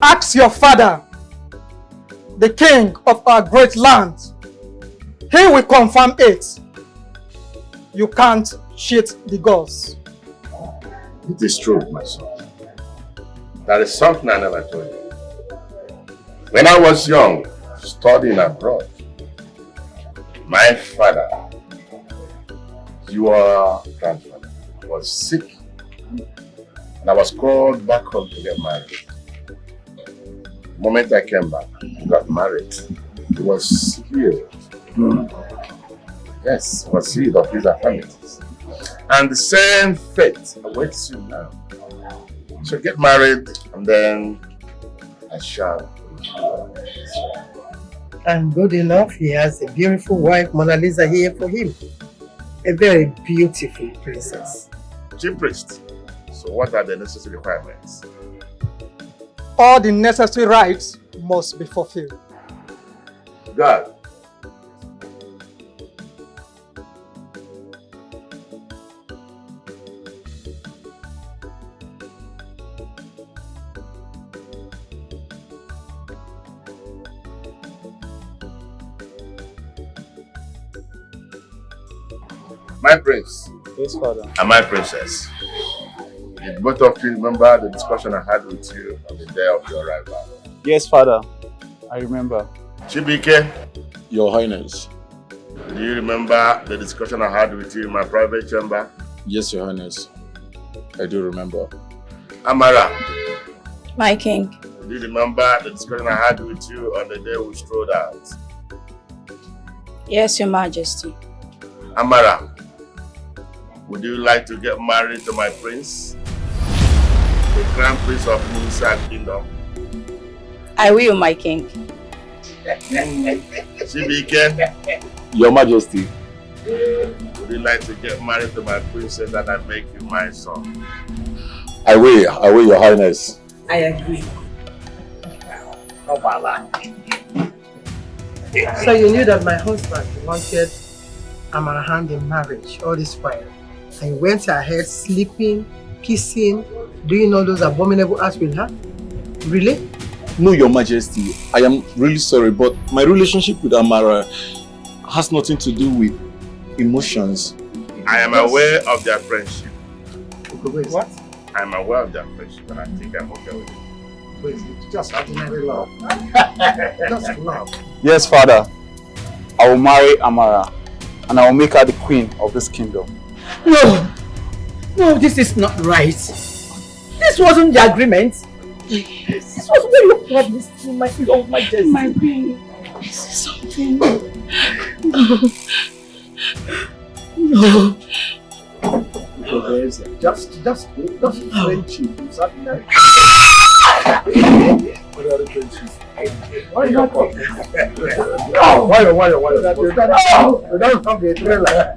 Ask your father, the king of our great land. He will confirm it. You can't cheat the gods. It is true, my son. That is something I never told you. When I was young, studying abroad, my father, your grandfather, was sick. And I was called back home to get married. The moment I came back, I got married. He was healed. Yes, he was healed of his affirmities. And the same fate awaits you now. So get married and then I shall. And good enough, he has a beautiful wife, Mona Lisa, here for him. A very beautiful princess. Chief priest, so what are the necessary requirements? All the necessary rites must be fulfilled. God. My prince. Yes, father. And my princess. Did both of you remember the discussion I had with you on the day of your arrival? Yes, father. I remember. Chibike, Your Highness. do you remember the discussion I had with you in my private chamber? Yes, Your Highness. I do remember. Amara, My king. do you remember the discussion I had with you on the day we strolled out? Yes, your majesty. Amara, would you like to get married to my prince? The crown prince of Musa Kingdom? I will, my king. Chibike, Your Majesty. would you like to get married to my princess and I make you my son? I will, Your Highness. I agree. So you knew that my husband wanted Amara hand in marriage all this while. And you went ahead sleeping, kissing, doing all those abominable acts with her? Really? No, Your Majesty. I am really sorry, but my relationship with Amara has nothing to do with emotions. I am aware of their friendship. Okay, wait, what? I am aware of their friendship and I think I'm okay with it. Wait, it's just ordinary love. Just love. Yes, father. I will marry Amara and I will make her the queen of this kingdom. No! No, this is not right. This wasn't the agreement. This was what you promised me, my love, my majesty. My queen. This is something. No. Just friendship. Why not? Why? You don't have the trailer.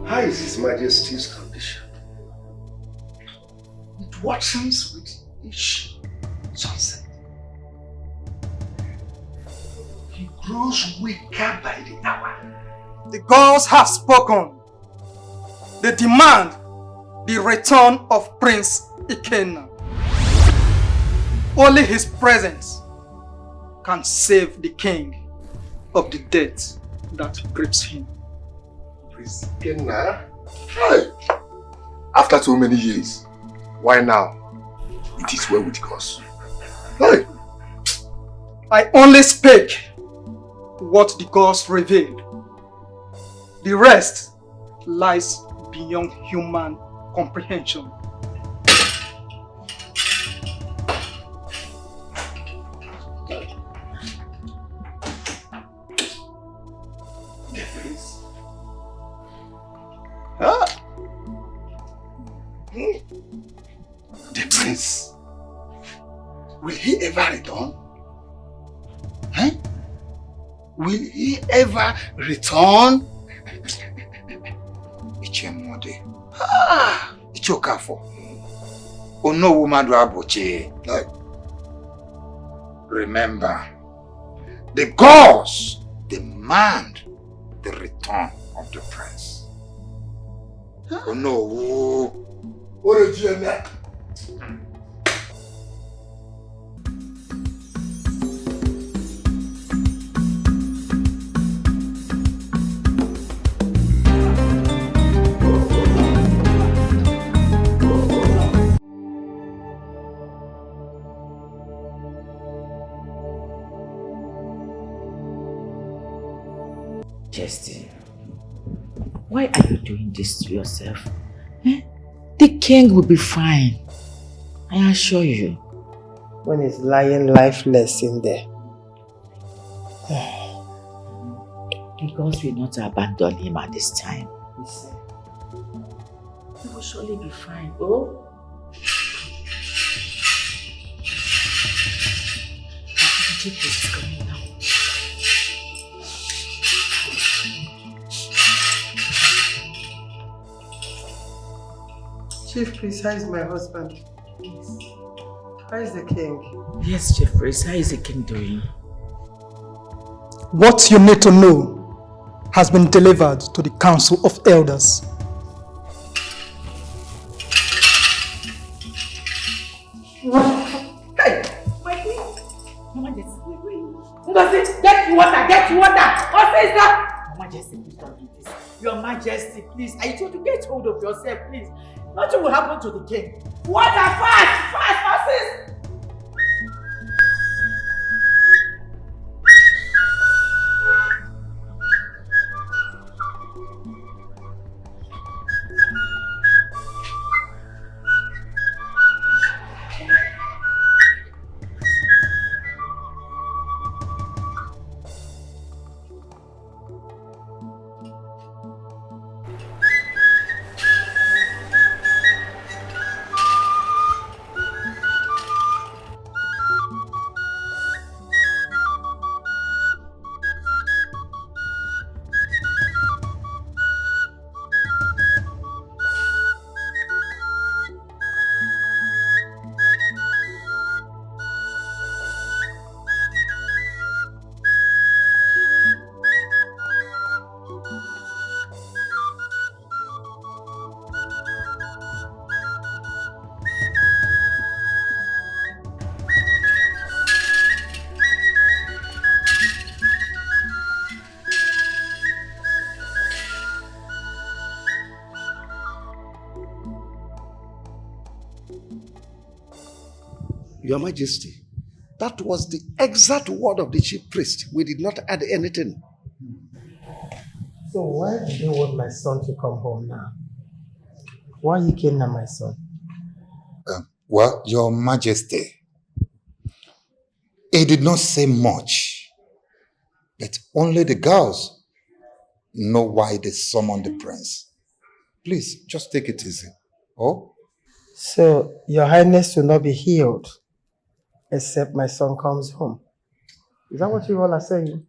How is His Majesty's condition? It worsens with each sunset. He grows weaker by the hour. The gods have spoken. They demand the return of Prince Ikenna. Only his presence can save the king of the death that grips him. Prince Ikenna? Hey. After so many years, why now? It is well with us. Hey. I only speak what the gods revealed. The rest lies beyond human comprehension. The prince. Will he ever return? Huh? Will he ever return? Ichemode. Ichokafo. Ono woman Abuche. Remember, the gods demand the return of the prince. Oh no. What a genius. Justin, why are you doing this to yourself? Eh? The king will be fine. I assure you. When he's lying lifeless in there. The gods will not abandon him at this time. He will surely be fine. Oh? The jeep is coming now. Chief Priest, how is my husband? Yes. How is the king? Yes, Chief Priest, how is the king doing? What you need to know has been delivered to the Council of Elders. Hey! My queen! Mama Jessie, wait. Ngozi, get water! What is that? Mama Jessie, please don't do this. Your Majesty, please. I told you, get hold of yourself, please. Nothing will happen to the king. Water, fast, sis! Your Majesty, that was the exact word of the chief priest. We did not add anything. So why do you want my son to come home now? Why you came now, my son? Well, Your Majesty, he did not say much, but only the girls know why they summoned the prince. Please, just take it easy. Oh? So, Your Highness will not be healed except my son comes home. Is that what you all are saying?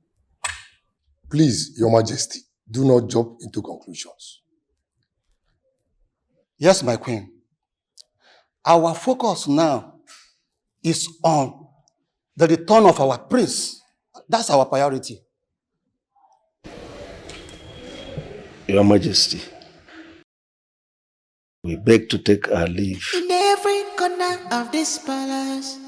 Please, Your Majesty, do not jump into conclusions. Yes, my queen. Our focus now is on the return of our prince. That's our priority. Your Majesty, we beg to take our leave. In every corner of this palace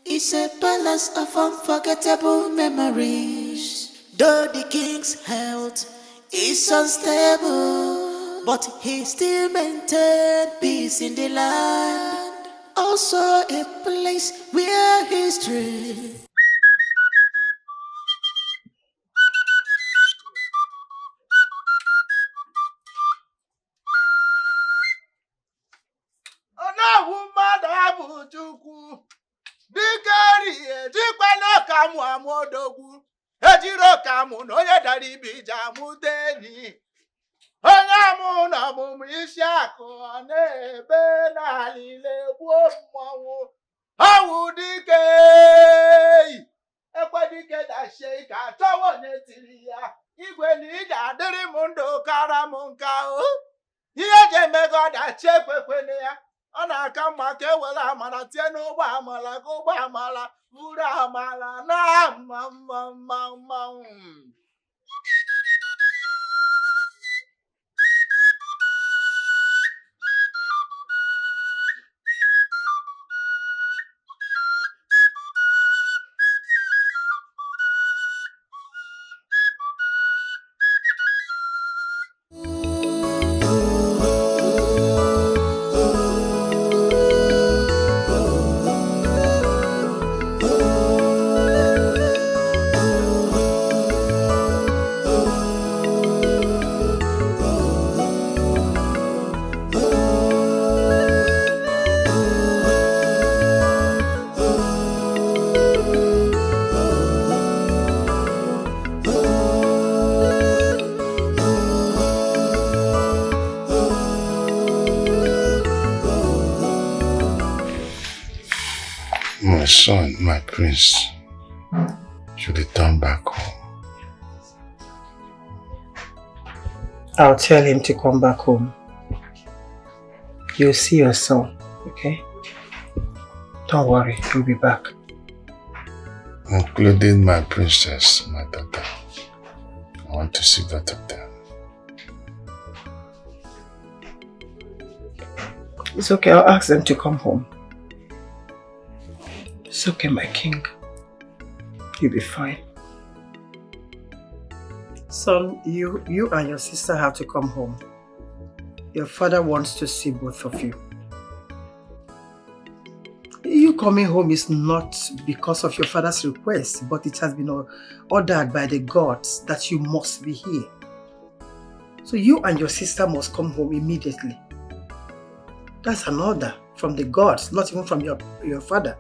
is a palace of unforgettable memories. Though the king's health is unstable, but he still maintained peace in the land. Also a place where history ejiro kamu na onye dara ibe ije amụta enyi onye amụ na ọmụmụ isi akụ ọ na-ebe n'alile gbuo mmọnwụ ọwụ dike ekwe dike dachie ike achọwa onye tiri ya igwe na ije adịrị m ndụ kara m nka o ihe eji emego ọdachi ekwekwene ya ọ na-aka mma amala ke wala amala tieno ba amala go ba amala vura amala na mama. My son, my prince, should return back home. I'll tell him to come back home. You'll see your son, okay? Don't worry, he'll be back. Including my princess, my daughter. I want to see both of them. It's okay, I'll ask them to come home. It's okay, my king. You'll be fine. Son, you and your sister have to come home. Your father wants to see both of you. You coming home is not because of your father's request, but it has been ordered by the gods that you must be here. So you and your sister must come home immediately. That's an order from the gods, not even from your father.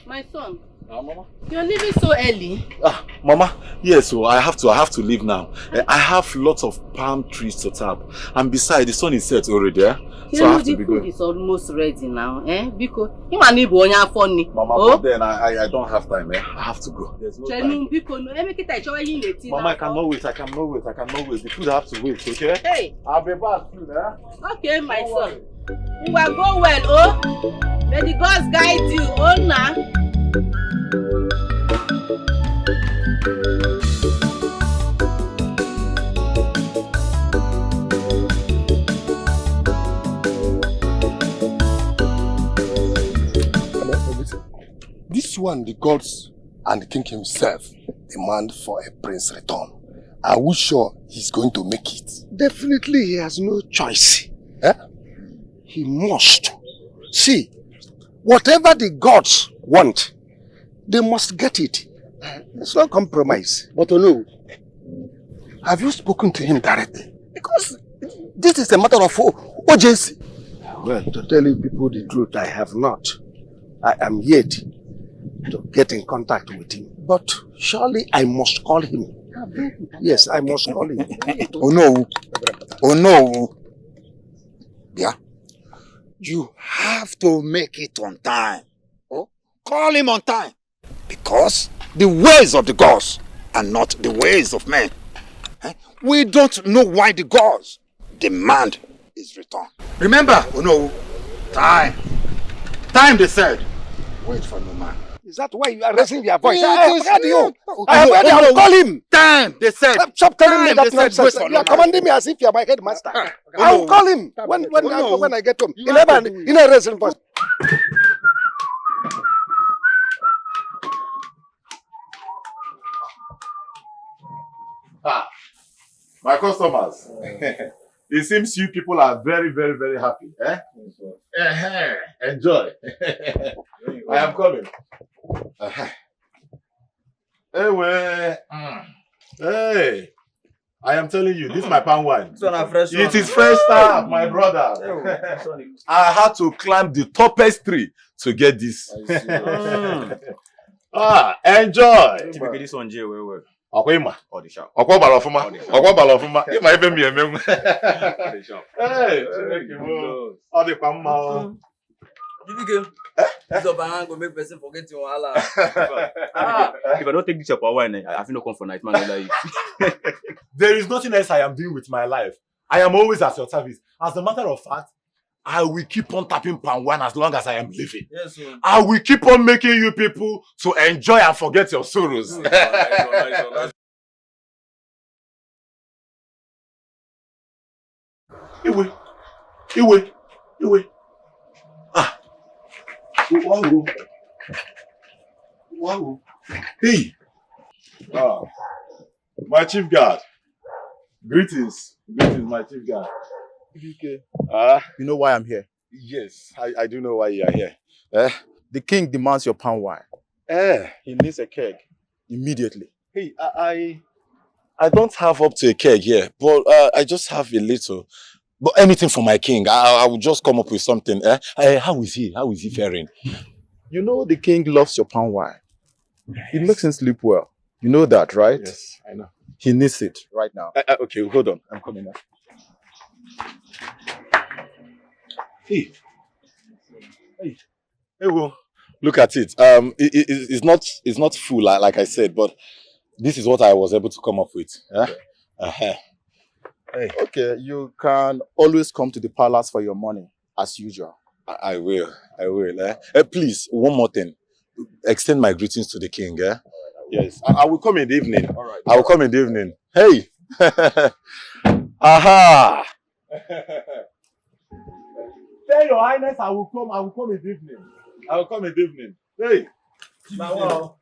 My son. Mama. You're leaving so early. Mama, yes, so I have to leave now. I have lots of palm trees to tap. And besides, the sun is set already, eh? So I have to be going. The food is almost ready now, eh? Because you want to be funny. Mama, but then I don't have time, eh? I have to go. There's no time. Mama, I cannot wait. The food have to wait, okay? Hey. I'll be back soon, eh? Okay, my son. You will go well, oh? May the gods guide you, oh now. This one, the gods and the king himself demand for a prince return. Are we sure he's going to make it? Definitely he has no choice. Eh? He must. See, whatever the gods want, they must get it. It's not compromise. But no, have you spoken to him directly? Because this is a matter of urgency. Well, to tell you people the truth, I have not. I am yet to get in contact with him. But surely I must call him. Yes, I must call him. Oh no. Oh no. Yeah. You have to make it on time. Oh, call him on time. Because the ways of the gods are not the ways of men. We don't know why the gods demand his return. Remember, oh no, time. Time, they said. Wait for no man. Is that why you are raising your voice? I have heard you. I have heard you. Call him. Time, they said. Stop telling me that Said, nonsense. You are commanding me as if you are my headmaster. I will call him when I get home. In a raising voice. My customers. It seems you people are very, very, very happy, eh? Enjoy. I am coming. Hey, I am telling you, this is my palm wine. It is fresh stuff, my brother. I had to climb the tapestry to get this. Ah, enjoy. Typically, this one, Jay, where? Okwima. Or the shop. Okwa balofuma. Okwa balofuma. You might even be a mem. The shop. Hey, all the pamma. This up and go make person forget your Allah. If I don't take this up wine, I feel no come for night, man. Like, there is nothing else I am doing with my life. I am always at your service. As a matter of fact, I will keep on tapping palm wine as long as I am living. Yes, sir. I will keep on making you people to enjoy and forget your sorrows. Iwe. Ah. Wow. Hey. Ah. My chief guard. Greetings, my chief guard. you know why I'm here? Yes, I do know why you are here. The king demands your palm wine. He needs a keg immediately. Hey, I don't have up to a keg here, but I just have a little. But anything for my king, I will just come up with something. How is he? How is he faring? You know the king loves your palm wine. It makes him sleep well. You know that, right? Yes, I know. He needs it right now. Okay, hold on. I'm coming now. Hey, well, look at it. It's not full, like I said, but this is what I was able to come up with. Hey. Okay, you can always come to the palace for your money, as usual. I will. Please, one more thing. Extend my greetings to the king. Yes, I will come in the evening. All right. I will come in the evening. Hey! Aha! Tell your highness I will come in the evening. I will come in the evening. Hey! Wow.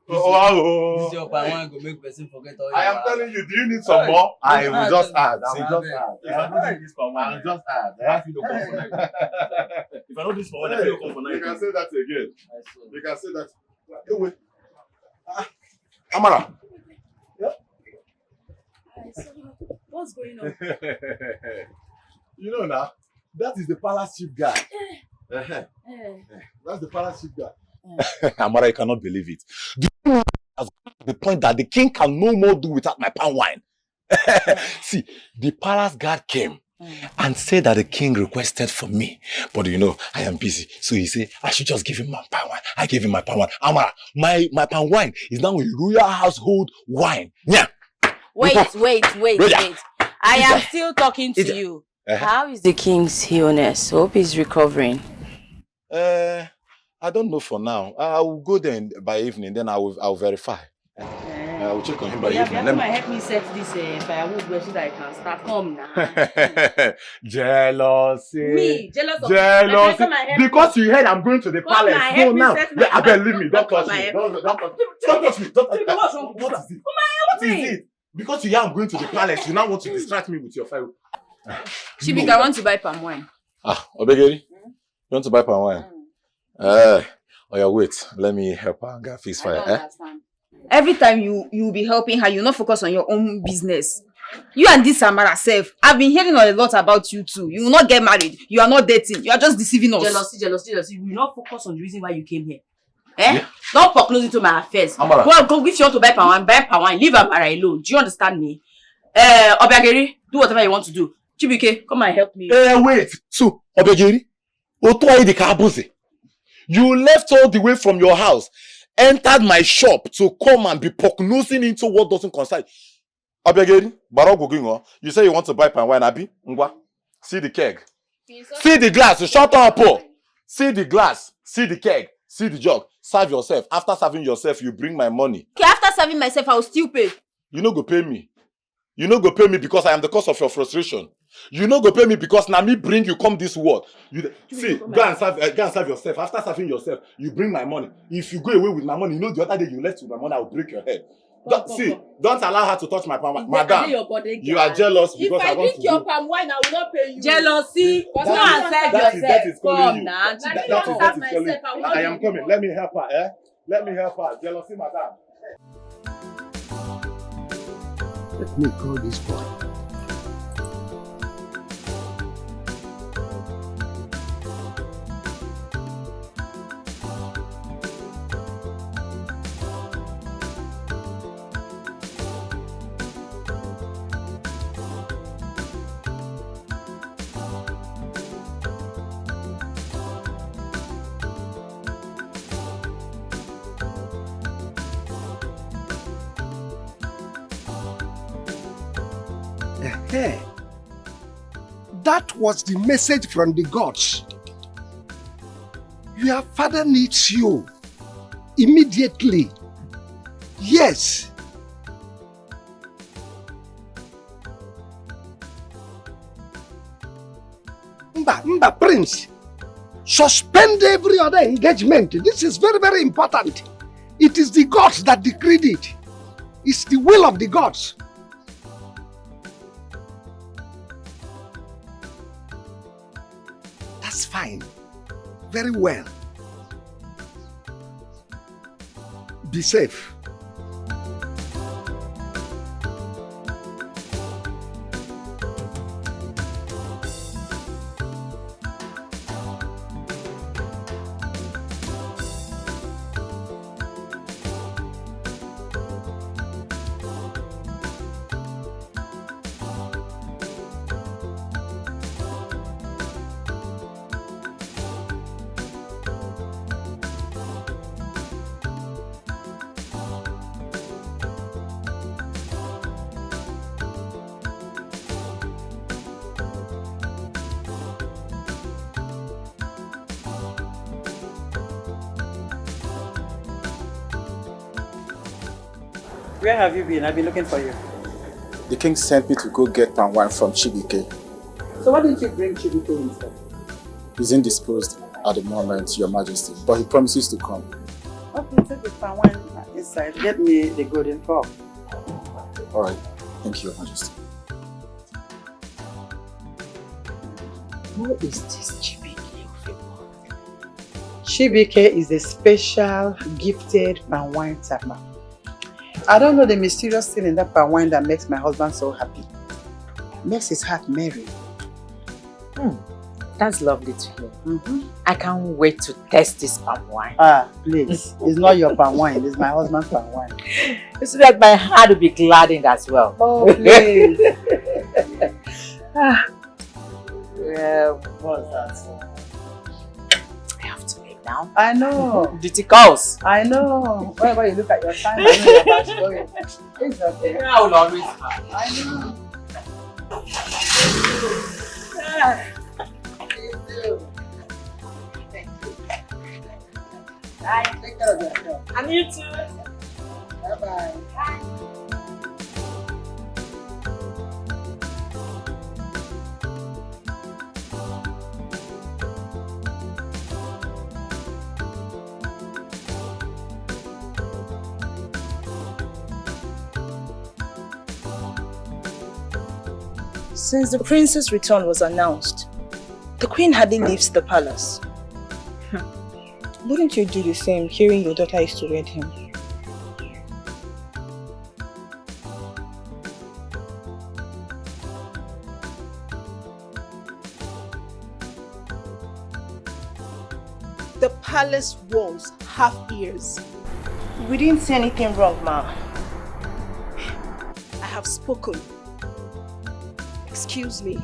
This your palm wine go make person forget all your I am telling you, do you need some more? I will just add. If I don't do this for one, I will just add. I feel no come for night. If I don't do this for one, I feel no come for night. You can say that again. You can say that. Wait. Amara. What's going on? You know now, that is the palace chief guy. That's the palace chief guy. Amara, you cannot believe it. Do you know the point that the king can no more do without my palm wine? See, the palace guard came and said that the king requested for me. But you know, I am busy. So he said, I should just give him my palm wine. I gave him my palm wine. Amara, my palm wine is now a royal household wine. Yeah. Wait. I am still talking to you. How is the king's illness? Hope he's recovering. I don't know for now. I will go there by evening, then I will verify. I will check on him by evening. Help me set this firewood so that I can start. Come now. Jealousy. Me? Jealous of Jealousy. Because you heard I'm going to the palace. No, now. I believe me. Don't touch me. Don't touch me. What is it? Because you hear I'm going to the palace, you now want to distract me with your fire. Chibika, I want to buy palm wine. Obegeri? You want to buy palm wine? Oh yeah, wait. Let me help her and get fix fire. Every time you be helping her, you not focus on your own business. You and this Amara self, I've been hearing a lot about you too. You will not get married. You are not dating. You are just deceiving us. Jealousy. You will not focus on the reason why you came here. Yeah. Don't put close into my affairs. Amara. Go if you want to buy palm wine. Leave Amara alone. Do you understand me? Obiageri, do whatever you want to do. Chibike, come and help me. Wait. So, Obiageri, you left all the way from your house, entered my shop to come and be poke-nosing into what doesn't concern. Obiageri, you say you want to buy palm wine, Abi? Ngwa. See the keg. See the glass. Shut up, oh. See the glass. See the keg. See the jug. Serve yourself. After serving yourself, you bring my money. Okay, after serving myself, I will still pay. You no go pay me. You no go pay me because I am the cause of your frustration. You no go pay me because na me bring you come this world. See, go and serve yourself. After serving yourself, you bring my money. If you go away with my money, you know the other day you left with my money, I will break your head. Don't allow her to touch my palm wine. Madam, you are jealous because I want to If I drink your palm wine, I will not pay you. Jealousy. Go and serve yourself. That is calling you. Now. That is calling you. I am coming. Let me help her. Let me help her. Jealousy, madam. Let me call this boy. That was the message from the gods. Your father needs you immediately. Yes. Mba, Prince. Suspend every other engagement. This is very, very important. It is the gods that decreed it. It's the will of the gods. That's fine. Very well. Be safe. Where have you been? I've been looking for you. The king sent me to go get palm wine from Chibike. So why didn't you bring Chibike instead? He's indisposed at the moment, Your Majesty, but he promises to come. Okay, take the palm wine inside. Get me the golden cup. Alright, thank you, Your Majesty. Who is this Chibike? Chibike is a special, gifted palm wine tapper. I don't know the mysterious thing in that palm wine that makes my husband so happy. Makes his heart merry. That's lovely to hear. I can't wait to test this palm wine. Ah, please. It's not your palm wine, it's my husband's palm wine. It's like my heart will be gladdened as well. Oh, please. What's that? I have to leave now. I know. Duty calls. I know. Whenever you look at your time, I know you're about to go in. It's okay. I will always. I know. Bye. Take care of yourself. And you too. Bye-bye. Bye. Since the prince's return was announced, the queen hardly leaves the palace. Wouldn't you do the same, hearing your daughter is to wed him? The palace walls have ears. We didn't say anything wrong, Ma. I have spoken. Excuse me.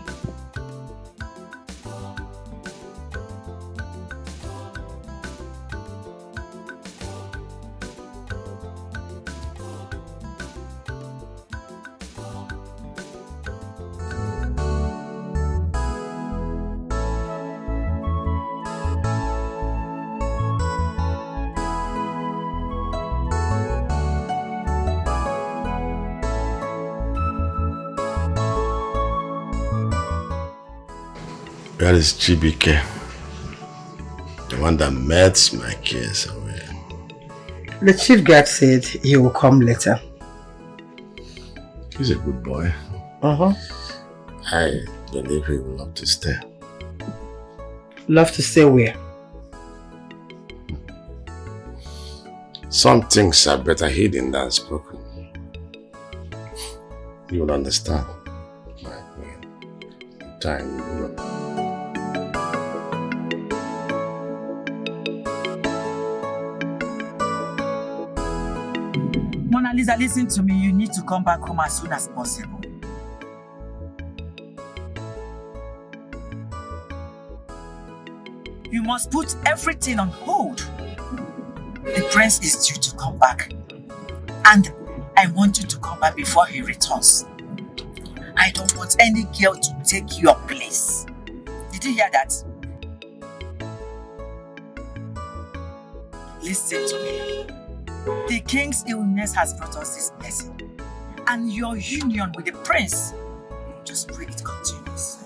Where is Chibike? The one that melts my cares away. The chief guard said he will come later. He's a good boy. I believe he will love to stay. Love to stay where? Some things are better hidden than spoken. You will understand. Time you will. Mona Lisa, listen to me. You need to come back home as soon as possible. You must put everything on hold. The prince is due to come back. And I want you to come back before he returns. I don't want any girl to take your place. Did you hear that? Listen to me. The king's illness has brought us this blessing. And your union with the prince, just pray it continues.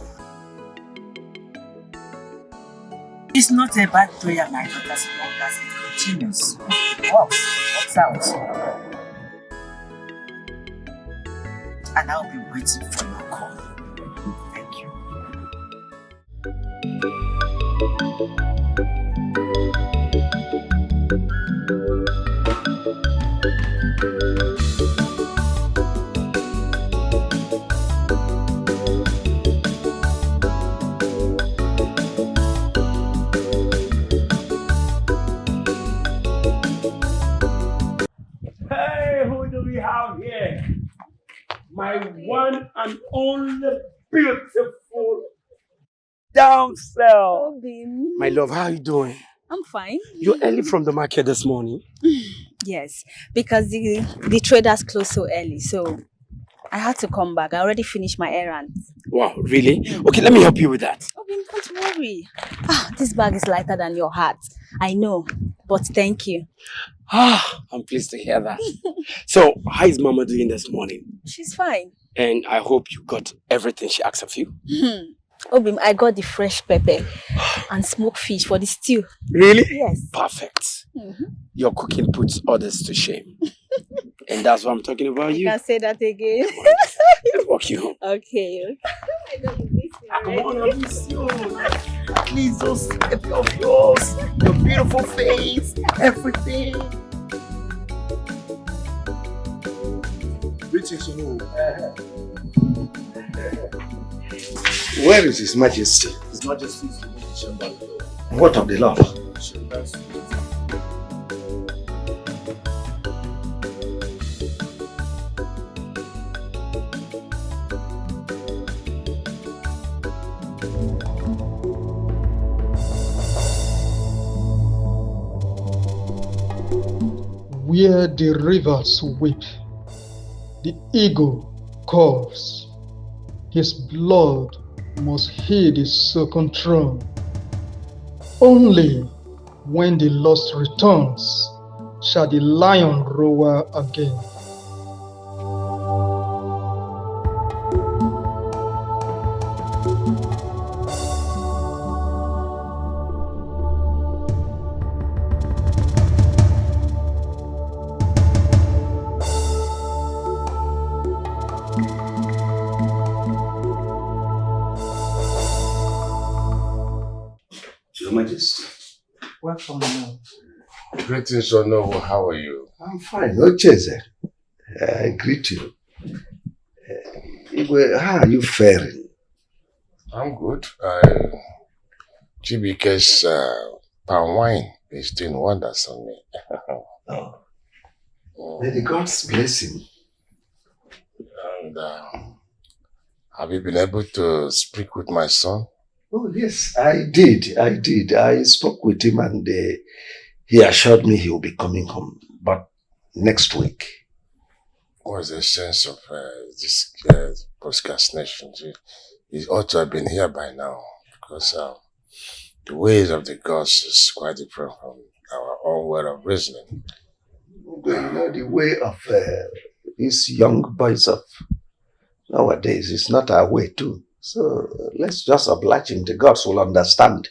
It's not a bad prayer, my daughter, as long as it continues. It works out. And I'll be waiting for your call. Thank you. Hey, who do we have here? My one and only beautiful damsel. My love, how are you doing? I'm fine. You're early from the market this morning. Yes, because the traders closed so early, so I had to come back. I already finished my errands. Wow, really? Okay, let me help you with that. Obin, don't worry. This bag is lighter than your heart. I know, but thank you. I'm pleased to hear that. So, how is Mama doing this morning? She's fine. And I hope you got everything she asked of you. Obim, I got the fresh pepper and smoked fish for the stew. Really? Yes. Perfect. Your cooking puts others to shame. And that's what I'm talking about You can say that again. Let's walk you home. Okay. Come on, I miss you. Please, those happy of yours, your beautiful face, everything. Greetings, Where is His Majesty? His Majesty is in the chamber. What of the love? Where the rivers weep, the eagle calls. His blood must heed his second throne. Only when the lost returns shall the lion roar again. Your Majesty. Welcome, Mama. Greetings, Onowu. How are you? I'm fine. Ocheze. I greet you. Igwe, how are you faring? I'm good. Chibike's palm wine is doing wonders on me. May the gods bless him. And have you been able to speak with my son? Oh, yes, I did. I spoke with him and he assured me he will be coming home, but next week. What's the sense of this procrastination? He ought to have been here by now, because the ways of the gods is quite different from our own way of reasoning. You know, the way of these young boys of nowadays is not our way too. So let's just oblige him. The gods will understand.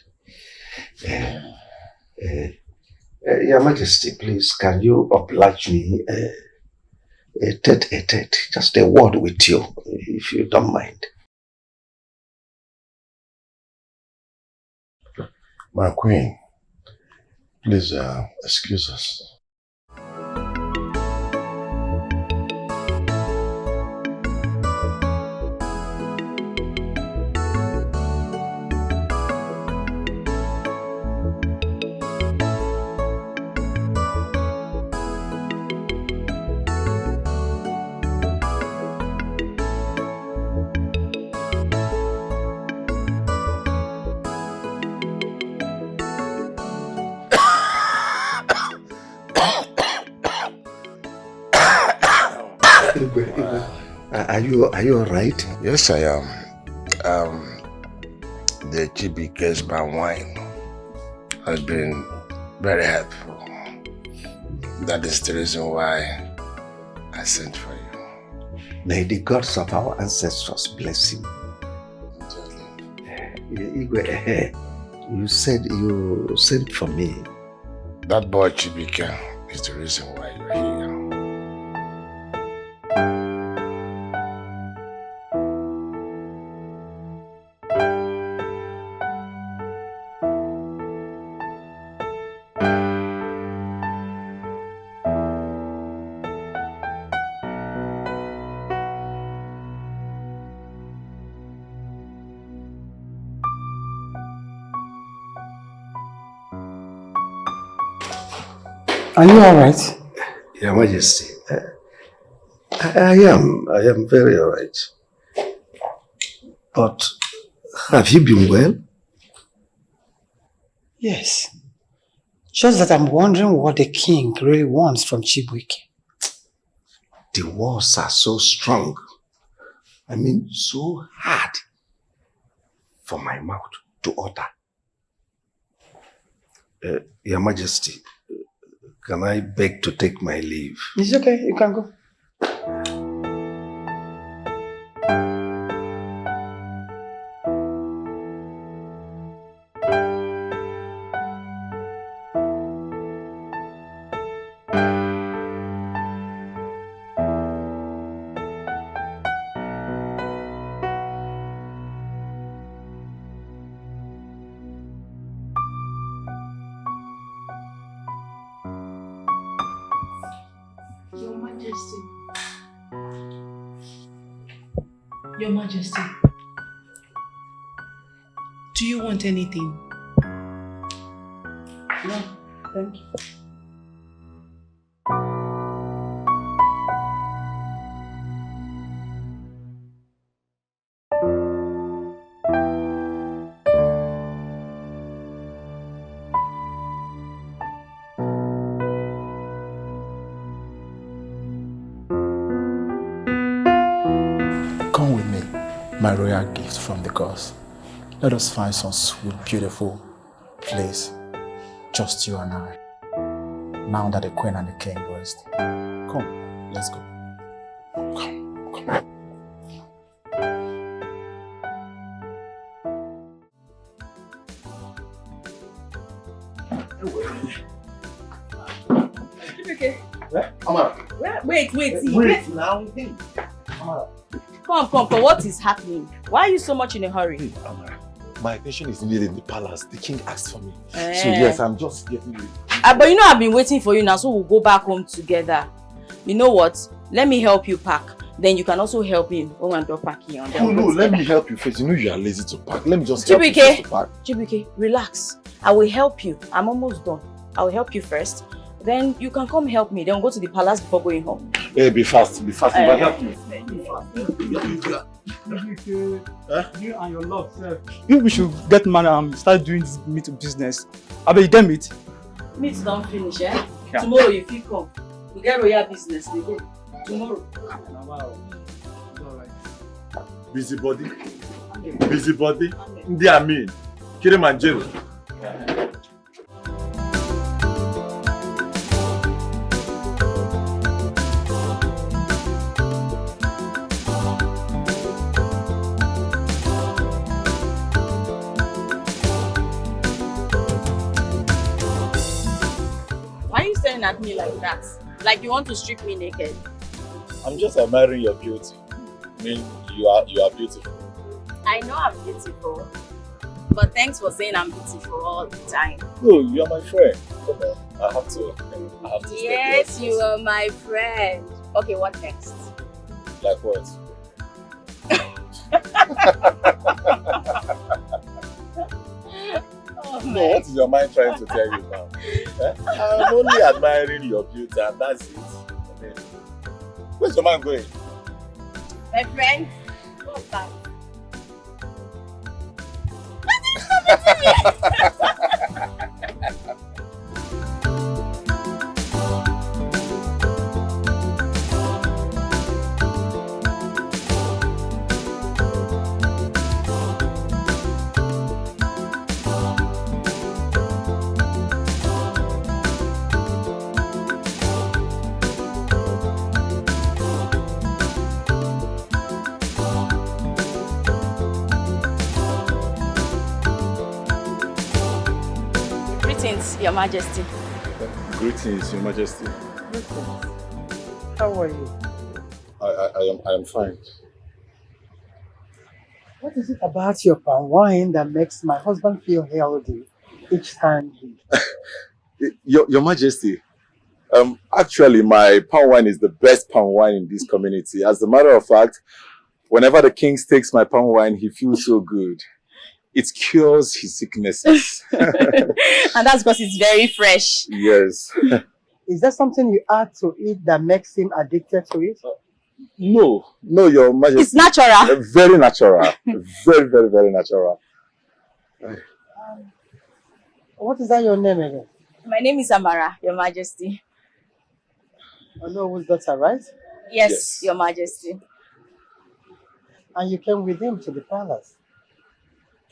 Your Majesty, please, can you oblige me a tete-a-tete, just a word with you, if you don't mind. My queen, please excuse us. Are you all right? Yes, I am. The Chibike's palm wine has been very helpful. That is the reason why I sent for you. May the gods of our ancestors bless you. You said you sent for me. That boy Chibike is the reason why you're here. Are you alright? Your Majesty, I am very alright. But have you been well? Yes. Just that I'm wondering what the king really wants from Chibuike. The walls are so strong. I mean, so hard for my mouth to utter. Your Majesty, can I beg to take my leave? It's okay, you can go. Your Majesty, do you want anything? No, thank you. Come with me, my royal gift from the gods. Let us find some sweet, beautiful place, just you and I. Now that the queen and the king rest. Come, let's go. Come. Okay. Wait now. Come. What is happening? Why are you so much in a hurry? My attention is needed in the palace. The king asked for me. So yes, I'm just getting ready. But you know I've been waiting for you now, so we'll go back home together. You know what? Let me help you pack. Then you can also help me when I'm done packing. No, let me help you first. You know you are lazy to pack. Let me just help you first to pack. Chibuike, relax. I will help you. I'm almost done. I will help you first. Then you can come help me. Then we'll go to the palace before going home. Hey, be fast. I'll help you. You and your love, sir. We should get married and start doing this meat business. I bet you get meat. Meat don't finish, eh? Yeah. Tomorrow if you come, we get royal business. We go. Tomorrow. Busybody. Ndị Amin. Kilimanjaro. At me like that, like you want to strip me naked. I'm just admiring your beauty. I mean, you are beautiful. I know I'm beautiful, but thanks for saying I'm beautiful all the time. No, you are my friend. Come on, I have to. Yes, you are my friend. Okay, what next? Like what? No, what is your mind trying to tell you now? I'm only admiring your beauty and that's it. I mean, where's your mind going? My friend, what's that? Your Majesty. Greetings, Your Majesty. Greetings. How are you? I am fine. What is it about your palm wine that makes my husband feel healthy each time he... Your Majesty, actually my palm wine is the best palm wine in this community. As a matter of fact, whenever the king takes my palm wine, he feels so good. It cures his sicknesses. And that's because it's very fresh. Yes. Is there something you add to it that makes him addicted to it? No, Your Majesty. It's natural. Very natural. Very, very, very natural. What is that your name again? My name is Amara, Your Majesty. I know whose daughter, right? Yes, Your Majesty. And you came with him to the palace?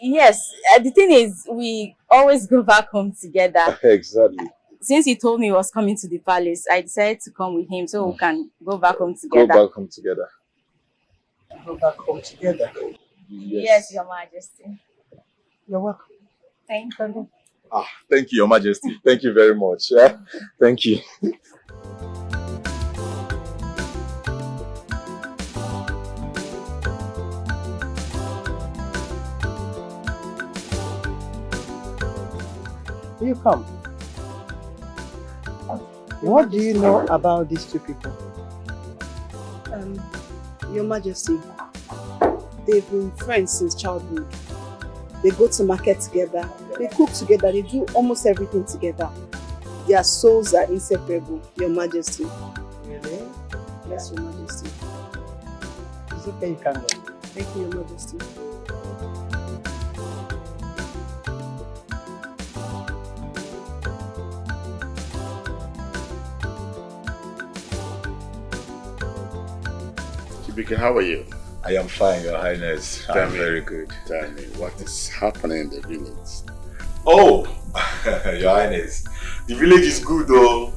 Yes, the thing is, we always go back home together. Exactly. Since he told me he was coming to the palace, I decided to come with him so we can go back home together. Go back home together. Go back home together? Yes, Your Majesty. You're welcome. Thank you. Thank you, Your Majesty. Thank you very much. Yeah? Thank you. You come. What do you know about these two people? Your Majesty, they've been friends since childhood. They go to market together, they cook together, they do almost everything together. Their souls are inseparable, Your Majesty. Really? Yes, Your Majesty. It's okay, you can go. Thank you, Your Majesty. Chibike, how are you? I am fine, Your Highness. I'm very good. Tell me, what is happening in the village? Oh, Your Highness, the village is good though.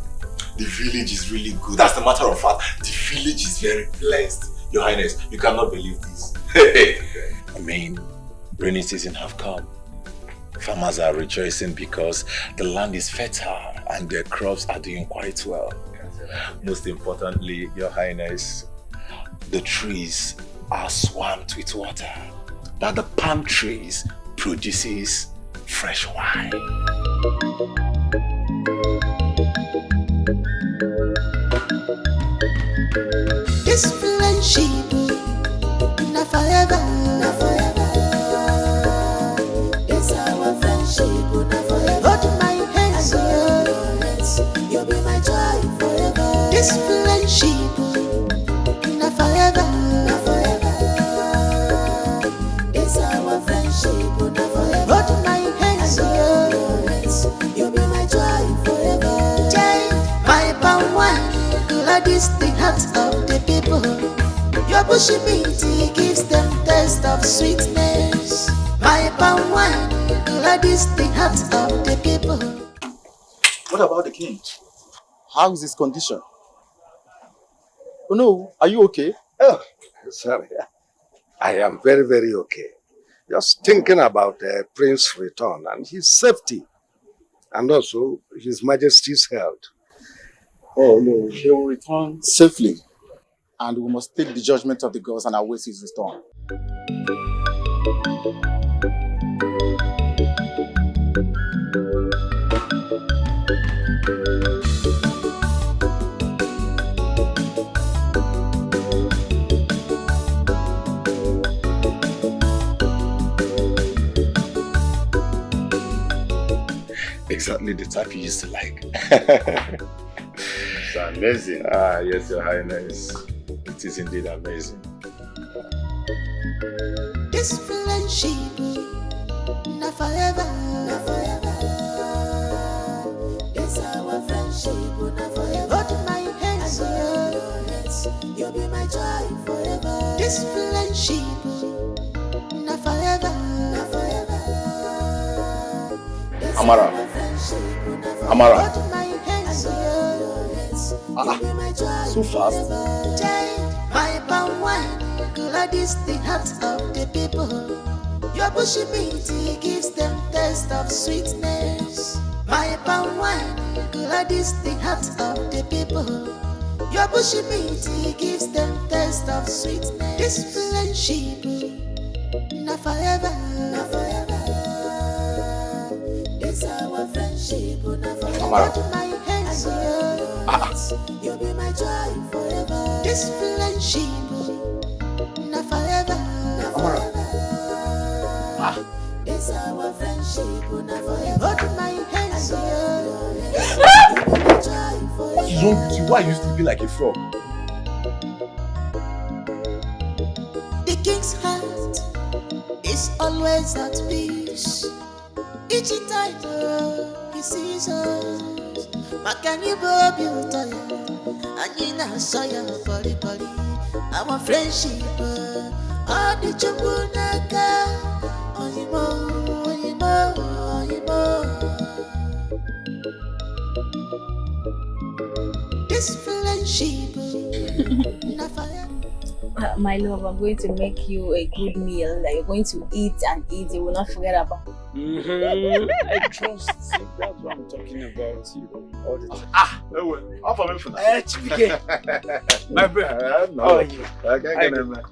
The village is really good. As a matter of fact, the village is very blessed. Your Highness, you cannot believe this. I mean, rainy season have come. Farmers are rejoicing because the land is fertile and their crops are doing quite well. Most importantly, Your Highness, the trees are swamped with water. That the palm trees produces fresh wine. This friendship, not forever, not forever. It's our friendship, not forever. Hold my hands, you'll be my joy forever. This friendship, not forever, not forever. It's our friendship, not forever. Hold my hands, you'll be my joy forever. My palm wine, gladys the hearts of the people. Your bushy beauty gives them taste of sweetness. My palm wine, gladys the hearts of the people. What about the king? How is his condition? Oh no, are you okay? Oh, sorry. I am very, very okay. Just thinking about Prince's return and his safety. And also His Majesty's health. Oh no, he will return safely. And we must take the judgment of the gods and await his return. Exactly the type you used to like. It's amazing. Yes, Your Highness. It is indeed amazing. This friendship, not forever, not forever. It's our friendship, not forever. Hold my hands, you'll be my joy forever. This friendship, not forever, not forever. Amara. Amara. Hold my hands, you'll be my joy so fast. My palm wine, gladys the hearts of the people. Your bushy beauty gives them taste of sweetness. My palm wine, gladys the heart of the people. Your bushy meat gives them taste of sweetness. This friendship, not forever, not forever. It's our friendship, not forever. Hold my hands, you'll be my joy forever. This friendship, not forever, not forever. It's our friendship, not forever. Hold my hands, you'll be my joy forever. What is wrong with you? Why are you sleeping like a frog? The king's heart is always at peace. Each time he sees us, Makanibo Butoya, Anina Soya, Polly Polly, our friendship, all the Chubunaka, Oyimo, Oyimo, Oyimo. This friendship, My love, I'm going to make you a good meal that you're going to eat and eat. You will not forget about. I trust you. That's what I'm talking about you all the time. How for me for Chibike. My brother. How are you?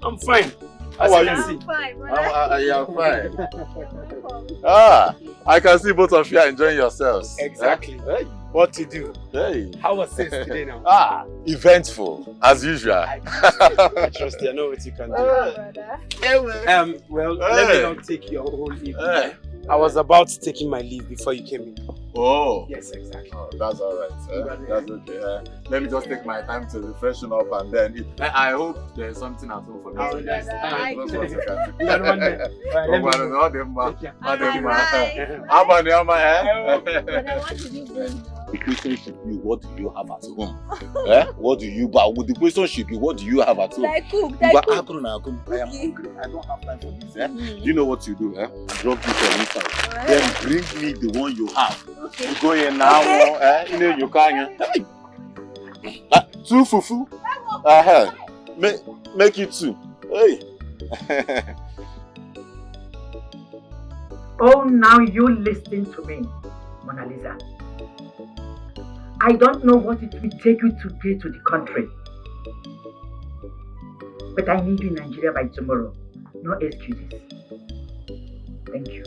I'm fine. How are you? I'm fine, brother. You are fine. I can see both of you are enjoying yourselves. Exactly. Hey. What to do? Hey. How was this today now? Eventful, as usual. I trust you. I know what you can do. Well, let me not take your whole evening. I was about taking my leave before you came in. Oh. Yes, exactly. Oh, that's all right. That's okay. Let me just take my time to refreshen up and then eat. I hope there's something at home for me. Oh, yes. The question should be, what do you have at home? What do you buy? The question should be, what do you have at home? I cook. I am hungry. I don't have time for this. You know what you do? Drop this on inside. Then bring me the one you have. Okay. You go in now. You know you can't. Two fufu. Make it two. Hey. Oh, now you listen to me, Mona Lisa. I don't know what it will take you to pay to the country. But I need you in Nigeria by tomorrow. No excuses. Thank you.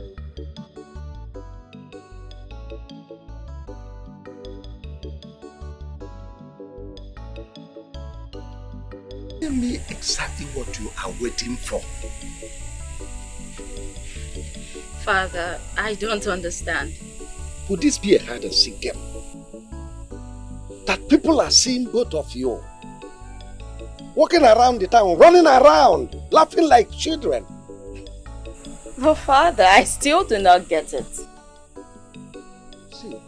Tell me exactly what you are waiting for. Father, I don't understand. Could this be a hide and seek game? That people are seeing both of you walking around the town, running around, laughing like children. Oh, Father, I still do not get it. See,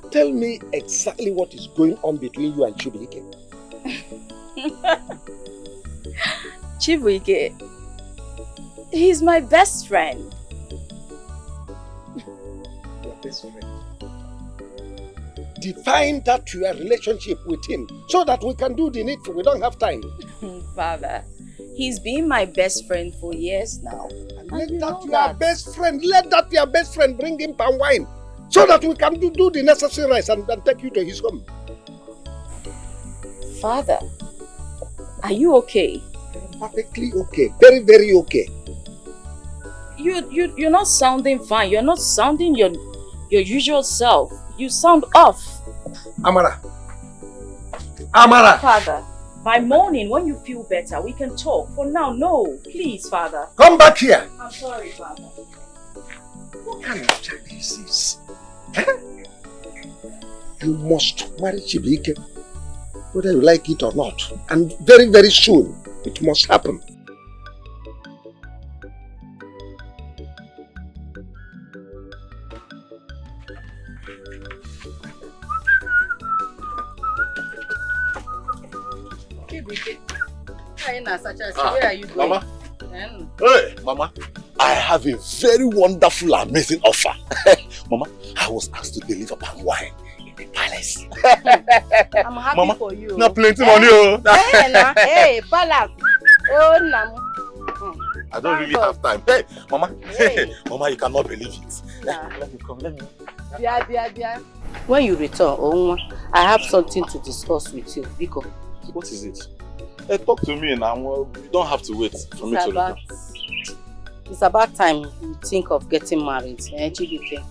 tell me exactly what is going on between you and Chibuike. Chibuike, he's my best friend. Your best friend? Define that your relationship with him so that we can do the needful. We don't have time. Father, he's been my best friend for years now. Let that best friend bring him palm wine so that we can do the necessary rites and take you to his home. Father, are you okay? I'm perfectly okay. Very, very okay. You're not sounding fine. You're not sounding your usual self. You sound off. Amara. Father, by morning when you feel better, we can talk. For now, no. Please, Father. Come back here. I'm sorry, Father. What kind of child is this? You must marry Chibuike, whether you like it or not. And very, very soon, it must happen. Where are you going? Mama. Hey, Mama. I have a very wonderful, amazing offer. Mama, I was asked to deliver palm wine in the palace. I'm happy Mama, for you. Not plenty money, oh. Hey, palace. Oh, no. I don't really have time. Hey, Mama. Hey. Mama, you cannot believe it. Let me come. Bia. When you return, Onwa, I have something to discuss with you, Biko. What is it? Talk to me now. You don't have to wait for me to return. It's about time you think of getting married, GBK.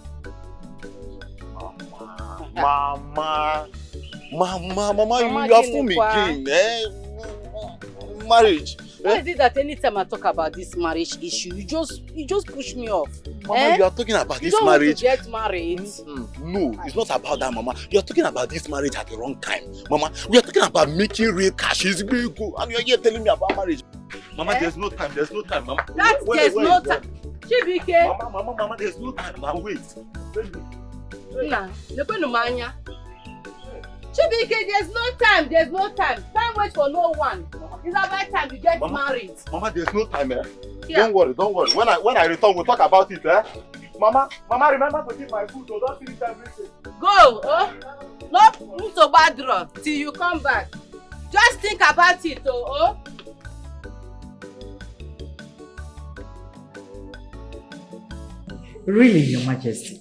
Mama, you have fooled me again, Marriage. Why is it that anytime I talk about this marriage issue, you just push me off? Mama, you are talking about this marriage. You don't want to get married. No, it's not about that, Mama. You are talking about this marriage at the wrong time. Mama, we are talking about making real cash. It's big, and you are here telling me about marriage. Mama, there's no time, Mama. There's no time. Chibike. Mama, there's no time. Now wait. Chibike, there's no time. Time waits for no one. It's about time you get married. Mama, there's no time, Yeah. Don't worry. When I return, we'll talk about it, Mama, remember to keep my food, so don't finish everything. Go, Not so bad till you come back. Just think about it, Really, Your Majesty?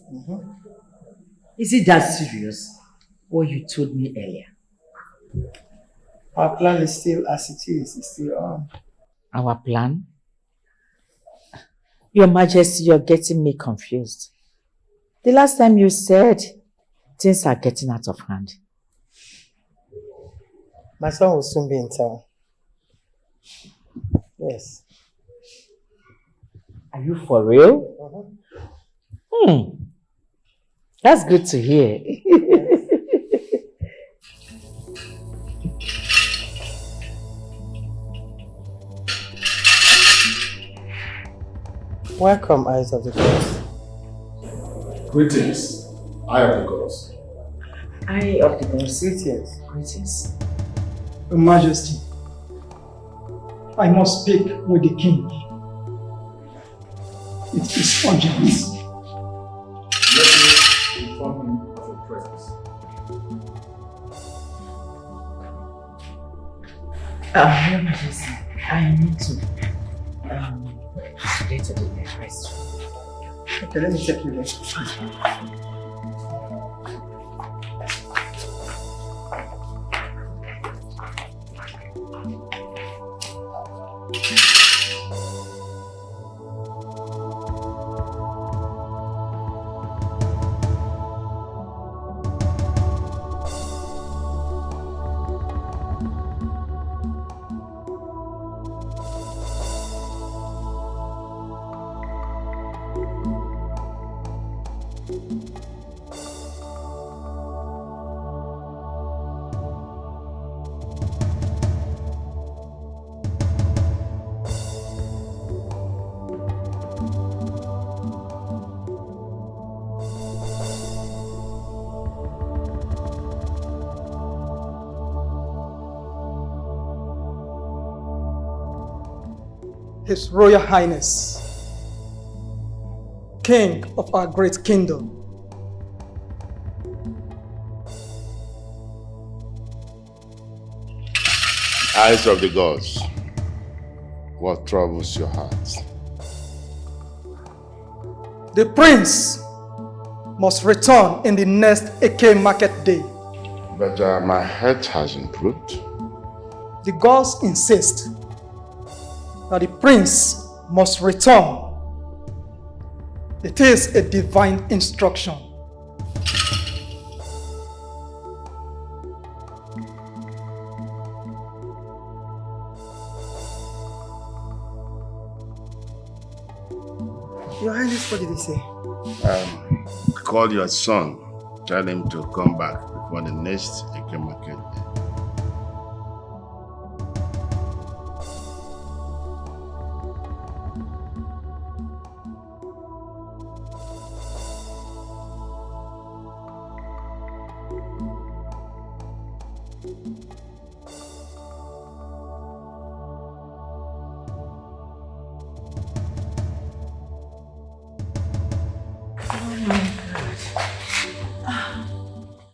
Is it that serious? What you told me earlier? Our plan is still as it is. It's still on. Our plan? Your Majesty, you're getting me confused. The last time you said things are getting out of hand. My son will soon be in town. Yes. Are you for real? That's good to hear. Welcome, eyes of the gods. Greetings, eye of the gods. Eye of the gods. Greetings. Greetings. Your Majesty, I must speak with the king. It is urgent. Let me inform him of your presence. Your Majesty, I need to get to the restroom. Okay, let me check you there. His Royal Highness, King of our great kingdom. Eyes of the gods, what troubles your heart? The prince must return in the next Eke market day. But my health has improved. The gods insist that the prince must return. It is a divine instruction. Your Highness, what did he say? Call your son. Tell him to come back before the next Eke market day.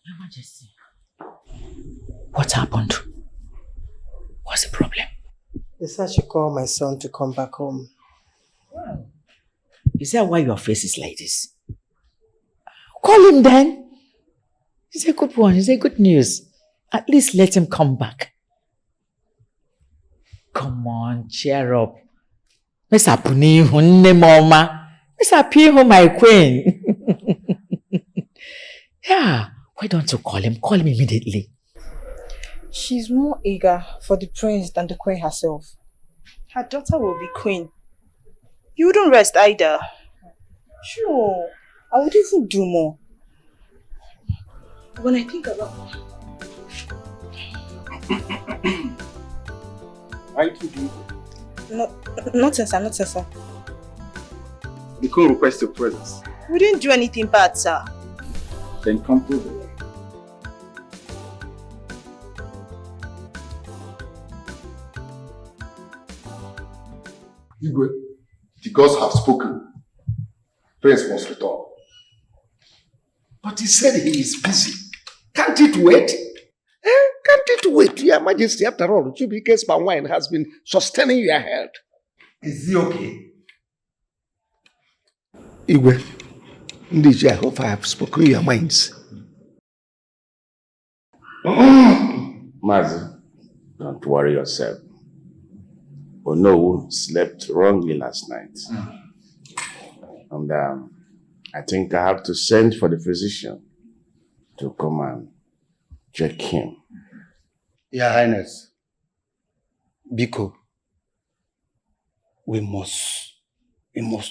Your Majesty, what happened? What's the problem? They said I should call my son to come back home. Wow. Is that why your face is like this? Call him then. It's a good one. It's a good news. At least let him come back. Come on, cheer up. Miss Apuni, Hunne Mama. Miss Apiho, my queen. Yeah, why don't you call him? Call him immediately. She's more eager for the prince than the queen herself. Her daughter will be queen. You wouldn't rest either. Sure, I would even do more. When I think about... Why do you do it? Nothing, sir, nothing, sir. The queen requests your presence. We didn't do anything bad, sir. Then come prove it. Igwe, the gods have spoken. Prince must return. But he said he is busy. Can't it wait? Can't it wait? Your Majesty, after all, Chubike's palm wine has been sustaining your health. Is he okay? Igwe, Ndiji, I hope I have spoken your minds. Mazi, don't worry yourself. Ono slept wrongly last night. And I think I have to send for the physician to come and check him. Your Highness, Biko, we must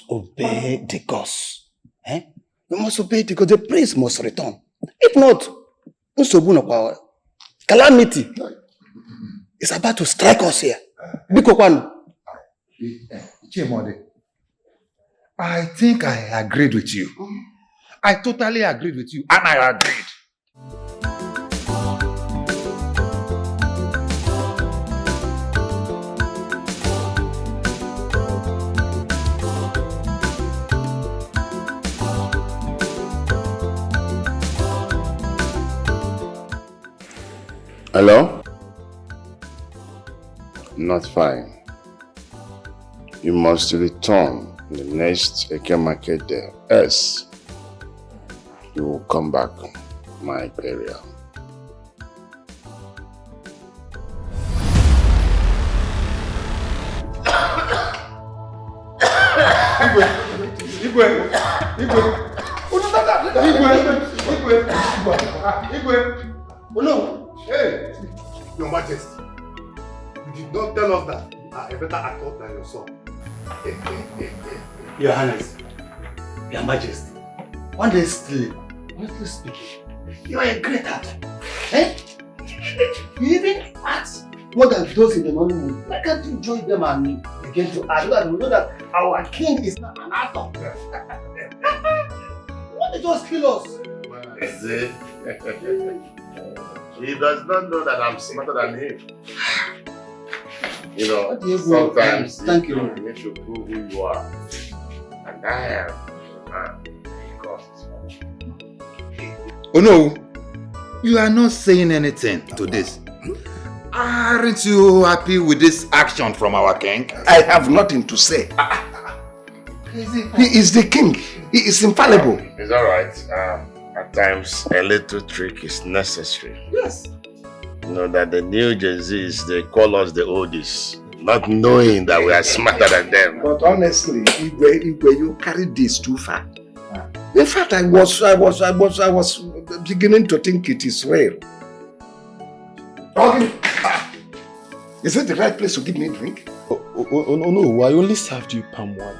obey the gods. We must obey the gods. The prince must return. If not, calamity is about to strike us here. Biko Kwanu. Chimode, I think I agreed with you. I totally agreed with you, and I agreed. Hello? Not fine. You must return the next Eke market day. Else, you will come back my burial. Igwe. Oh no! Hey! Your Majesty, you did not tell us that you are a better actor than your son. Your Highness, Your Majesty, honestly speaking, you are a great actor. You even act more than those in the Nollywood. Why can't you join them and begin to act so that we know that our king is not an actor? Why don't you just kill us? He does not know that I'm smarter than him. You know, sometimes you need to prove who you are. And I am Oh no, you are not saying anything to this. Aren't you happy with this action from our king? I have nothing to say. He is the king. He is infallible. It's alright. At times, a little trick is necessary. Yes. You know that the new Gen Zs, they call us the oldies, not knowing that we are smarter than them. But honestly, Igwe, you carried this too far. In fact, I was beginning to think it is real. Is it the right place to give me a drink? Oh no, I only served you palm wine.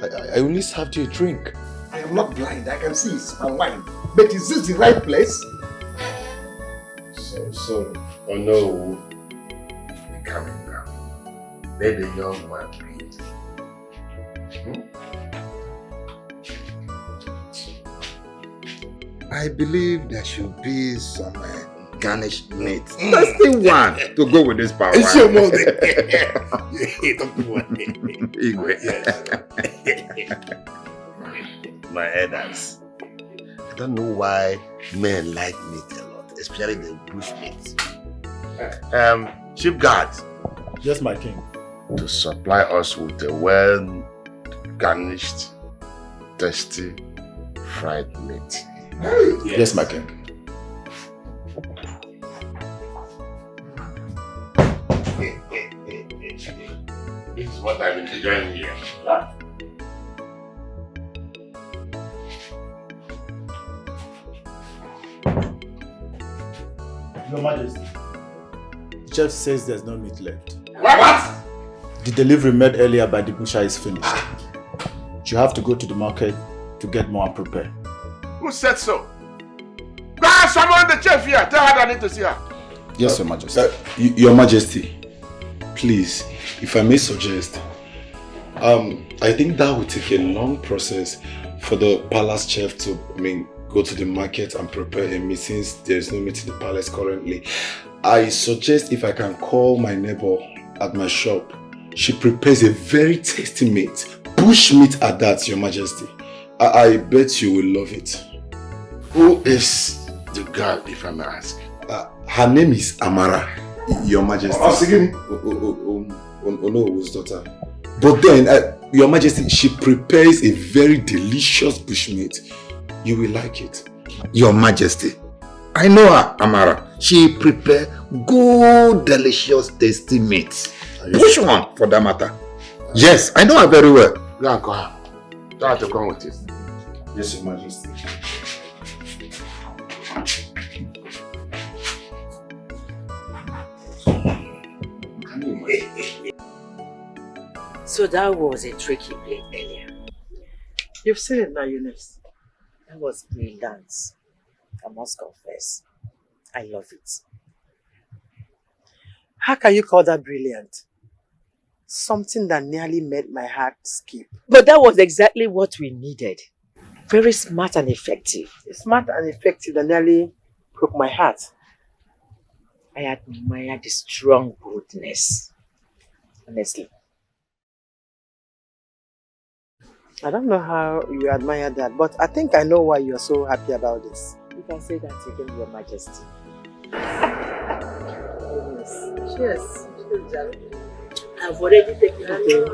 I only served you a drink. I am not blind, I can see it's palm wine. But is this the right place? So sorry. Oh no. Be coming down. Let the young man breathe. I believe there should be some garnished meat. Just the one to go with this power. It's your mother. My elders. I don't know why men like meat a lot, especially the bush meat. Chief guard. Yes, my king. To supply us with a well garnished, tasty fried meat. Yes, my king. This is what I've been enjoying here. Your Majesty. The chef says there's no meat left. What? The delivery made earlier by the butcher is finished. You have to go to the market to get more and prepare. Who said so? Go and summon the chef here. Tell her I need to see her. Yes, Your Majesty. Your Majesty, please, if I may suggest, I think that will take a long process for the palace chef to, go to the market and prepare a meat since there's no meat in the palace currently. I suggest if I can call my neighbor at my shop. She prepares a very tasty meat, bush meat at that, Your Majesty. I bet you will love it. Who is the girl, if I may ask? Her name is Amara, Your Majesty. Onowo's daughter. But then, Your Majesty, she prepares a very delicious bushmeat. You will like it. Your Majesty, I know her, Amara. She prepare good, delicious, tasty meats. Which one, for that matter? Yes, I know her very well. Go and call her. Tell her to come with you. Yes, Your Majesty. So that was a trick you played earlier. You've seen it now, Eunice. That was brilliant. I must confess. I love it. How can you call that brilliant? Something that nearly made my heart skip. But that was exactly what we needed. Very smart and effective. Smart and effective that nearly broke my heart. I admire the strong boldness. Honestly. I don't know how you admire that, but I think I know why you're so happy about this. You can say that again, Your Majesty. Cheers. I've already taken it.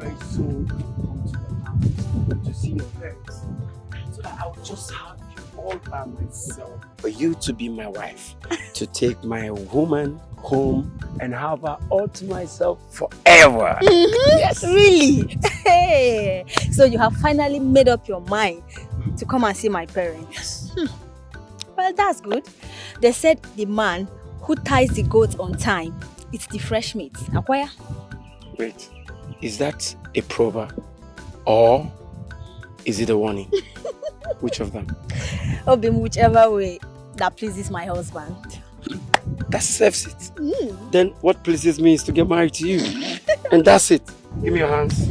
Very soon, come to the house to see your parents, so that I'll just have you all by myself. For you to be my wife, to take my woman home and have her all to myself forever. Yes. Really? Hey. So you have finally made up your mind to come and see my parents. Well, that's good. They said the man who ties the goat on time, it's the fresh meat. Akwaya? Wait, is that a proverb or is it a warning? Which of them? Obim, whichever way that pleases my husband. That serves it. Then what pleases me is to get married to you. And that's it. Give me your hands.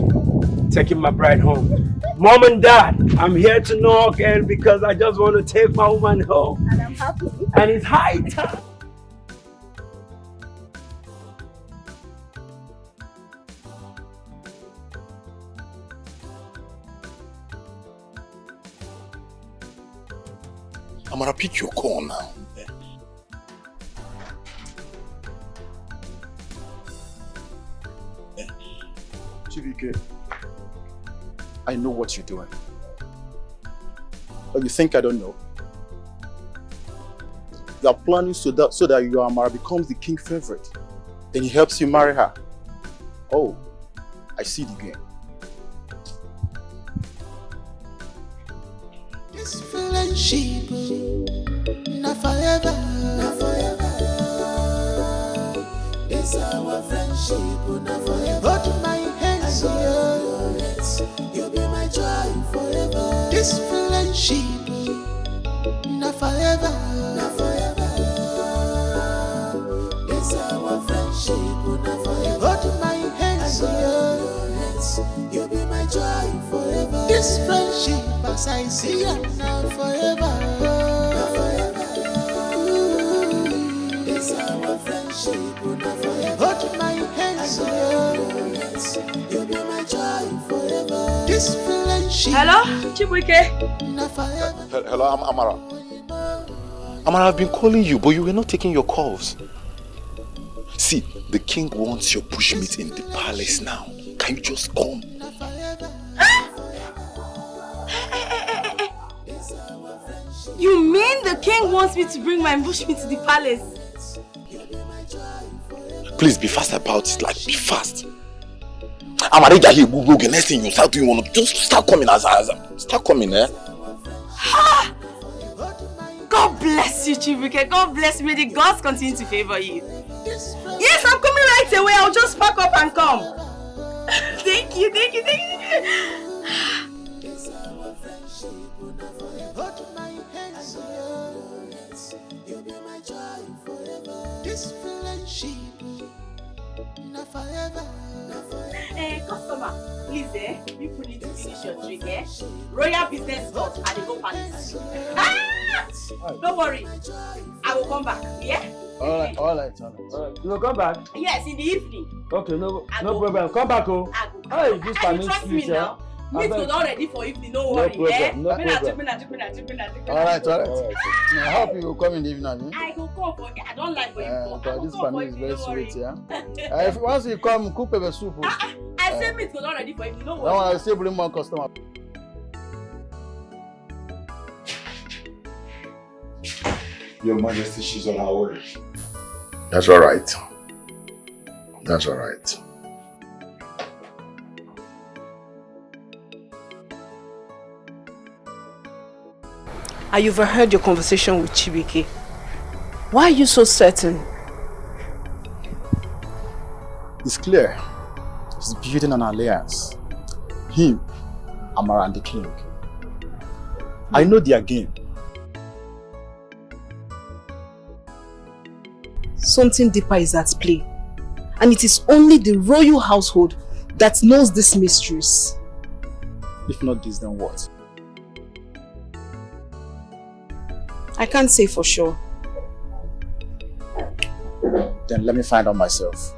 Taking my bride home. Mom and Dad, I'm here to knock and because I just want to take my woman home. And I'm happy. And it's high time. Amara, pick your call now. Chibike, I know what you're doing. But you think I don't know? You are planning so that your Amara becomes the king favorite. Then he helps you marry her. Oh, I see the game. This friendship, not forever, not forever. It's our friendship, not forever. Hold my hands, you'll be my joy forever. This friendship, not forever, not forever. It's our friendship, not forever. Hold my hands, you'll be my joy forever. This friendship, as I see it now forever, not forever. It's our friendship, not forever. Hold my hands, you'll be my joy forever. This friendship. Hello, Chibuike. Hello, I'm Amara. Amara, I've been calling you, but you were not taking your calls. See, the king wants your bushmeat in the palace now. Can you just come? You mean the king wants me to bring my bushmeat to the palace? Please be fast about it, like be fast. Amara, here, the next thing you start doing, you want to just start coming start coming, eh? God bless you, Chibuike. God bless me. The gods continue to favor you. Yes, I'm coming right away. I'll just pack up and come. Thank you. Customer, please, you need to finish your drink, eh? Royal business first, and they go palace. Don't worry, I will come back, yeah? All right. You will come back? Yes, in the evening. Okay, no problem. Come back, oh. Hey, this time trust me now. Meat was all ready for evening, no worry, eh? No problem. All right. I hope you will come in the evening. I go come for I don't like for you. This family is very sweet, yeah? Once you come, cook pepper soup. I said meat was all ready for evening, no worry. Now I still bring more customer. Your Majesty, she's on her way. That's all right. I overheard your conversation with Chibuike. Why are you so certain? It's clear. He's building an alliance. Him, Amara, and the king. I know their game. Something deeper is at play. And it is only the royal household that knows these mysteries. If not this, then what? I can't say for sure. Then let me find out myself.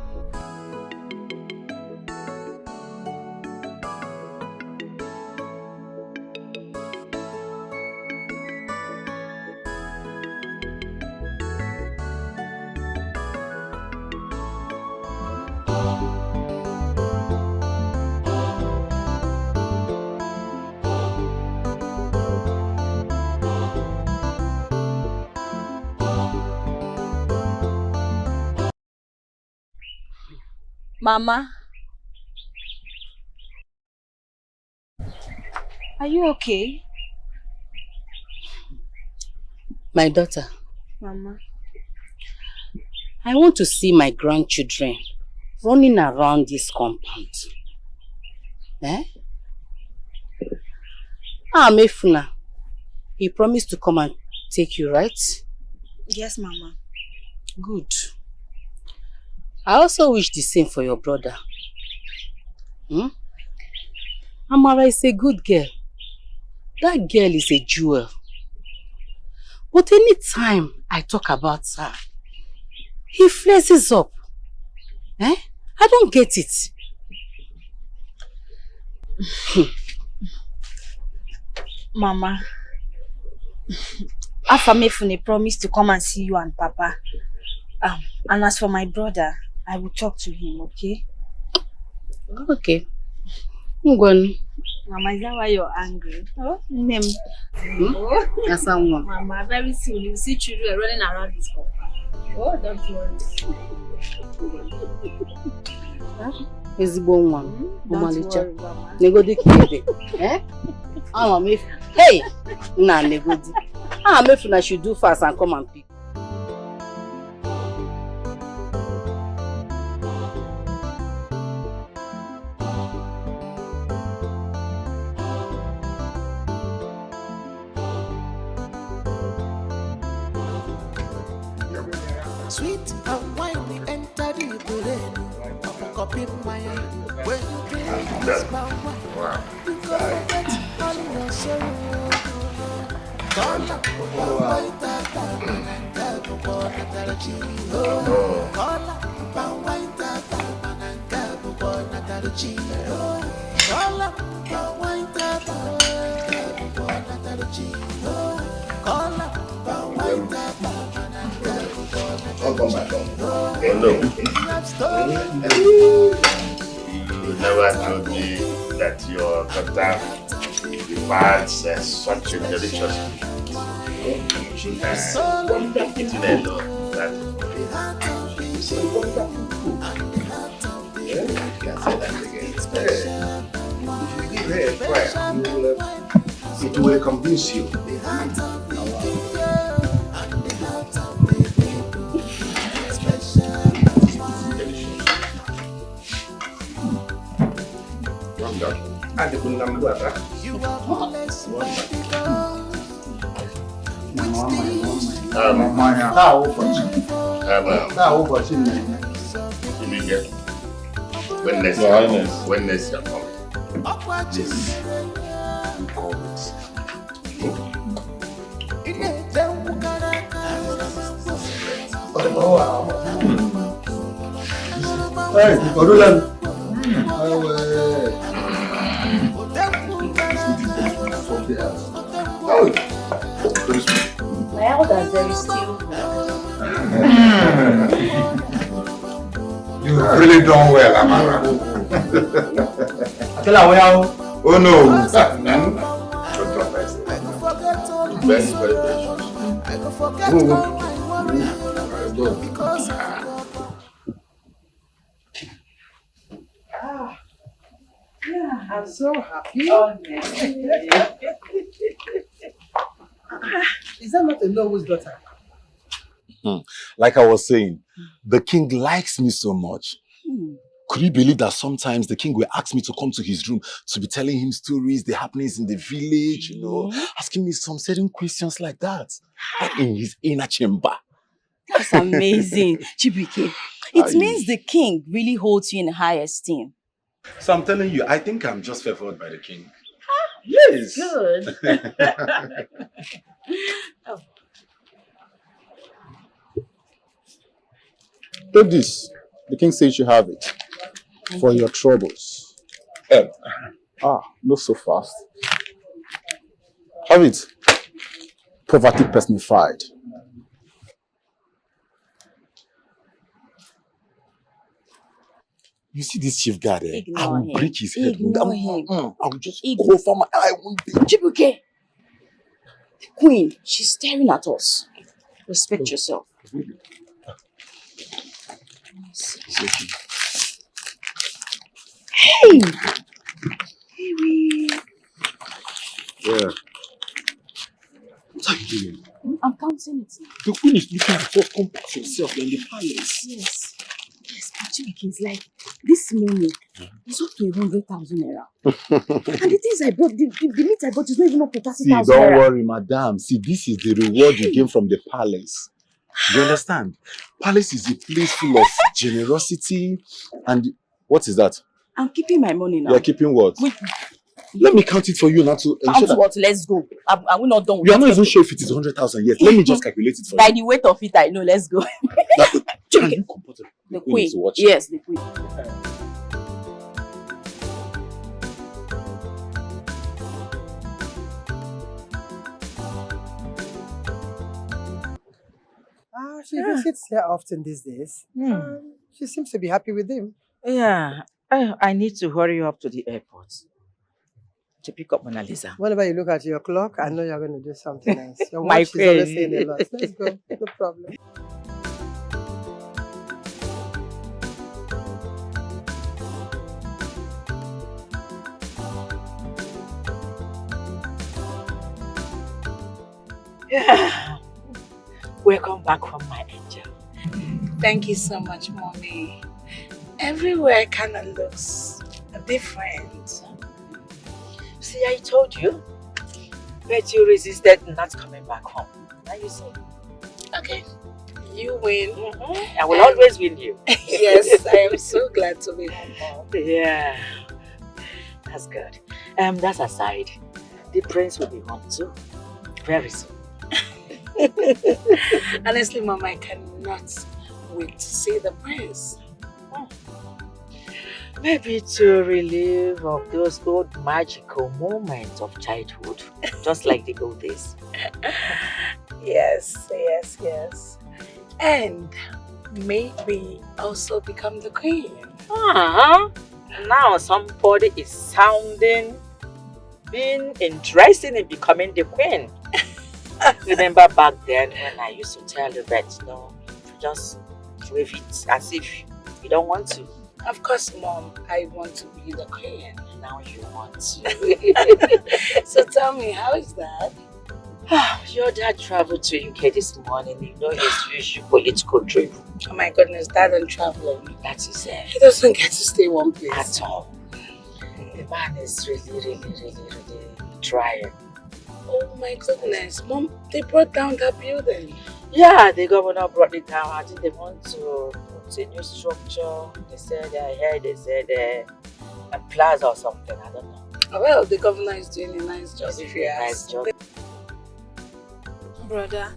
Mama, are you okay? My daughter, Mama, I want to see my grandchildren running around this compound. Eh? Mefuna, he promised to come and take you, right? Yes, Mama. Good. I also wish the same for your brother. Amara is a good girl. That girl is a jewel. But any time I talk about her, he flares up. I don't get it. Mama, Afamefune promised to come and see you and Papa. And as for my brother, I will talk to him, okay? Okay. Mama, is that why you're angry? Oh, name. Yes, I'm Mama, very soon you see children running around this compound. Oh, don't worry. Ezigbo nwa, Omalicha. Mama. Negodi kide. Hey! Nah, Negodi. Mefuna should do fast and come and pick. Sweet and wine, we enter the brain. Cup in my hand. When you drink this wine, you go get all your sorrow. Call up, wine, tata, call up, wine, tata, call up, wine, tata. come back home. Oh no. You never told me that your daughter prepared such a delicious food. Eating alone. That is wonderful. Yeah, you can say that again. If you give her a try, it will convince you. Ada pun nama buat apa? Mamanya. Tahu kok. Tahu kok sini. Ini dia. When next you're coming. Yes. You call it. Hey, Odulan. My elders, there is still. You've really done well, Amara. Oh no. Very, very Yeah, I'm so happy. Is that not a Nollywood's daughter? Like I was saying, the king likes me so much. Could you believe that sometimes the king will ask me to come to his room to be telling him stories, the happenings in the village, you know, asking me some certain questions like that in his inner chamber. That's amazing. Chibike, it means the king really holds you in high esteem. So I'm telling you, I think I'm just favored by the king. Yes. Good. Oh. Take this. The king says you have it for your troubles. Not so fast. Have it. Poverty personified. You see this chief guard there? I will break his head. Ignore him. I will just go for my eye. Chibuke, the queen, she's staring at us. Respect yourself. Hey! Yeah. What are you doing? I'm counting it now. The queen is looking for comport yourself in the palace. Yes. Yes, but Chibuke is like, this money is up to 100,000 naira. And the things I bought, the meat I bought is not even up to 30,000 naira. See, don't worry, madam. See, this is the reward you gain from the palace. You understand? Palace is a place full of generosity and... What is that? I'm keeping my money now. You're keeping what? Wait. Let me count it for you now to ensure that... What? Let's go. Are we not done with You are not even sure if it is 100,000 yet. Let me just calculate it for By you. the weight of it, I know. Let's go. Can you comport it? The queen. Is watching. Yes, the queen. She visits here often these days. She seems to be happy with him. Yeah, I need to hurry up to the airport to pick up Mona Lisa. Whenever you look at your clock, I know you're going to do something else. Your My watch is always queen. saying a lot. Let's go. No problem. Yeah. Welcome back home, my angel. Thank you so much, Mommy. Everywhere kind of looks different. See, I told you. But you resisted not coming back home. Now you see. Okay. You win. I will always win you. Yes, I am so glad to be home. Yeah. That's good. That's aside. The prince will be home too. Very soon. Honestly, Mom, I cannot wait to see the prince. Maybe to relive of those old magical moments of childhood, just like the old days. Yes. And maybe also become the queen. Now somebody is being interested in becoming the queen. Remember back then when I used to tell you that, just wave it as if you don't want to. Of course, Mom, I want to be the queen. Now you want to. So tell me, how is that? Your dad traveled to UK this morning. You know his usual political trip. Oh my goodness, Dad and traveling. That is it. He doesn't get to stay one place. At all. The man is really trying. Oh my goodness, Mom, they brought down that building. Yeah, the governor brought it down. I think they want to put a new structure. They said a plaza or something. I don't know. Oh, well, the governor is doing a nice job. Nice job. Brother,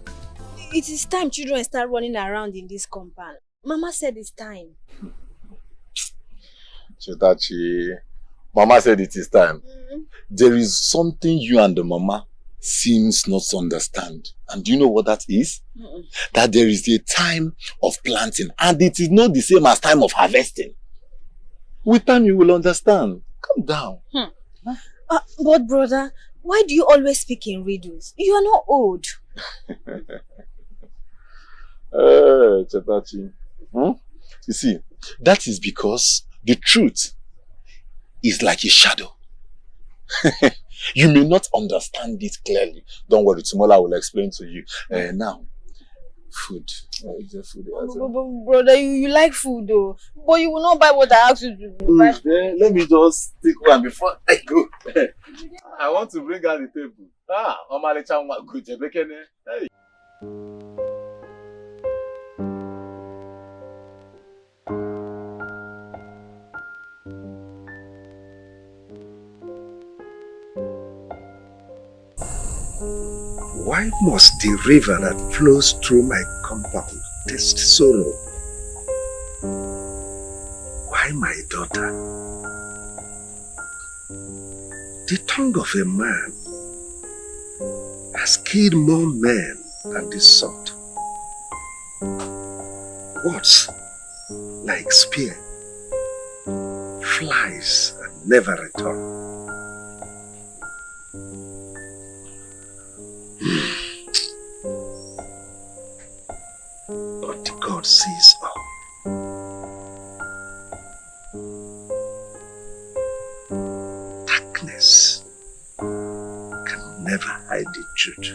it is time children start running around in this compound. Mama said it's time. Chetachi, Mama said it is time. There is something you and the Mama seems not to understand. And do you know what that is? That there is a time of planting and it is not the same as time of harvesting. With time you will understand. Calm down. But brother, why do you always speak in riddles? You are not old. Chetachi. You see, that is because the truth is like a shadow. You may not understand it clearly. Don't worry, tomorrow I will explain to you. Now, food. Brother, you like food though. But you will not buy what I asked you to buy. Let me just take one before I go. I want to bring out the table. Hey. Why must the river that flows through my compound taste sorrow? Why my daughter? The tongue of a man has killed more men than the sword. Words like spear flies and never return. But God sees all. Darkness can never hide the truth.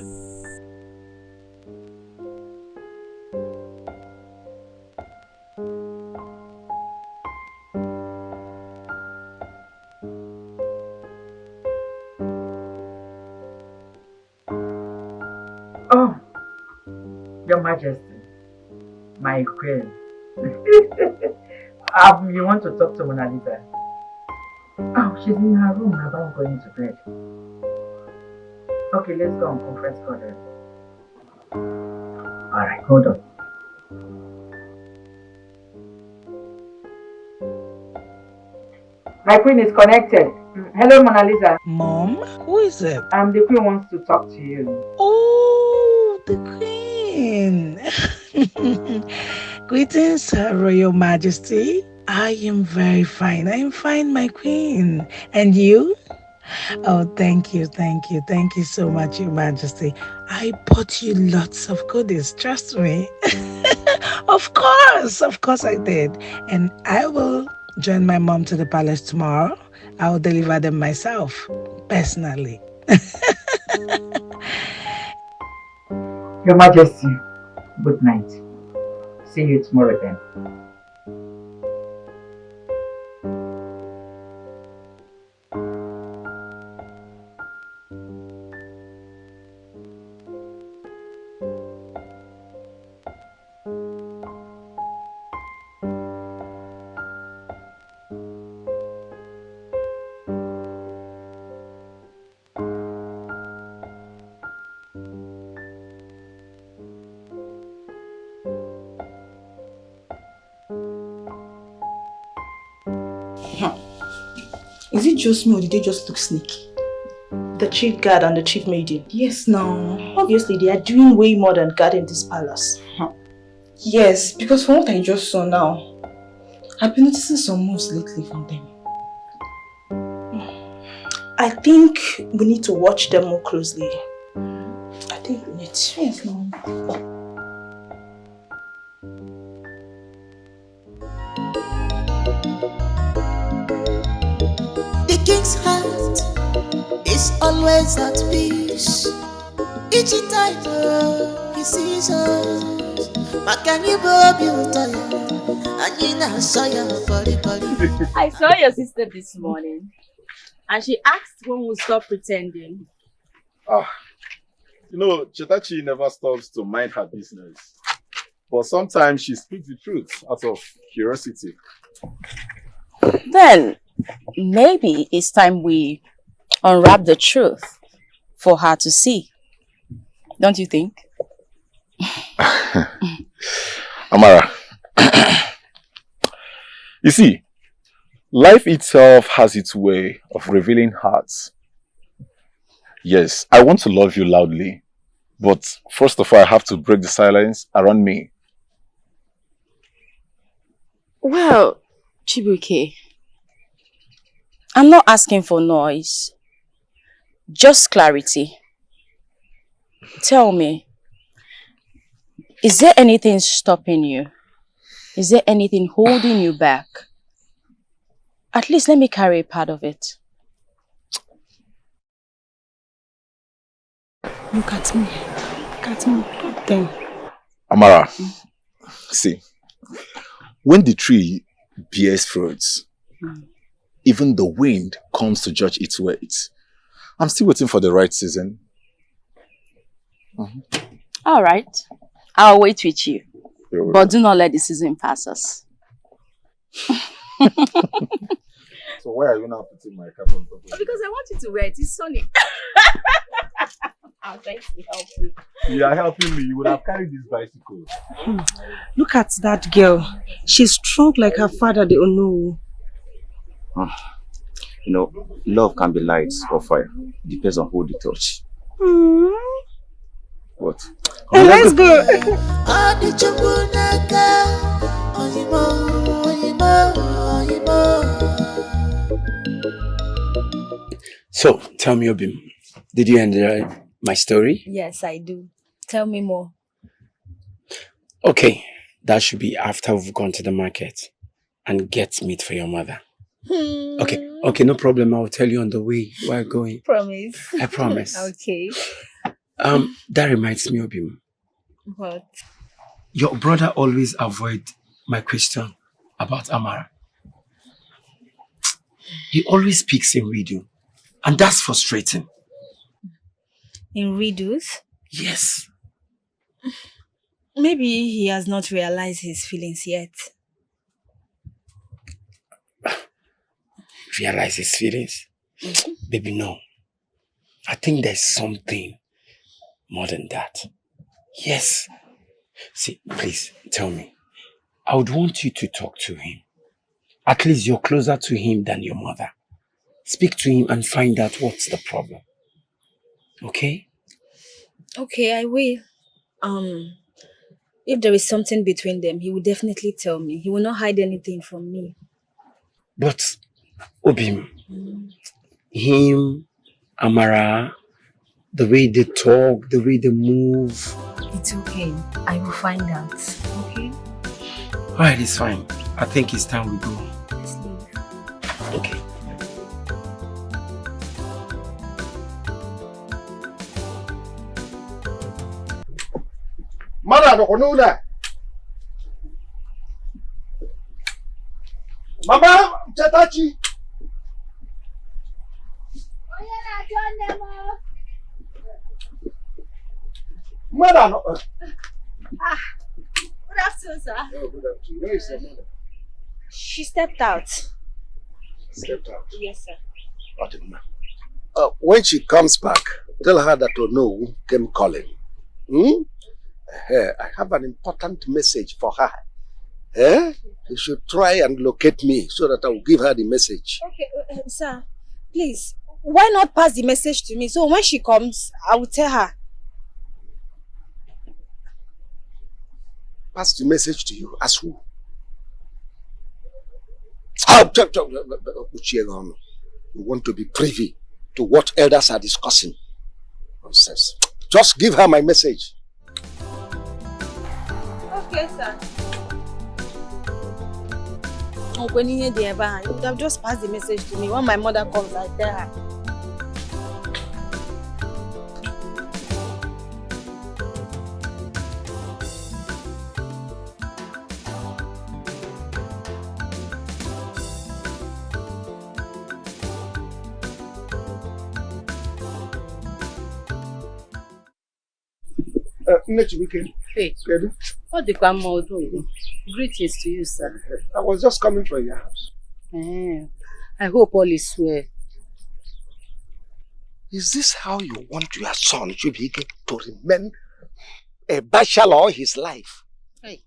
Oh, Your Majesty, my queen. You want to talk to Mona Lisa? Oh, she's in her room about going to bed. Okay, let's go on conference call then. Alright, hold on. My queen is connected. Hello, Mona Lisa. Mom, who is it? The queen wants to talk to you. Oh, the queen. Greetings, Her Royal Majesty. I am very fine. I am fine, my queen. And you? Oh, thank you so much, Your Majesty. I bought you lots of goodies, trust me. Of course I did. And I will join my mom to the palace tomorrow. I will deliver them myself, personally. Your Majesty, good night. See you tomorrow then. Is it just me or did they just look sneaky? The chief guard and the chief maiden. Yes, now. Obviously, they are doing way more than guarding this palace. Yes, because from what I just saw now, I've been noticing some moves lately from them. I think we need to watch them more closely. I think we need to. Yes, no. The king's heart is always at peace. Each time he sees us, I saw your sister this morning and she asked when we'll stop pretending. You know, Chetachi never stops to mind her business. But sometimes she speaks the truth out of curiosity. Then, maybe it's time we unwrap the truth for her to see. Don't you think? Amara, you see, life itself has its way of revealing hearts. Yes, I want to love you loudly, but first of all, I have to break the silence around me. Well, Chibuike, I'm not asking for noise, just clarity. Tell me, is there anything stopping you? Is there anything holding you back? At least let me carry a part of it. Look at me. Look at me. Look them. Amara, see, when the tree bears fruits, even the wind comes to judge its weight. I'm still waiting for the right season. All right, I'll wait with you. But do not let the season pass us. So why are you now putting my cap on top of it? Because I want you to wear it. It's sunny. I'm trying to help you. You are helping me. You would have carried this bicycle. Look at that girl. She's strong like her father, the Onu. You know, love can be light or fire. Depends on who they touch. What? Hey, let's go. So, tell me, Obim, did you enjoy my story? Yes, I do. Tell me more. Okay, that should be after we've gone to the market and get meat for your mother. Okay, no problem. I'll tell you on the way we're going. Promise. I promise. Okay. That reminds me, Obim. What? Your brother always avoid my question about Amara. He always speaks in riddle, and that's frustrating. In riddles? Yes. Maybe he has not realized his feelings yet. Realize his feelings? Baby, no. I think there's something more than that. Yes. See, please, tell me. I would want you to talk to him. At least you're closer to him than your mother. Speak to him and find out what's the problem. Okay? Okay, I will. If there is something between them, he will definitely tell me. He will not hide anything from me. But, Obim, him, Amara, the way they talk, the way they move. It's okay. I will find out. Okay? Alright, it's fine. I think it's time we go. Let's leave. Okay. Mara no konuna. Mama, Chetachi. Mara no. Good afternoon, sir. Oh, good afternoon. Where is your mother? She stepped out. Stepped out. Yes, sir. When she comes back, tell her that Ono came calling. I have an important message for her. You should try and locate me so that I will give her the message. Okay, sir, please, why not pass the message to me? So when she comes, I will tell her. Pass the message to you as who? You want to be privy to what elders are discussing. Nonsense. Just give her my message. Okay, sir. Oh, when you need the ever, you would have just passed the message to me. When my mother comes, I tell her. Hey, what the grandma do? Greetings to you, sir. I was just coming from your house. I hope all is well. Is this how you want your son, Chibike, to remain a bachelor all his life? Hey.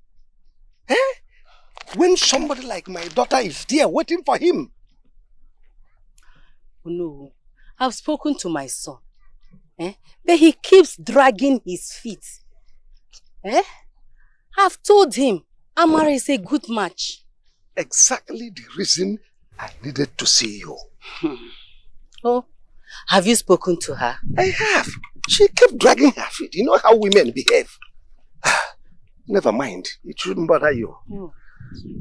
When somebody like my daughter is there waiting for him? Oh, no, I've spoken to my son. But he keeps dragging his feet. I've told him Amara is a good match. Exactly the reason I needed to see you. Oh, have you spoken to her? I have. She kept dragging her feet. You know how women behave. Never mind. It shouldn't bother you.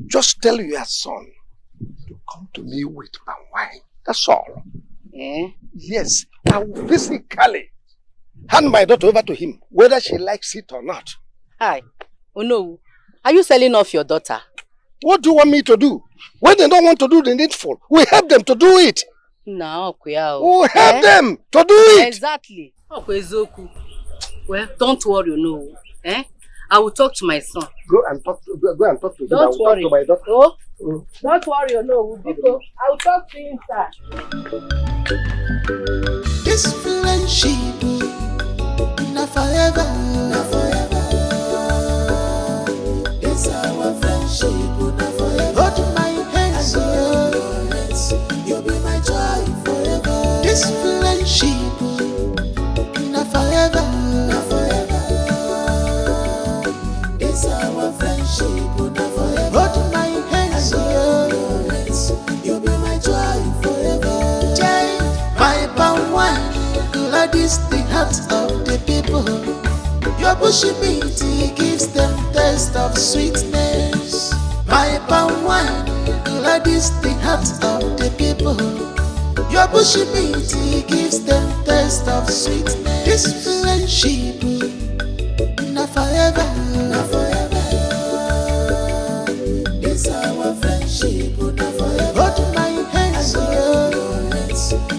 Just tell your son to come to me with palm wine. That's all. Yes, I will physically hand my daughter over to him, whether she likes it or not. Hi. Oh no. Are you selling off your daughter? What do you want me to do? When they don't want to do the needful, we help them to do it. No, we help them to do it. Exactly. Well, don't worry, no. I will talk to my son. Go and talk to him. Don't worry. Talk to my daughter. Oh, don't worry, no. I will talk to him, sir. This friendship, not forever, not forever. It's our friendship, not forever. Hold my hands, you'll be my joy forever. This friendship, not forever, not forever. It's our friendship, not forever. Hold my hands, you'll be my joy forever. My palm wine, gladys the hearts of the people. Your bushy meat gives them taste of sweetness. My palm wine, gladys the hearts of the people. Your bushy meat gives them taste of sweetness. This friendship, not forever, not forever. It's our friendship, not forever. Hold my hands,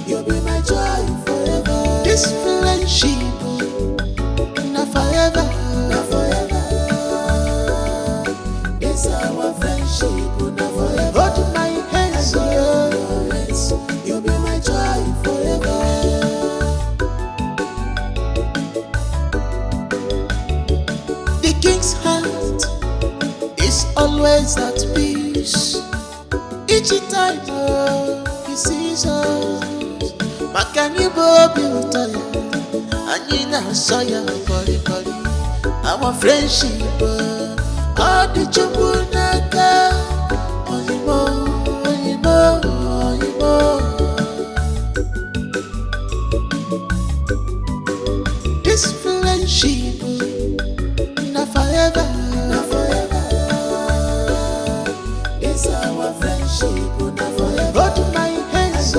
you'll be my joy forever. This friendship, not forever, not forever. It's our friendship, not forever. Hold my hands, you'll be my joy forever. The king's heart is always at peace. Each time he sees us. Makani Bobi Utoya, Anina Soya Bori Bori. Our friendship, all the Chubunaka, Oyimo, Oyimo, Oyimo. This friendship, not forever, not forever. It's our friendship, not forever. Hold my hands,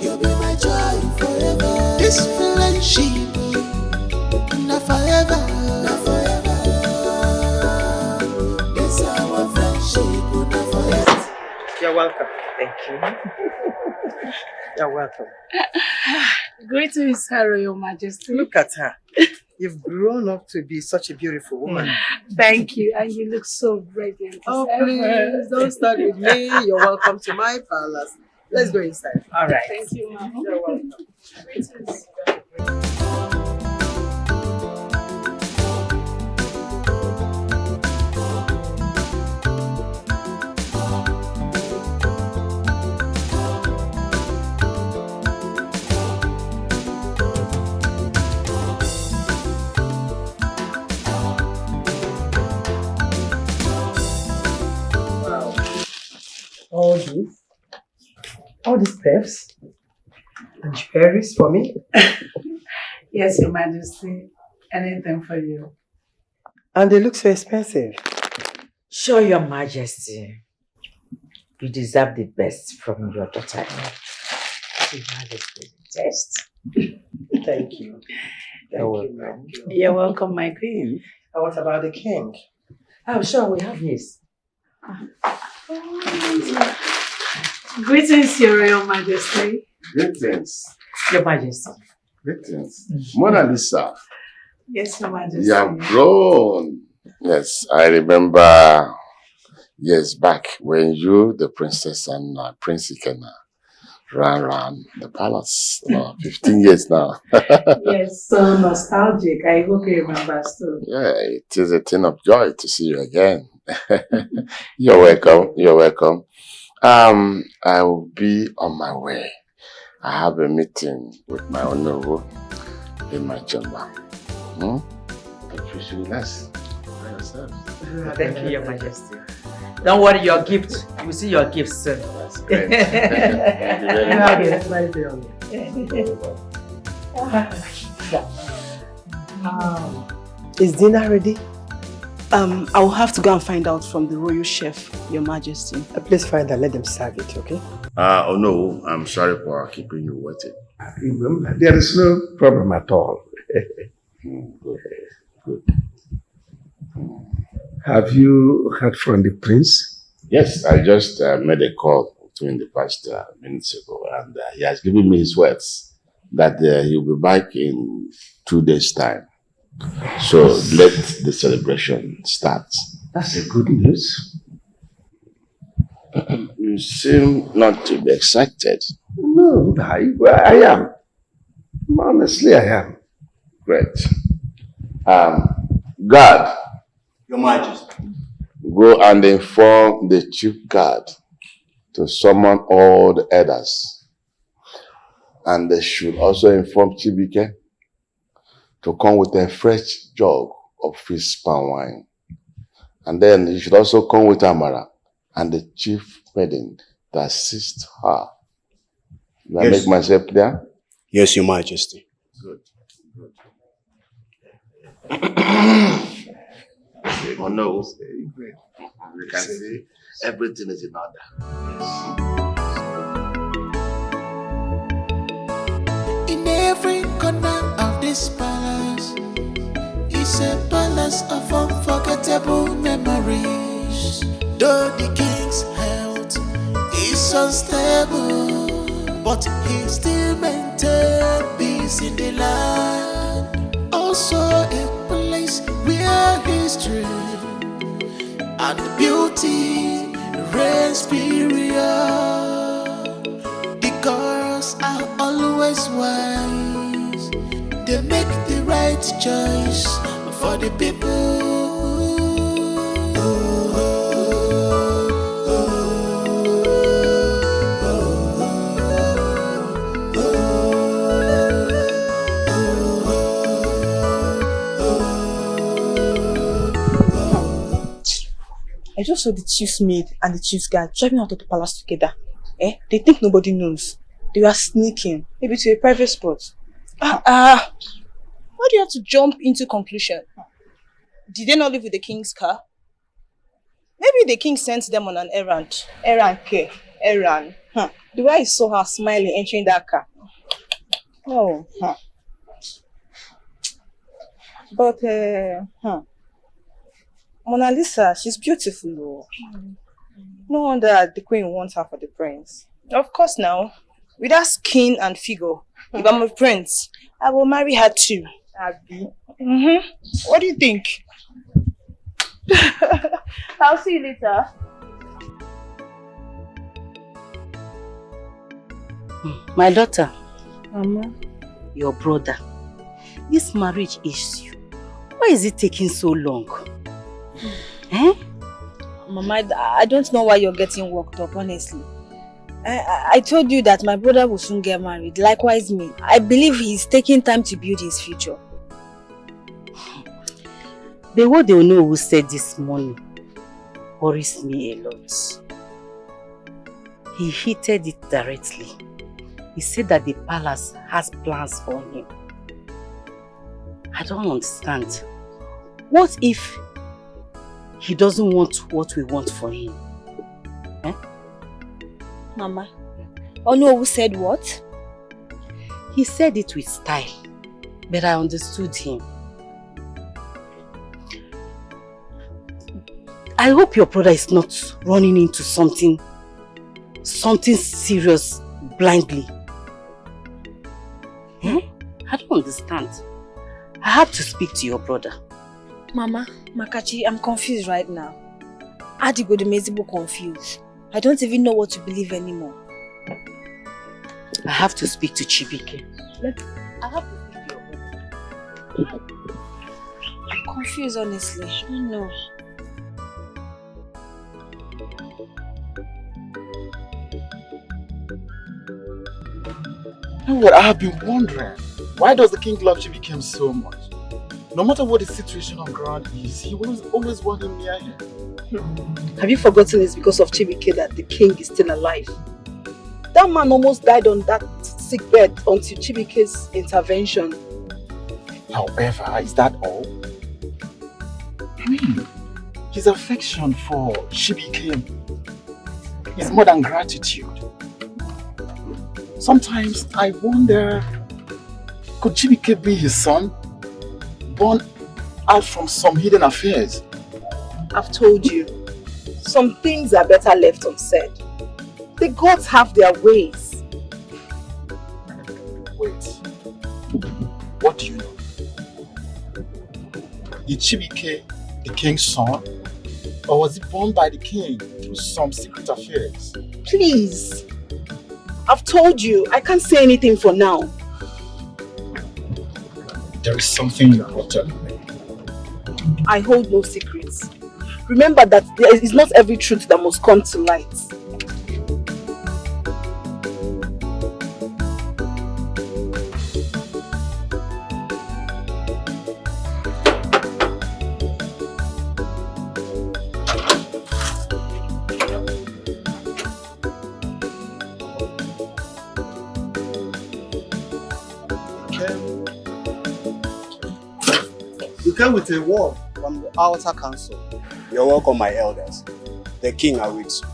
you'll be my joy forever. This friendship, not forever, not forever. It's our friendship, not forever. You're welcome. Thank you. You're welcome. Greetings, Her Royal Majesty. Look at her. You've grown up to be such a beautiful woman. Thank you, and you look so radiant. Oh, please, don't start with me. You're welcome to my palace. Let's go inside. All right. Thank you, Mama. You're welcome. Greetings. All these peps and cherries for me. Yes, Your Majesty. Anything for you. And they look so expensive. Sure, Your Majesty. You deserve the best from your daughter. Your Majesty, test. Thank you. You're welcome, my queen. And what about the king? Oh, sure, we have this. Greetings, Your Royal Majesty. Greetings. Your Majesty. Greetings. Mona Lisa. Yes, Your Majesty. You have grown. Yes, I remember years back when you, the princess, and Prince Ikena ran around the palace. 15 years now. Yes, so nostalgic. I hope you remember still. Yeah, it is a thing of joy to see you again. You're welcome. You're welcome. I will be on my way. I have a meeting with my honorable in my chamber. I wish you less by yourself. Thank you, Your Majesty. Don't worry, your gift. You will see your gift soon. That's great. Thank you very much. Is dinner ready? I'll have to go and find out from the royal chef, Your Majesty. Please find and let them serve it, okay? Oh no, I'm sorry for keeping you waiting. There is no problem at all. Good. Have you heard from the prince? Yes, I just made a call between the past minutes ago, and he has given me his words that he'll be back in 2 days' time. So let the celebration start. That's a good news. You seem not to be excited. No, I am. Honestly, I am. Great. Guard. Your Majesty. Go and inform the chief guard to summon all the elders. And they should also inform Chibike to come with a fresh jug of fish palm wine. And then you should also come with Amara and the chief maiden to assist her. Do I make myself clear? Yes, Your Majesty. Good. Oh no, you can see everything is in order. In every corner of this palace is a palace of unforgettable memories. Though the king's health is unstable, but he still maintains peace in the land. Also a place where history and beauty reign superior. The girls are always wise. They make the right choice for the people. I just saw the chief's maid and the chief's guard driving out of the palace together. They think nobody knows. They were sneaking, maybe to a private spot. Why do you have to jump into conclusion? Did they not live with the king's car? Maybe the king sent them on an errand. Errand. The way I saw her smiling entering that car. But, Mona Lisa, she's beautiful though. No wonder the queen wants her for the prince. Of course now. With her skin and figure, if I'm a prince, I will marry her too. Abby. What do you think? I'll see you later. My daughter. Mama. Your brother. This marriage issue. Why is it taking so long? Mama, I don't know why you're getting worked up, honestly. I told you that my brother will soon get married. Likewise me. I believe he's taking time to build his future. The word they know who said this morning worries me a lot. He hinted it directly. He said that the palace has plans for him. I don't understand. What if he doesn't want what we want for him? Eh? Mama, Onu said what? He said it with style, but I understood him. I hope your brother is not running into something serious blindly. Hmm? I don't understand. I have to speak to your brother. Mama, Makachi, I'm confused right now. Adigo the Mezibo confused. I don't even know what to believe anymore. I have to speak to Chibike. I have to speak to your brother. I'm confused, honestly. I don't know. You know what, I have been wondering, why does the king love Chibike so much? No matter what the situation on ground is, he will always want him near him. Have you forgotten it's because of Chibike that the king is still alive? That man almost died on that sick bed until Chibike's intervention. However, is that all? I mean, his affection for Chibike is more than gratitude. Sometimes I wonder, could Chibike be his son, born out from some hidden affairs? I've told you, some things are better left unsaid. The gods have their ways. Wait, what do you know? Is Chibike the king's son, or was he born by the king through some secret affairs? Please, I've told you, I can't say anything for now. There is something you are not telling me. I hold no secrets. Remember that there is not every truth that must come to light. You came with a word from the outer council. You're welcome, my elders. The king awaits you.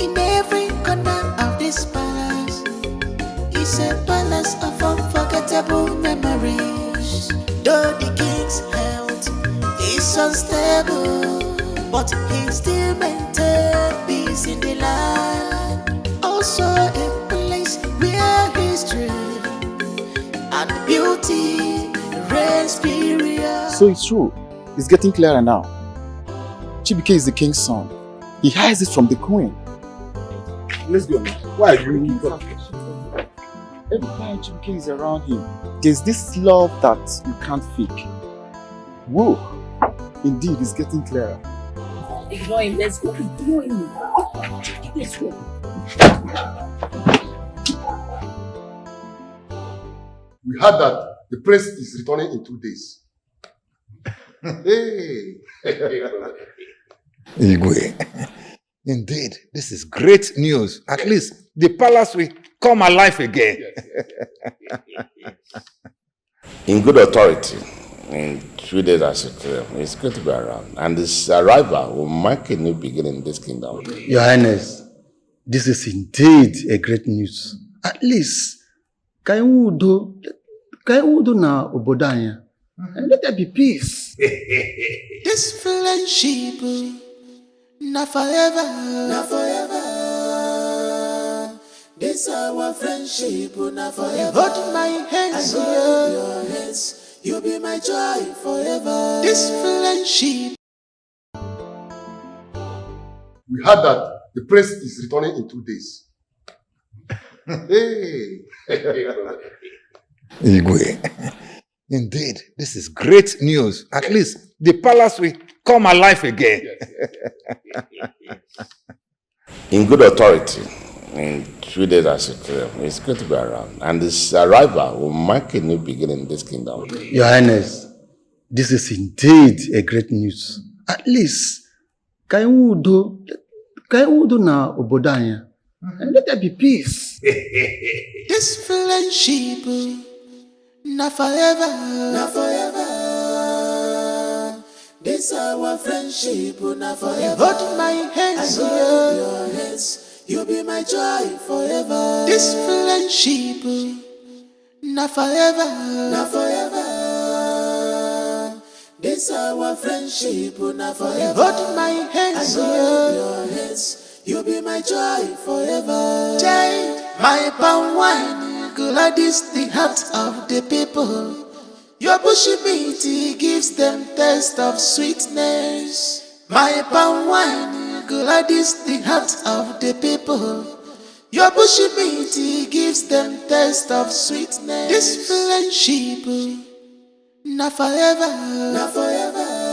In every corner of this palace is a palace of unforgettable memories. Though the king's health is unstable, but he still maintains peace in the land. Also a place where history and beauty reigns period. So it's true. It's getting clearer now. Chibike is the king's son. He hides it from the queen. Let's go now. Why are you? Every time Chibike is around him, there's this love that you can't fake. Whoa! Indeed, it's getting clearer. Ignore him. Let's go. Ignore him. Let's go. We heard that the prince is returning in 2 days. Hey! Igwe, indeed, this is great news. At least the palace will come alive again. In good authority, in 3 days as you claim, it's good to be around. And this arrival will mark a new beginning in this kingdom. Your Highness, this is indeed a great news. At least, can you do now, Obodanya? And let there be peace. This friendship, not forever, not forever. This our friendship, not forever. Hold my hands, I hold your hands. You'll be my joy forever. This friendship. We heard that the prince is returning in 2 days. Hey! Igwe, indeed, this is great news. At least the palace will come alive again. In good authority, in 3 days as you claim, it's good to be around. And this arrival will mark a new beginning in this kingdom. Your Highness, This is indeed a great news. At least, can we do na obodanya? And let there be peace. This friendship, not forever, not forever. This our friendship, not forever. Hold my hands, I hold your hands. You'll be my joy forever. This friendship, not forever, not forever. This our friendship, not forever. Hold my hands, I hold your hands. You'll be my joy forever. Child, my palm wine, gladys the heart of the people. Your bushy meat gives them taste of sweetness. My palm wine, gladys the heart of the people. Your bushy meat gives them taste of sweetness. This friendship, not forever, not forever.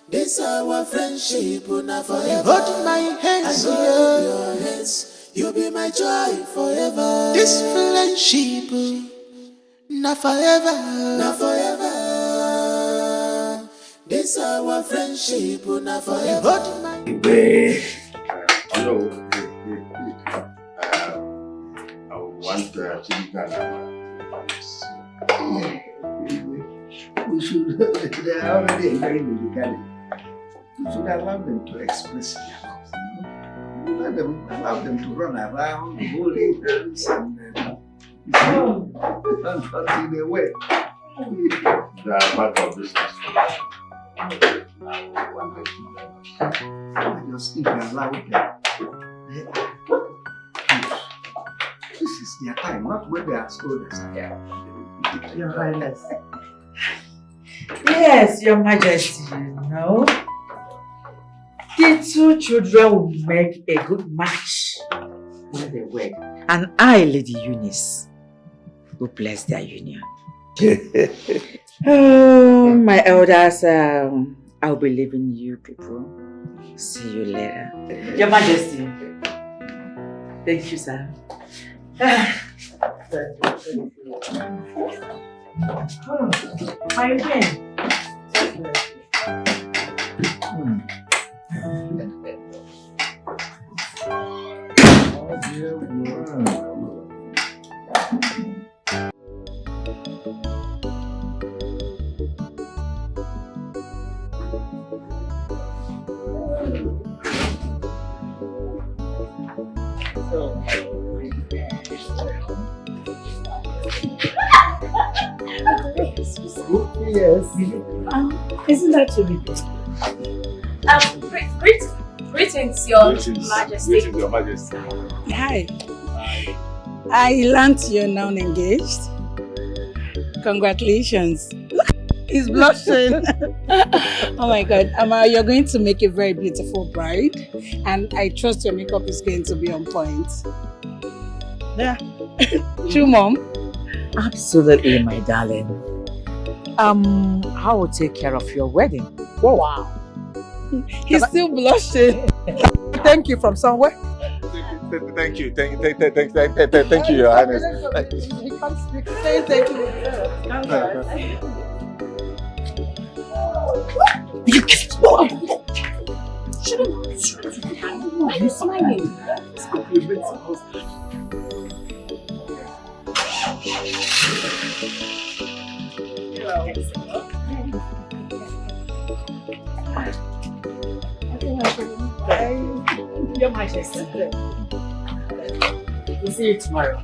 This our friendship, not forever. Hold my hands, I hold your hands. You'll be my joy forever. This friendship, not forever, not forever. This our friendship, not forever. Hold my Hello. I want chili Ghana. We should, they are already enjoying the garden. We should allow them to express themselves. Allow them to run around, holding hands, and in a way. They are part of business. Just if you allow them, this is their time, not when they are school as I am. Your Highness. Yes, Your Majesty, you know. The two children will make a good match when they wed. And I, Lady Eunice, will bless their union. Oh, my elders, I'll be leaving you people. See you later. Your Majesty. Thank you, sir. My friend. Yes. Isn't that too big? Greetings, Your Majesty. Greetings, Your Majesty. Hi. I learned you're now engaged. Congratulations. He's blushing. Oh my God. Amara, you're going to make a very beautiful bride. And I trust your makeup is going to be on point. Yeah. True, Mom? Absolutely, my darling. I will take care of your wedding. Whoa. Wow. He's still blushing. Thank you from somewhere. Thank you, Your Highness. He can't speak. Say thank you. You keep Why are you smiling? Your Majesty. We'll see you tomorrow.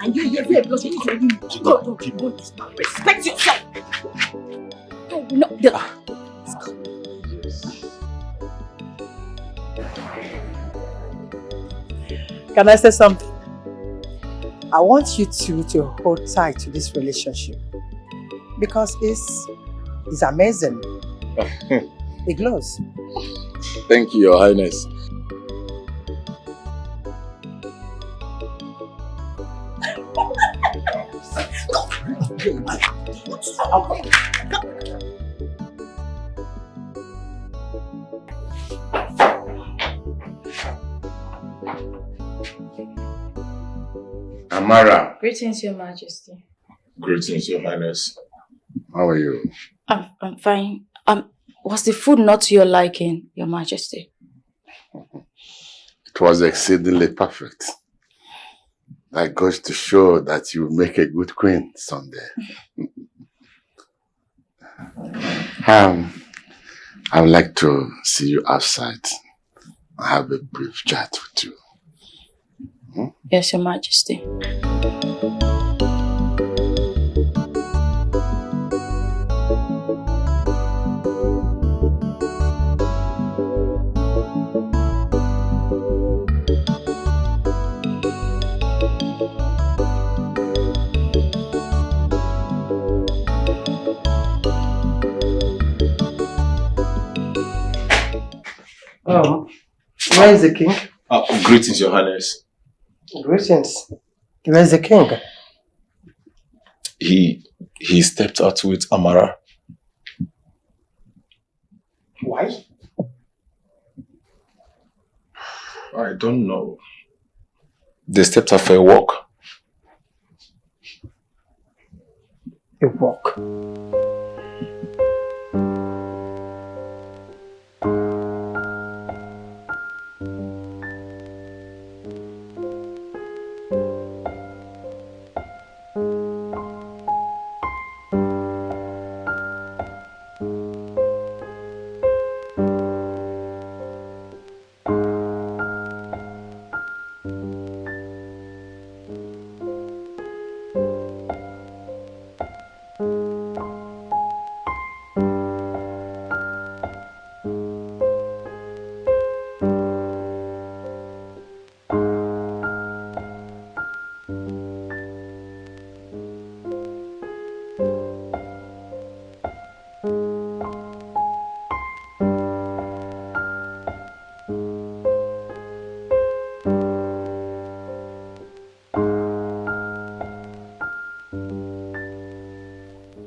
And you're blushing. Go. Respect yourself. No. can I say something? I want you two to hold tight to this relationship because it's amazing. It glows. Thank you, Your Highness. Amara. Greetings, Your Majesty. Greetings, Your Highness. How are you? I'm fine. Was the food not to your liking, Your Majesty? It was exceedingly perfect. That goes to show that you make a good queen someday. I would like to see you outside and have a brief chat with you. Yes, Your Majesty. Where is the king? Greetings, Your Highness. Greetings. Where is the king? He stepped out with Amara. Why? I don't know. They stepped out for a walk. A walk?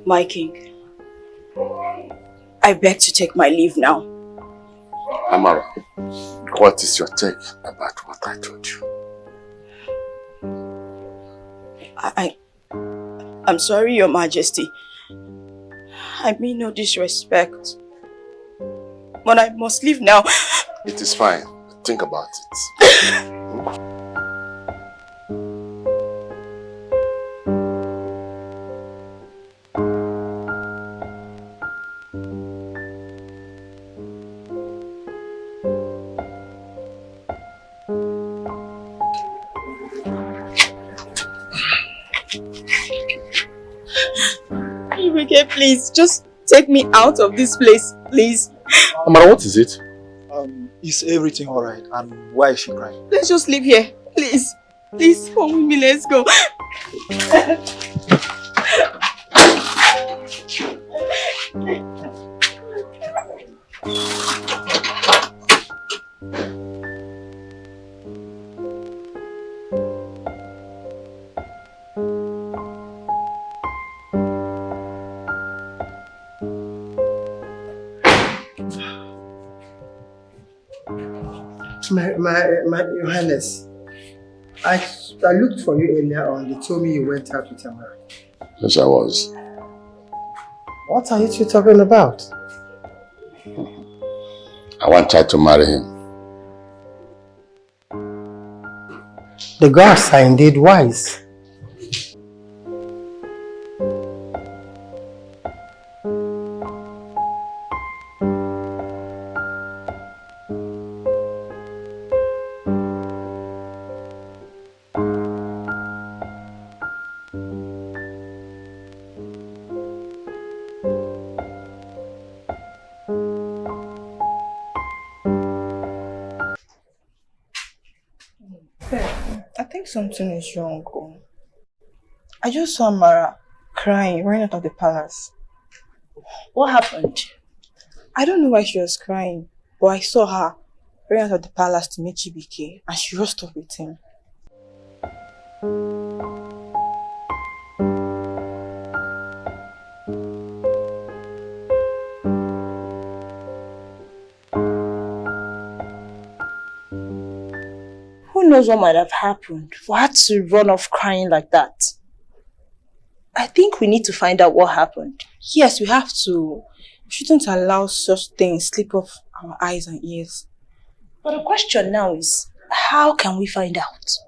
My king, I beg to take my leave now. Amara, what is your take about what I told you? I'm sorry, Your Majesty. I mean no disrespect. But I must leave now. It is fine. Think about it. Okay, please, just take me out of this place, please. Amara, what is it? Is everything alright? And why is she crying? Let's just leave here, please. Please, come with me, let's go. My Your Highness, I looked for you earlier on. They told me you went out with Amara. Yes, I was. What are you two talking about? I want her to marry him. The gods are indeed wise. I think something is wrong. I just saw Mara crying, running out of the palace. What happened? I don't know why she was crying, but I saw her running out of the palace to meet Chibike, and she rushed off with him. Who knows what might have happened for her to run off crying like that? I think we need to find out what happened. Yes, we have to. We shouldn't allow such things slip off our eyes and ears. But the question now is, how can we find out?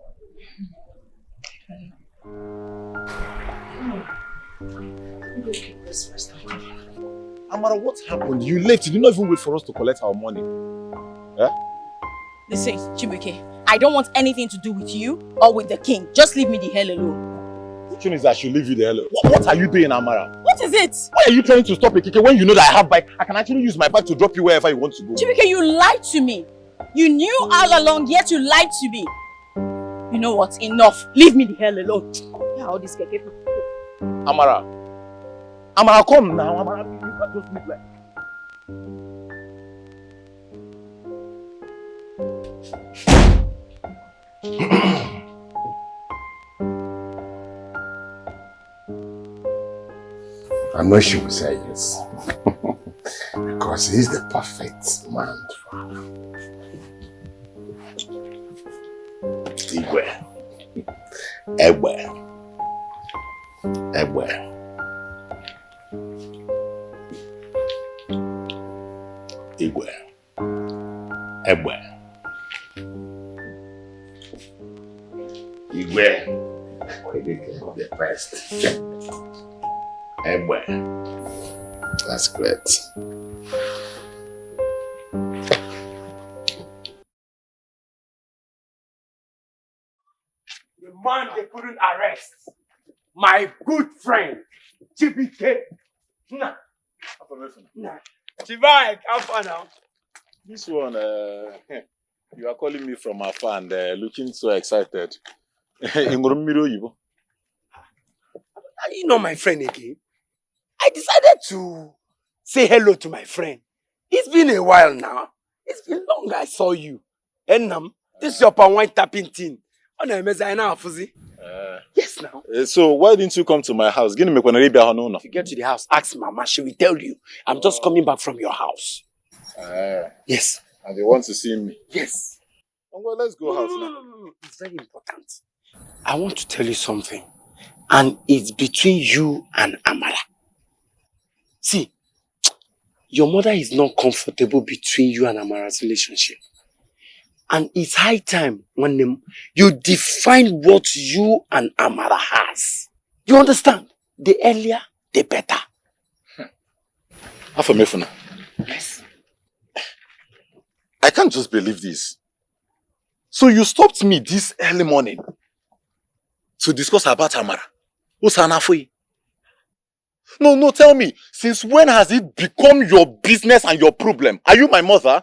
Amara, what happened? You left. You did not even wait for us to collect our money. Yeah? Listen, Chibuike, I don't want anything to do with you or with the king. Just leave me the hell alone. The truth is that I should leave you the hell alone. What are you doing, Amara? What is it? Why are you trying to stop a kike when you know that I have bike? I can actually use my bike to drop you wherever you want to go. Chibuike, you lied to me. You knew all along, yet you lied to me. You know what? Enough. Leave me the hell alone. Yeah, all this keke people. Amara. Amara, come now. Amara, you can't just leave like... I know she will say yes. Because he's the perfect man for her. Igwe. Egbe. Egbe. Igwe. Egbe. Igwe. The best. Egbe. That's great. The man they couldn't arrest. My good friend, Chibike. Nah. Nah. Chivai, how far now? This one, you are calling me from afar and looking so excited. You know my friend again. I decided to say hello to my friend. It's been a while now. It's been long I saw you. And this is your palm wine tapping thing. Yes, now. So why didn't you come to my house? If you get to the house, ask Mama. She will tell you. I'm just coming back from your house. Yes. And they want to see me? Yes. Well, let's go house now. No. It's very important. I want to tell you something. And it's between you and Amara. See, your mother is not comfortable between you and Amara's relationship. And it's high time when you define what you and Amara has. You understand? The earlier, the better. Afamefuna. Yes. I can't just believe this. So you stopped me this early morning to discuss about Amara. What's Hanafoy? No, tell me. Since when has it become your business and your problem? Are you my mother?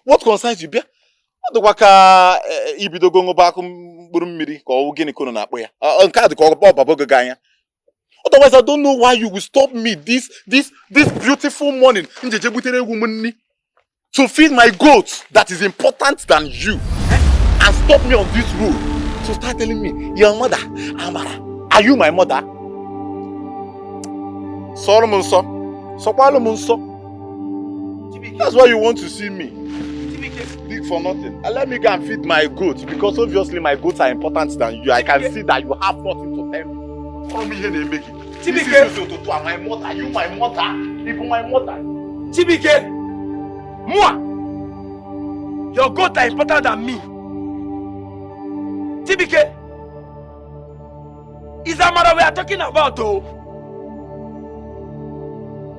What concerns you? Otherwise, I don't know why you will stop me this beautiful morning to feed my goats that is important than you and stop me on this road. So start telling me, your mother, Amara, are you my mother? That's why you want to see me. Big for nothing. And let me go and feed my goats because obviously my goats are important than you. I can see that you have nothing to tell me. Call me here, Nemeki. This is to my mother. Are you my mother? Even my mother. Chibike! Moi! Your goats are important than me. Chibike! Is Amara we are talking about, though?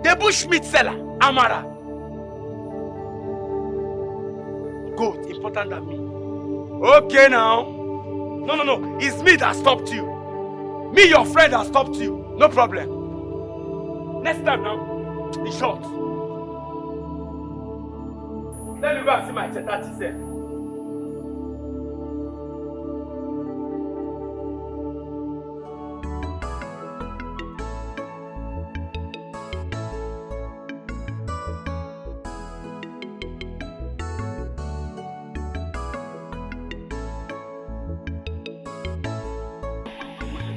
The bushmeat seller, Amara. Goat important than me. Okay now. No. It's me that stopped you. Me, your friend, that stopped you. No problem. Next time now, it's short. Let me go and see my chetati self.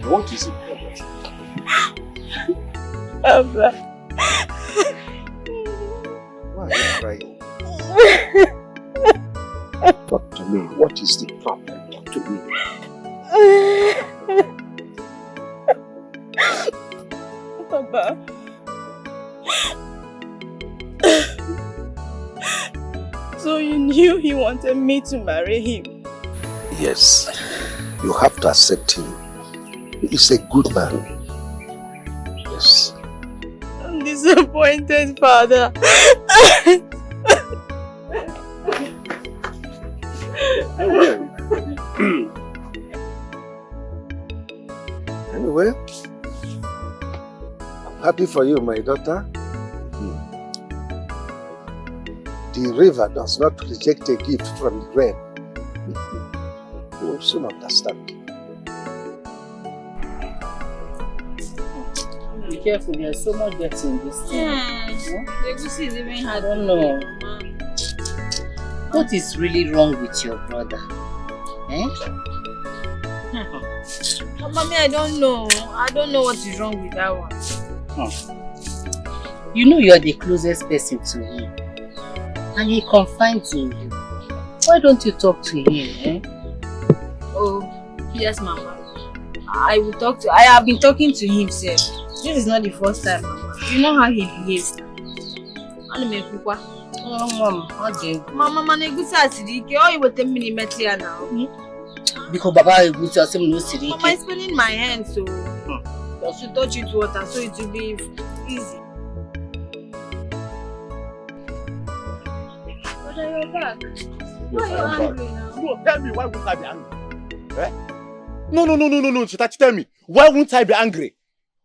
What is it, brother? Abba. Why are you crying? Talk to me. What is the problem? Talk to me. Papa. So you knew he wanted me to marry him? Yes. You have to accept him. He is a good man. Yes. I'm disappointed, Father. Anyway, I'm happy for you, my daughter. The river does not reject a gift from the rain. You will soon understand. Be careful, there's so much dirt in this thing. The goosey is even hard. I don't know. What is really wrong with your brother? Eh? Mommy, I don't know. I don't know what is wrong with that one. You know you're the closest person to him. And he confides in you. Why don't you talk to him, eh? Oh, yes, Mama. I will talk to. I have been talking to him, sir. This is not the first time, Mama. You know how he behaves. Mama, all you will tell me now. Because Baba is no sirike. Mama is spinning my hand, so just to touch it water, so it will be easy. But you're back. Why are you angry now? No, tell me, why won't I be angry? Eh? No, Chitachi, tell me. Why won't I be angry?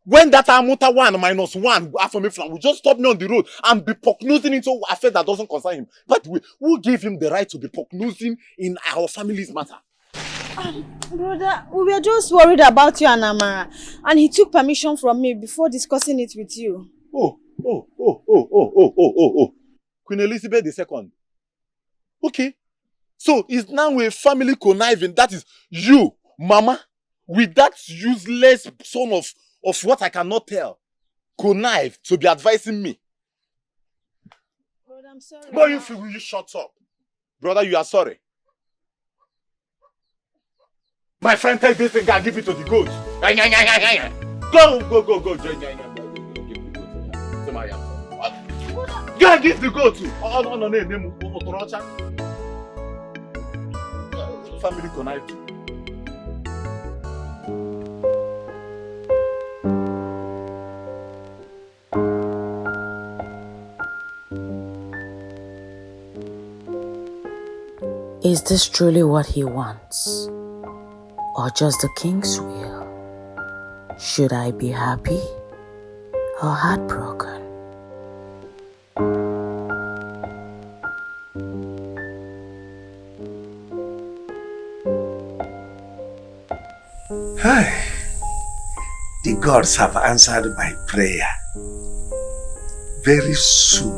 When that Amuta 1 minus 1 after me will just stop me on the road and be poke-nosing into an affair that doesn't concern him. But who gave him the right to be poke-nosing in our family's matter? Brother, we were just worried about you and Amara, and he took permission from me before discussing it with you. Oh. Queen Elizabeth II. Okay. So it's now a family conniving. That is you, Mama, with that useless son of what I cannot tell, connive to be advising me. Brother, I'm sorry. But you shut up. Brother, you are sorry. My friend, take this thing and give it to the goat. Go. Go and give the goat to. Family conniving. Is this truly what he wants? Or just the king's will? Should I be happy or heartbroken? The gods have answered my prayer. Very soon,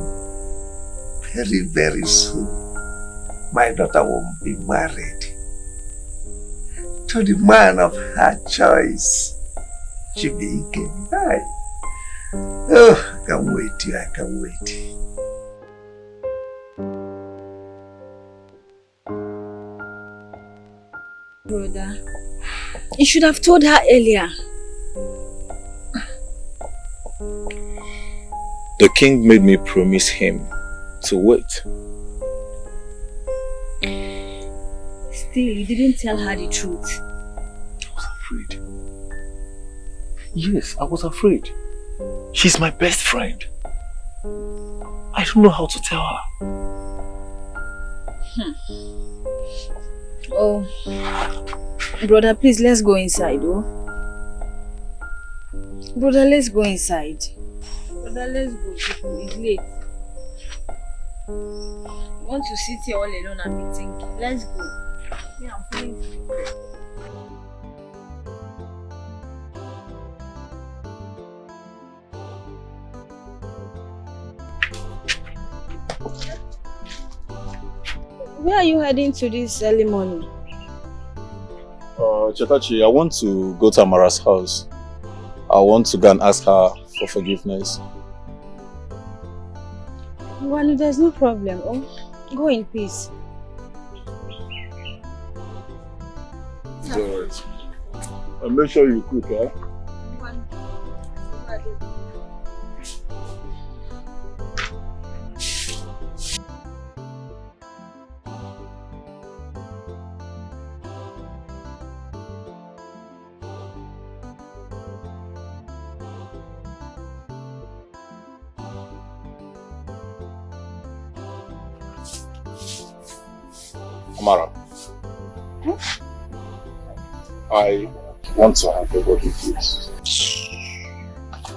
very, very soon, my daughter will be married to the man of her choice. Chibike. Oh, I can't wait. I can't wait. Brother, you should have told her earlier. The king made me promise him to wait. Still, you didn't tell her the truth. I was afraid. Yes, I was afraid. She's my best friend. I don't know how to tell her. Oh, brother, please, let's go inside, oh. Brother, let's go inside. Brother, let's go. It's late. I want to sit here all alone and be thinking. Let's go. Yeah, I'm feeling free. Where are you heading to this early morning? Chetachi, I want to go to Amara's house. I want to go and ask her for forgiveness. Well, there's no problem. Oh, go in peace. Good. And make sure you cook, eh? Amara. I want to have a body, please.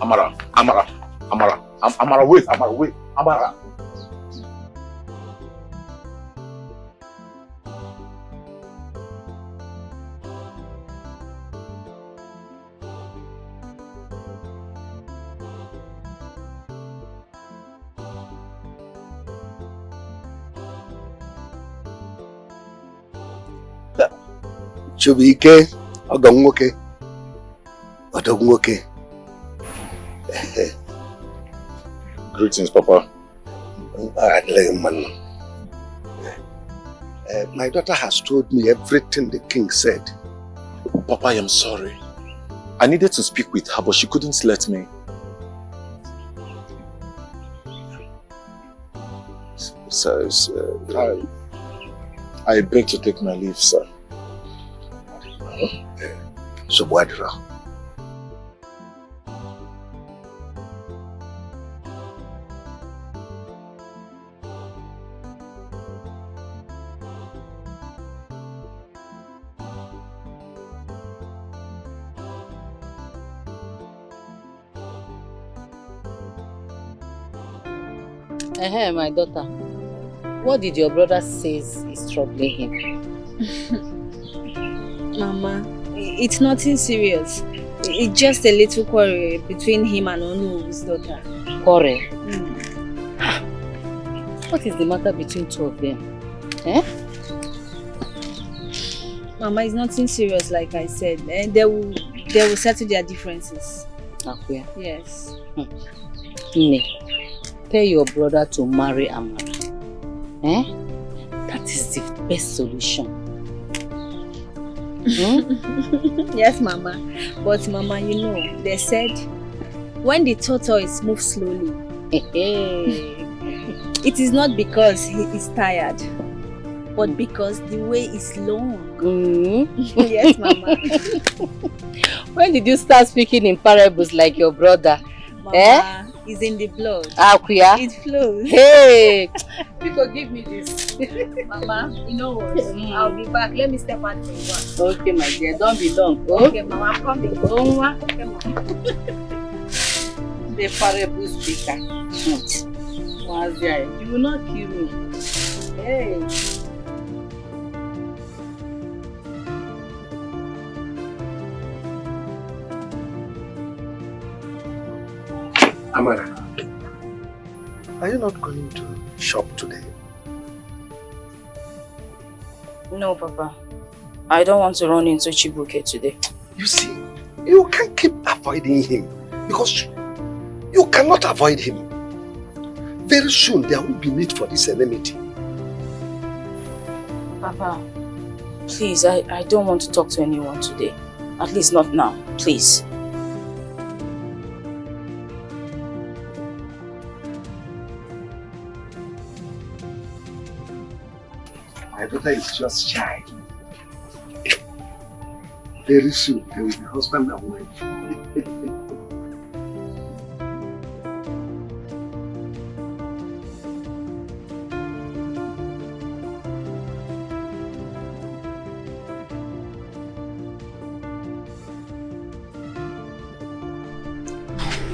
Amara, wait, Amara. Chubike, Ogonwoke, Odogwoke. Greetings, Papa. My daughter has told me everything the king said. Papa, I am sorry. I needed to speak with her, but she couldn't let me. So, I beg to take my leave, sir. So Wadra. Hey, my daughter. What did your brother say is troubling him? Mama, it's nothing serious. It's just a little quarrel between him and Onu's daughter. Quarrel? What is the matter between two of them? Eh? Mama, it's nothing serious, like I said. They will settle their differences. Okay. Yes. Ne, tell your brother to marry Amara. Eh? That is the best solution. Yes, Mama. But Mama, you know, they said when the tortoise moves slowly, it is not because he is tired, but because the way is long. Yes, Mama. When did you start speaking in parables like your brother? Mama, it's in the blood. Akuya? It flows. Hey! People give me this. Mama, you know what? I'll be back. Let me step out for a while. Okay, my dear. Don't be long. Okay, Mama, I'm coming. Okay, Mama. The parable speaker. What's there? You will not kill me. Hey. Amara, are you not going to shop today? No, Papa. I don't want to run into Chibuke today. You see, you can't keep avoiding him because you cannot avoid him. Very soon there will be need for this enmity. Papa, please, I don't want to talk to anyone today. At least not now, please. My daughter is just shy. Very soon they will be husband and wife.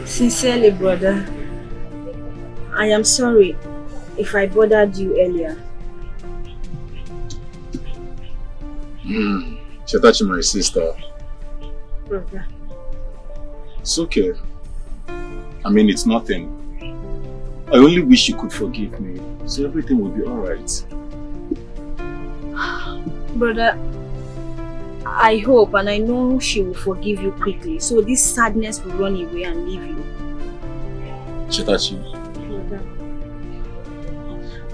Sincerely, brother, I am sorry if I bothered you earlier. Chetachi, my sister. Brother. It's okay. I mean, it's nothing. I only wish you could forgive me, so everything will be alright. Brother, I hope and I know she will forgive you quickly. So this sadness will run away and leave you. Chetachi,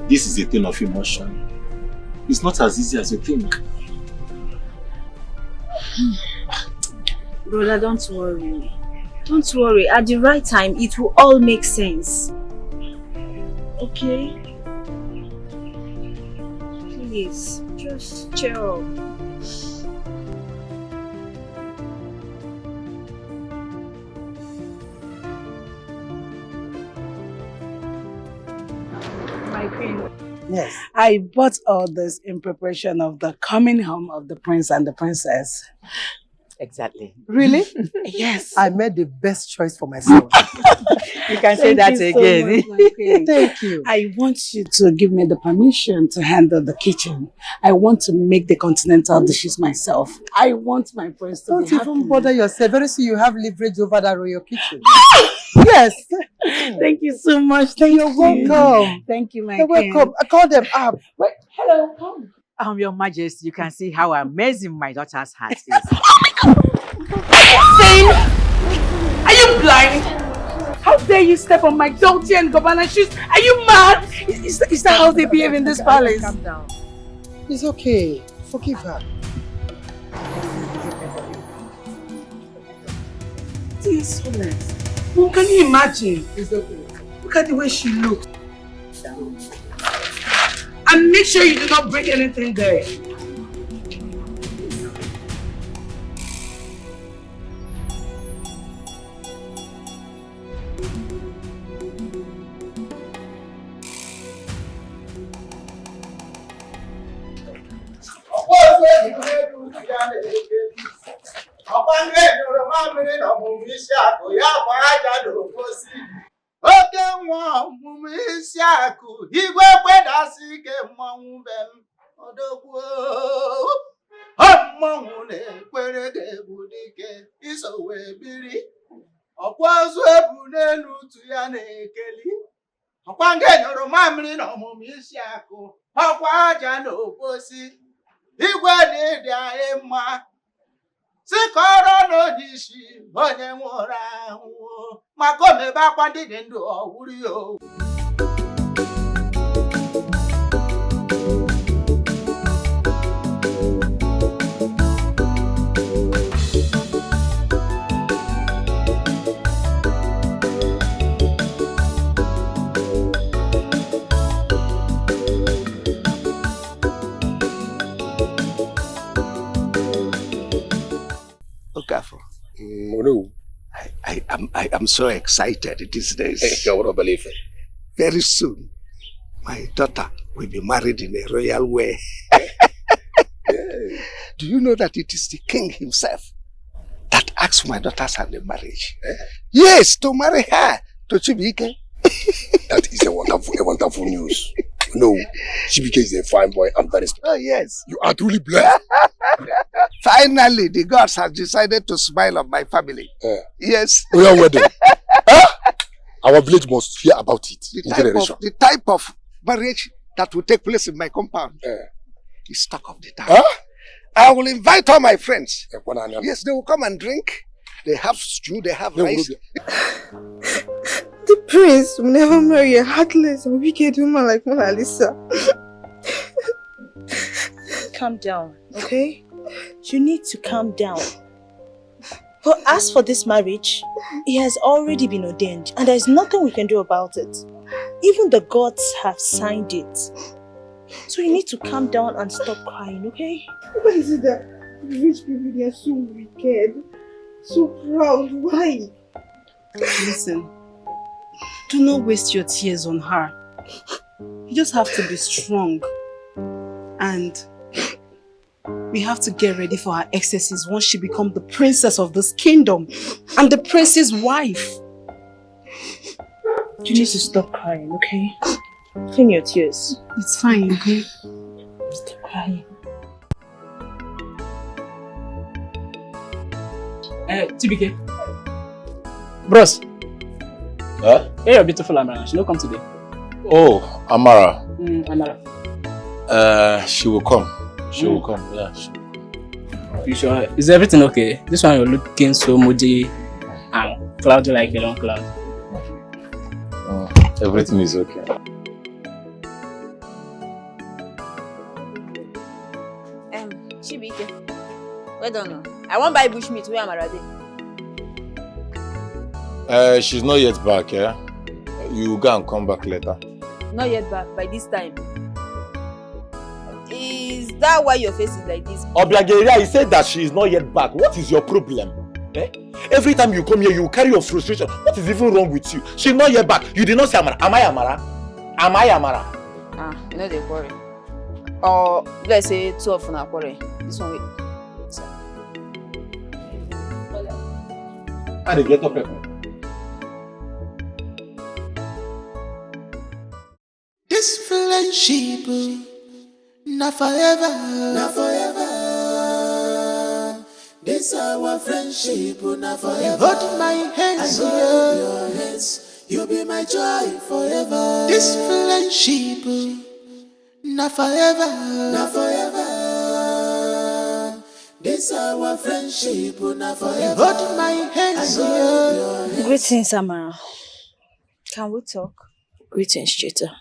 this is a thing of emotion. It's not as easy as you think. Brother, don't worry. Don't worry. At the right time, it will all make sense. Okay? Please, just cheer up. My queen. Yes. I bought all this in preparation of the coming home of the prince and the princess. Exactly. Really? Yes. I made the best choice for myself. You can say that again. So much, my queen. Thank you. I want you to give me the permission to handle the kitchen. I want to make the continental dishes myself. I want my prince to Don't be even happy. bother yourself. Very soon you have leverage over that royal kitchen. Yes. Thank you so much. You're welcome. Thank you, my You're queen. welcome. I call them up. Wait, hello, come. Your Majesty, you can see how amazing my daughter's heart is. Are you blind? How dare you step on my Dolce and Gabbana shoes? Are you mad? Is that how they behave in this palace? Calm down. It's okay. Forgive her. Dear Solet, Mom, can you imagine? It's okay. Look at the way she looks. And make sure you do not break anything there. Oke nwa ọmụmụ isi akụ igwe kwedasị ike mmanwụ be m odogwu mmanwụ na-ekwere ga-egbu dike iso wee biri ọkwa ozu ebu n'elu utu ya na-ekeli ọkwa nge nyụrụ mamịrị na ọmụmụ isi akụ ọkwa aja na oposi igwe na-ịdị anyị mma sikọrọ n'onyeisi onye nwụrụ anwụ maka omebe akwa ndị dị ndụ ọwụrụ ya owu. I am so excited these days. Very soon, my daughter will be married in a royal way. Do you know that it is the king himself that asked my daughter's hand in marriage? Yes, to marry her to Chibike. That is a wonderful news. No, Chibike is a fine boy and very special. Oh, yes. You are truly blessed. Finally, the gods have decided to smile on my family. Yes. Royal wedding. Our village must hear about it. The type of marriage that will take place in my compound is talk of the town. I will invite all my friends. Yes, they will come and drink. They have stew, they have rice. The prince will never marry a heartless and wicked woman like Mona Lisa. Calm down, okay? You need to calm down. But as for this marriage, it has already been ordained and there's nothing we can do about it. Even the gods have signed it. So you need to calm down and stop crying, okay? Why is it that rich people, they are so wicked, so proud? Why? Listen, do not waste your tears on her. You just have to be strong. And we have to get ready for her excesses once she becomes the princess of this kingdom and the prince's wife. You need to stop crying, okay? Clean your tears. It's fine, okay? Stop crying. TBK. Bros. Huh? Hey, your beautiful Amara. She no come today. Oh, Amara. Amara. She will come. She will come. Yeah. She will come. You sure? Is everything okay? This one you're looking so moody and cloudy like a long cloud. Everything is okay. Chibike, well done. I won't buy bushmeat. Where am I ready? She's not yet back, yeah? You go and come back later. Not yet back by this time. Is that why your face is like this? Obiageria, he said that she is not yet back. What is your problem? Eh? Every time you come here, you carry your frustration. What is even wrong with you? She's not yet back. You did not say Amara. Am I Amara? Am I Amara? You know they quarrel. Or let's say 2 of them quarrel. This one wait. How they get up here? This friendship, not forever, not forever. This our friendship, not forever. You hold my hands, I hold your hands. You be my joy forever. This friendship, not forever, not forever. This our friendship, not forever. You hold my hands, I hold your hands. Greetings, Amara. Can we talk? Greetings, Cheta.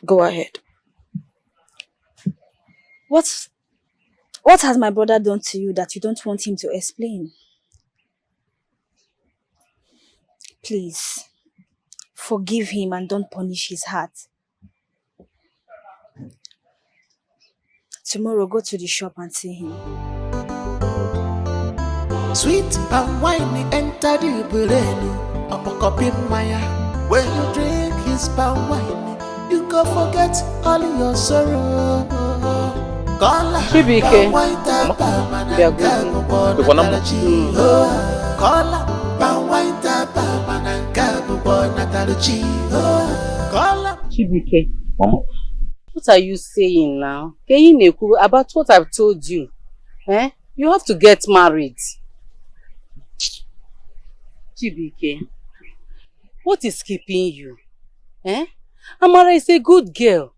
Go ahead. What has my brother done to you that you don't want him to explain? Please, forgive him and don't punish his heart. Tomorrow, go to the shop and see him. Sweet and wine enter the brain. When you drink his palm wine, you go forget all your sorrow. Chibike, they are good. Chibike, Mama? What are you saying now? About what I've told you. Eh? You have to get married. Chibike, what is keeping you? Eh? Amara is a good girl.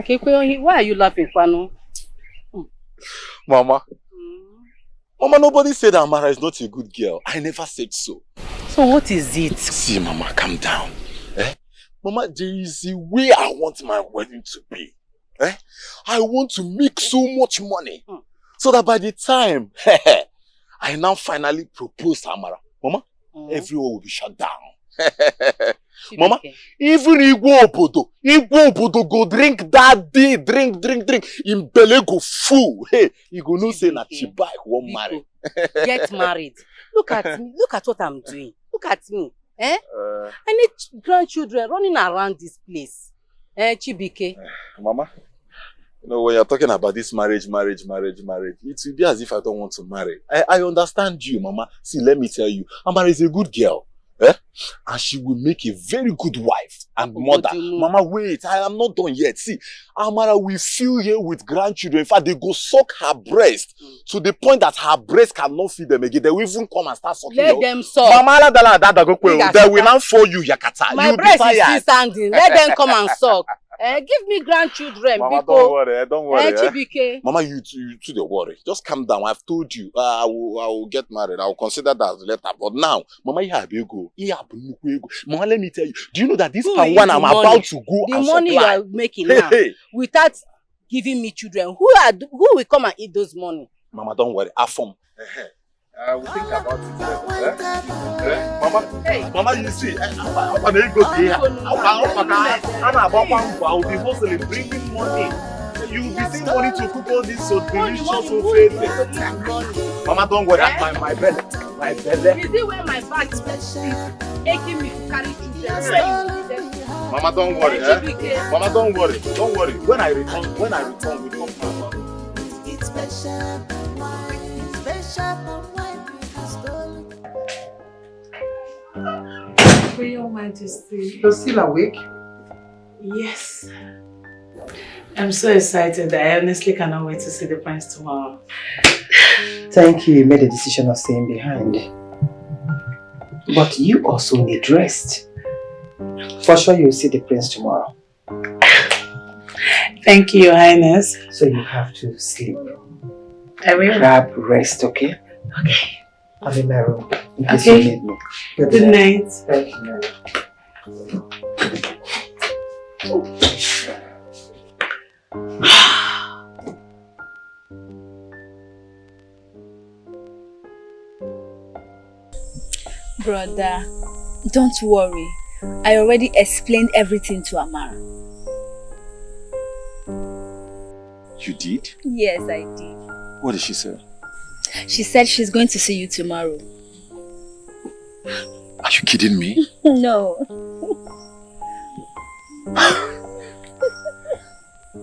Why are you laughing, Kwano? Mama. Mama, nobody said that Amara is not a good girl. I never said so. So what is it? See, Mama, calm down. Eh? Mama, there is a way I want my wedding to be. Eh? I want to make so much money. So that by the time I now finally propose to Amara, Mama, everyone will be shut down. Mama, even Igbo Obodo go drink that day, drink. In Bele go full. Hey, you go no say na Chiba won't marry. Get married. Look at me. Look at what I'm doing. Look at me. Eh? I need grandchildren running around this place. Chibike. Mama, you know, when you're talking about this marriage, it will be as if I don't want to marry. I understand you, Mama. See, let me tell you, Amara is a good girl. Eh? And she will make a very good wife and mother. Mama, wait, I am not done yet. See, Amara will fill here with grandchildren. In fact, they go suck her breast to the point that her breast cannot feed them again. They will even come and start sucking. Let them suck. Mama, they will now for you, Yakata. My breast is still standing. Let them come and suck. Give me grandchildren. Mama, don't worry. Chibike. Mama, you too don't worry. Just calm down. I've told you. I will get married. I will consider that later. But now, Mama, you have ego. Mama, let me tell you. Do you know that this one I'm about to go the and money supply? you are making now, without giving me children, who will come and eat those money? Mama, don't worry. I form. I will think about it later. Mama, Mama, you see, I'm going to go here. I'll be hustling, bringing money. You'll be seeing money to cook all this so delicious, so favorite. Mama, don't worry. My belly. Is it where my back is aching me to carry children? Mama, don't worry. Mama, don't worry. Don't worry. When I return, we talk about it. It's special. Your Majesty. You're still awake? Yes. I'm so excited. I honestly cannot wait to see the prince tomorrow. Thank you. You made a decision of staying behind. But you also need rest. For sure you'll see the prince tomorrow. Thank you, Your Highness. So you have to sleep. I will. Grab rest, okay? Okay. I'm in my room in case Okay. you need me. Good night. Thank you, Mary. Brother, don't worry. I already explained everything to Amara. You did? Yes, I did. What did she say? She said she's going to see you tomorrow. Are you kidding me? No.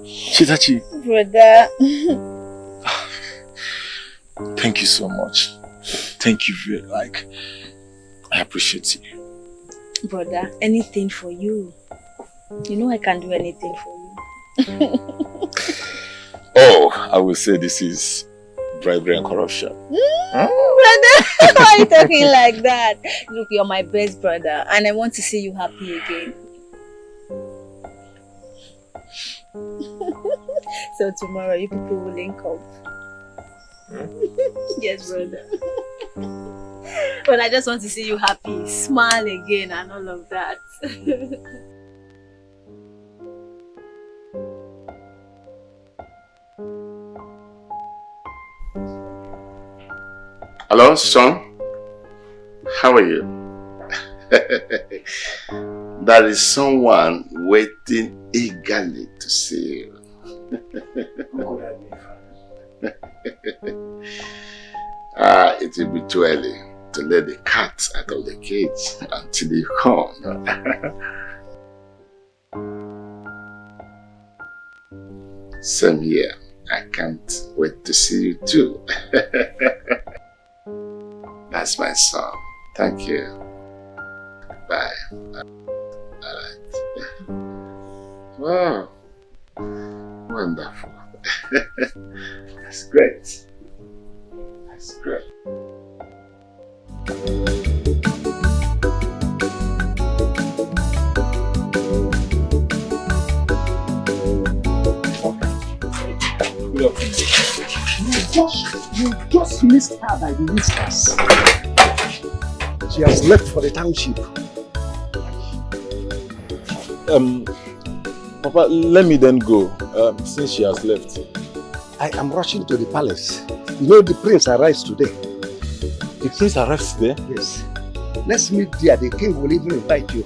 Chitachi, Brother. thank you so much. Thank you very I appreciate you. Brother, anything for you. You know I can do anything for you. Oh, I will say this is bribery and corruption. Brother, why are you talking like that? Look, you're my best brother and I want to see you happy again. So tomorrow you people will link up. Yes, brother. But I just want to see you happy, smile again and all of that. Hello, son. How are you? There is someone waiting eagerly to see you. It will be too early to let the cat out of the cage until you come. Same here. I can't wait to see you too. That's my son. Thank you. Bye. Alright. Wow. Wonderful. That's great. That's great. You just missed her by the whiskers. She has left for the township. Papa, let me then go, since she has left. I am rushing to the palace. You know the prince arrives today. The prince arrives today? Yes. Let's meet there. The king will even invite you.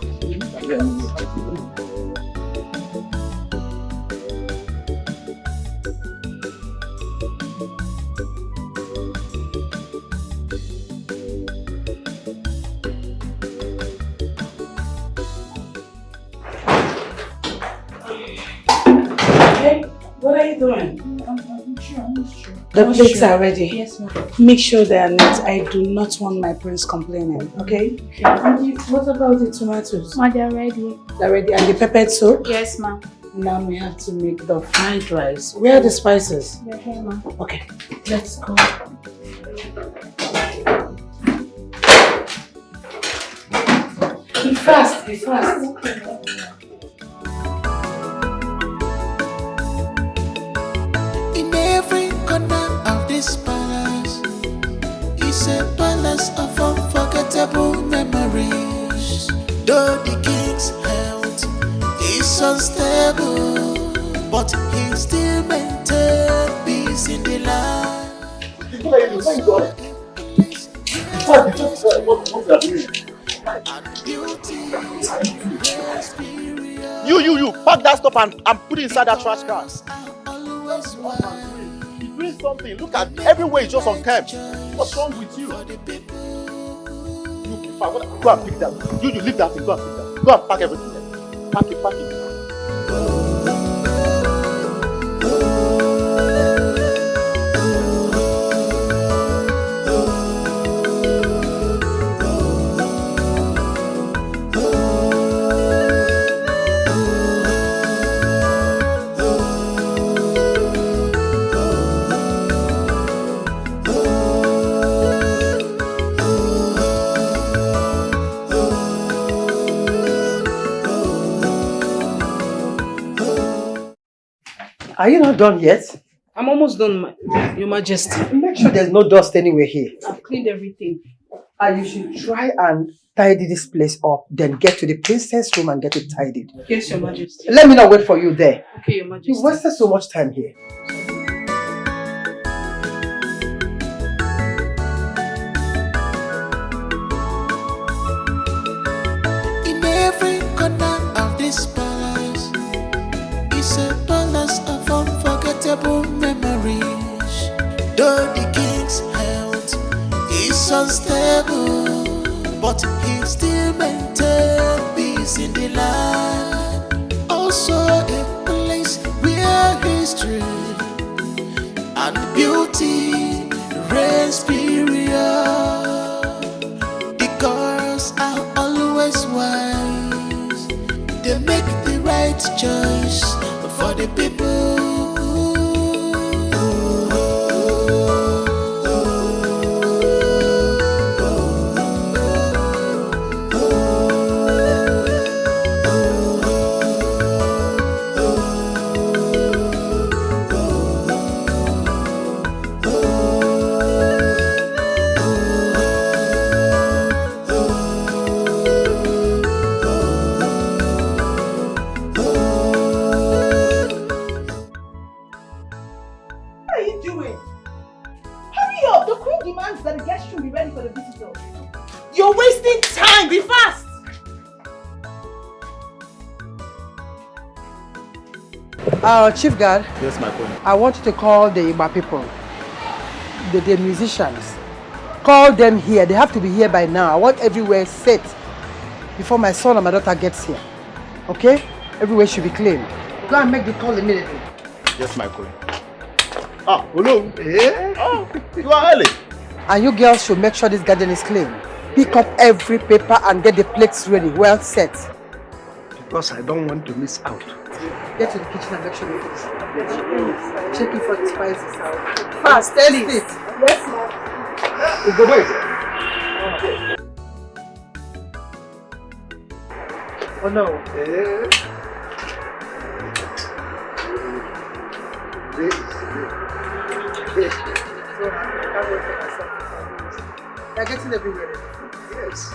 What are you doing? The plates are ready. Yes, ma'am. Make sure they are neat. I do not want my prince complaining, okay? And what about the tomatoes? Ma, they're ready. They're ready. And the peppered soup? Yes, ma'am. Now we have to make the fried rice. Where are the spices? They're here, ma'am. Okay, let's go. Be fast, be fast. In every corner of this palace is a palace of unforgettable memories. Though the king's health is unstable, but he still maintains peace in the land. You, pack that stuff and put it inside that trash can. You're doing something. Look at everywhere is just unkempt. What's wrong with you? You, go and pick that. You leave that thing. Go and pick that. Go and pack everything there. Pack it, pack it. Are you not done yet? I'm almost done, Your Majesty. Make sure there's no dust anywhere here. I've cleaned everything. And you should try and tidy this place up, then get to the princess room and get it tidied. Yes, Your Majesty. Let me not wait for you there. Okay, Your Majesty. You wasted so much time here. In every corner of this palace is a palace of unforgettable memories. Though the king's health is unstable, but he still maintains peace in the land. Also a place where history and beauty reign superior. The girls are always wise. They make the right choice for the people. That the guests should be ready for the visitor. You're wasting time. Be fast. Chief Guard. Yes, my queen. I want you to call the Igba people, the musicians. Call them here. They have to be here by now. I want everywhere set before my son and my daughter gets here. Okay? Everywhere should be clean. Go and make the call immediately. Yes, my queen. Ah, hello. Eh? Oh, you are early. And you girls should make sure this garden is clean. Pick up every paper and get the plates ready, well set. Because I don't want to miss out. Get to the kitchen and make sure you fix it. Checking for the spices out. Fast, taste it. Yes, ma'am. You go wait. Oh no. They're getting everywhere. Yes.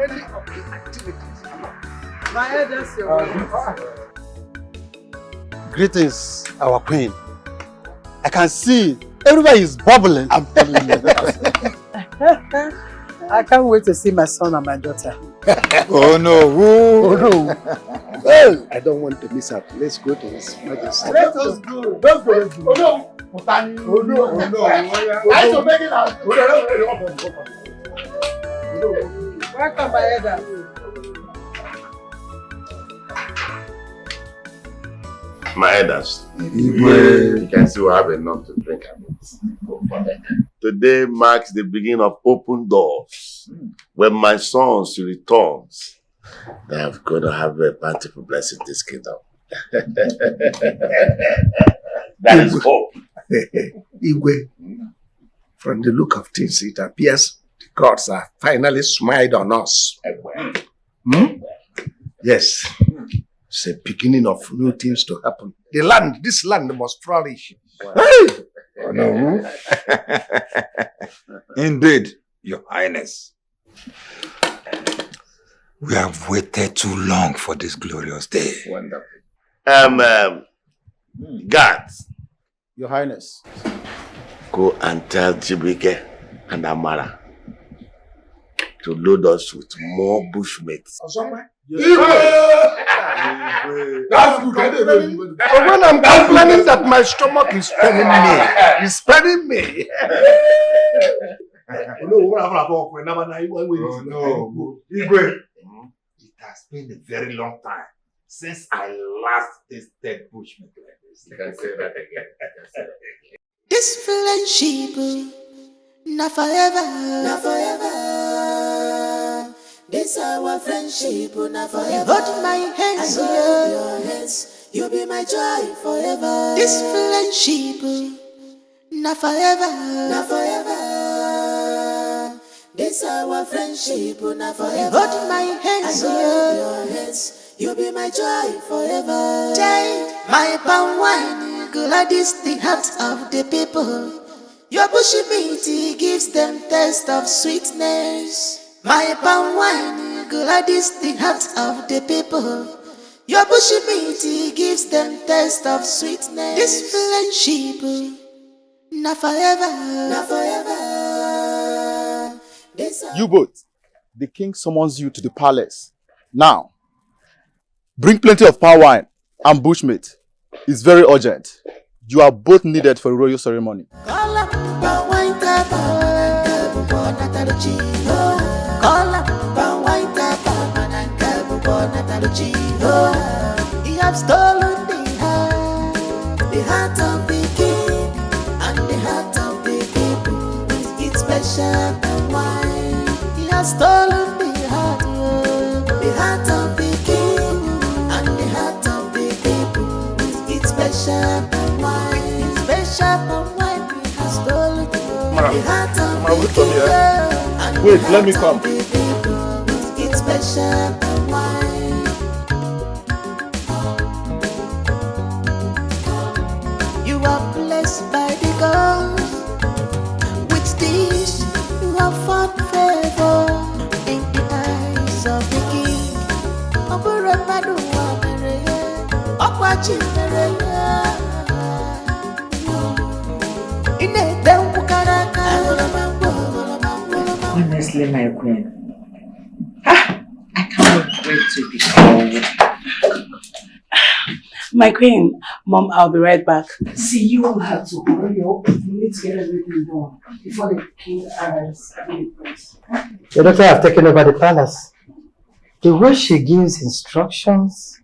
Any of the activities. My head is your Greetings, our queen. I can see everybody is bubbling. I'm telling you. I can't wait to see my son and my daughter. Oh no. Oh no. Well, I don't want to miss out. Let's go to His Majesty. Let us go. Let's go. Let's go. Oh no. Oh no. Oh no. I should make it out. Welcome, my elder. My elders, you can see we have enough to drink. Today marks the beginning of open doors. When my sons returns, they are going to have a bountiful blessing in this kingdom. That is hope. Igwe, from the look of things, it appears the gods are finally smiled on us. Yes. It's a beginning of new things to happen. This land must flourish. Hey! Oh, no. Indeed, Your Highness. We have waited too long for this glorious day. Wonderful. Guards. Your Highness. Go and tell Chibike and Amara to load us with more bushmates. That's good. When I'm complaining that my stomach is paining me, it's paining me. Oh no, Igwe. It has been a very long time since I last tasted bushmeat like this. You can say that again. This friendship, not forever, not forever. This our friendship, not forever. Hold my hands, I hold your hands. You'll be my joy forever. This friendship, not forever, not forever. This our friendship, not forever. Hold my hands, I hold your hands. You'll be my joy forever. Jade. My palm wine, Gladys, the heart of the people. Your bushy meat gives them taste of sweetness. My palm wine, Gladys, the heart of the people. Your bushy meat gives them taste of sweetness. This friendship, not forever, not forever. You both, the king summons you to the palace. Now, bring plenty of palm wine and bushmeat. It's very urgent. You are both needed for a royal ceremony. He has stolen the heart of the king, and the heart of the people with its special wine. He has stolen the heart of the king, and the heart of the people with its special wine. Its special wine he has stolen the heart of the king, and the Wait, let me heart come. of the people with its special wine. You are blessed by the gods. With this, you have found favor in the eyes of the king. Honestly, my queen, I can't wait to be called. My queen, Mom, I'll be right back. See, you all have to hurry up. We need to get everything done before the king arrives. The doctor have taken over the palace. The way she gives instructions,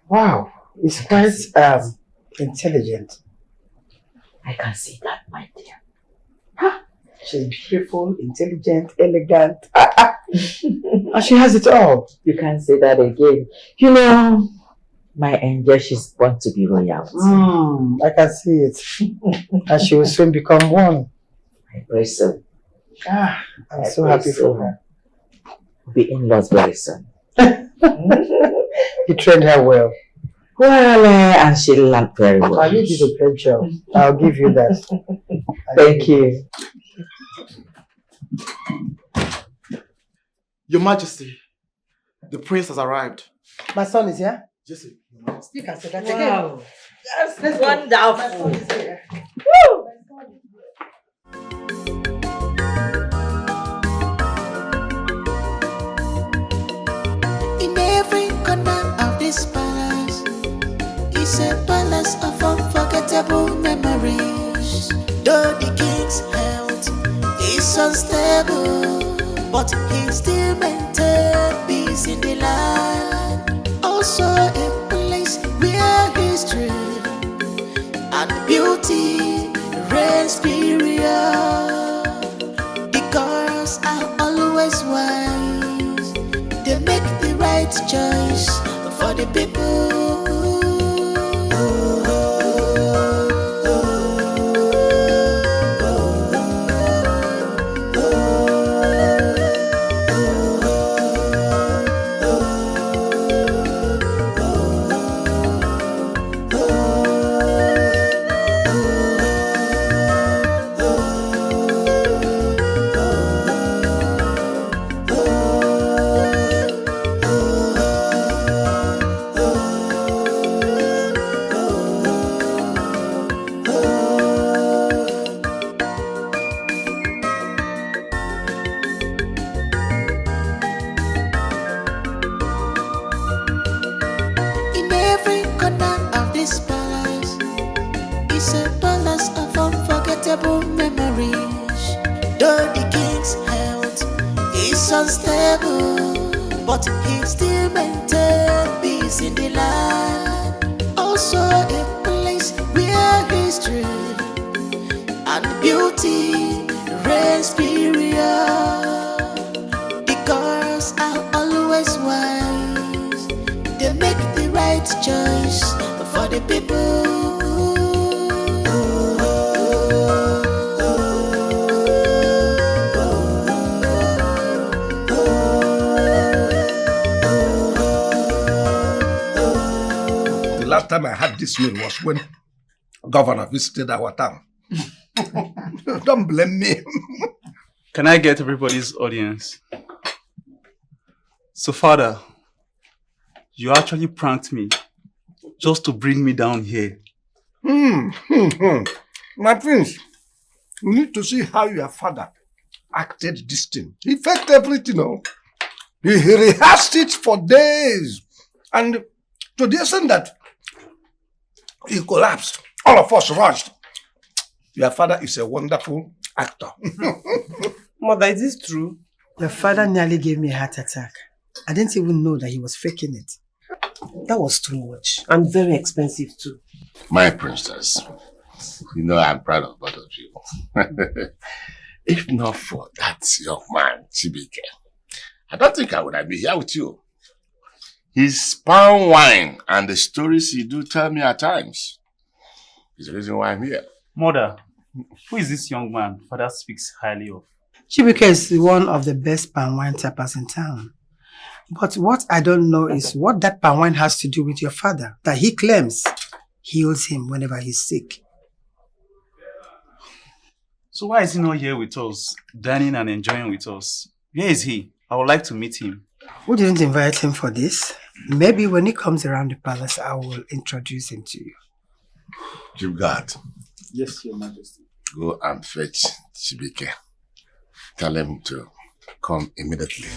wow, it's quite intelligent. I can see that, my dear. She's beautiful, intelligent, elegant. And she has it all. You can't say that again. You know, my angel, she's born to be royal. I can see it. And she will soon become one. I pray so. I'm so happy for her. We'll be in-laws very soon. You trained her well. Well, and she learned very well. You did a great job. I'll give you that. Thank you. Your Majesty, the prince has arrived. My son is here? Yes, You can say that Wow. again. Yes, let's go. Wonderful. My son is here. Woo! In every corner of this palace is a palace of unforgettable memories. Though the king's health is unstable, but he still maintains peace in the land. Also a place where history and beauty reigns superior. The girls are always wise. They make the right choice for the people. In every corner of this palace is a palace of unforgettable memories. Though the king's health is unstable, but he still maintains peace in the land. Also a place where history and beauty reigns superior. The girls are always wise. They make the right choice for the people. last time I had this meal was when Governor visited our town. Don't blame me. Can I get everybody's audience? So, Father, you actually pranked me just to bring me down here. My prince, you need to see how your father acted this thing. He faked everything, He rehearsed it for days. And to the extent that he collapsed, all of us rushed. Your father is a wonderful actor. Mother, is this true? Your father nearly gave me a heart attack. I didn't even know that he was faking it. That was too much and very expensive too. My princess, you know I'm proud of both of you. If not for that young man, Chibike, I don't think I would have been here with you. His palm wine and the stories he do tell me at times is the reason why I'm here. Mother, who is this young man Father speaks highly of? Chibike is one of the best palm wine tappers in town. But what I don't know is what that palm wine has to do with your father, that he claims heals him whenever he's sick. So why is he not here with us, dining and enjoying with us? Where is he? I would like to meet him. We didn't invite him for this. Maybe when he comes around the palace, I will introduce him to you. Chief Guard. Yes, Your Majesty. Go and fetch Chibike. Tell him to come immediately.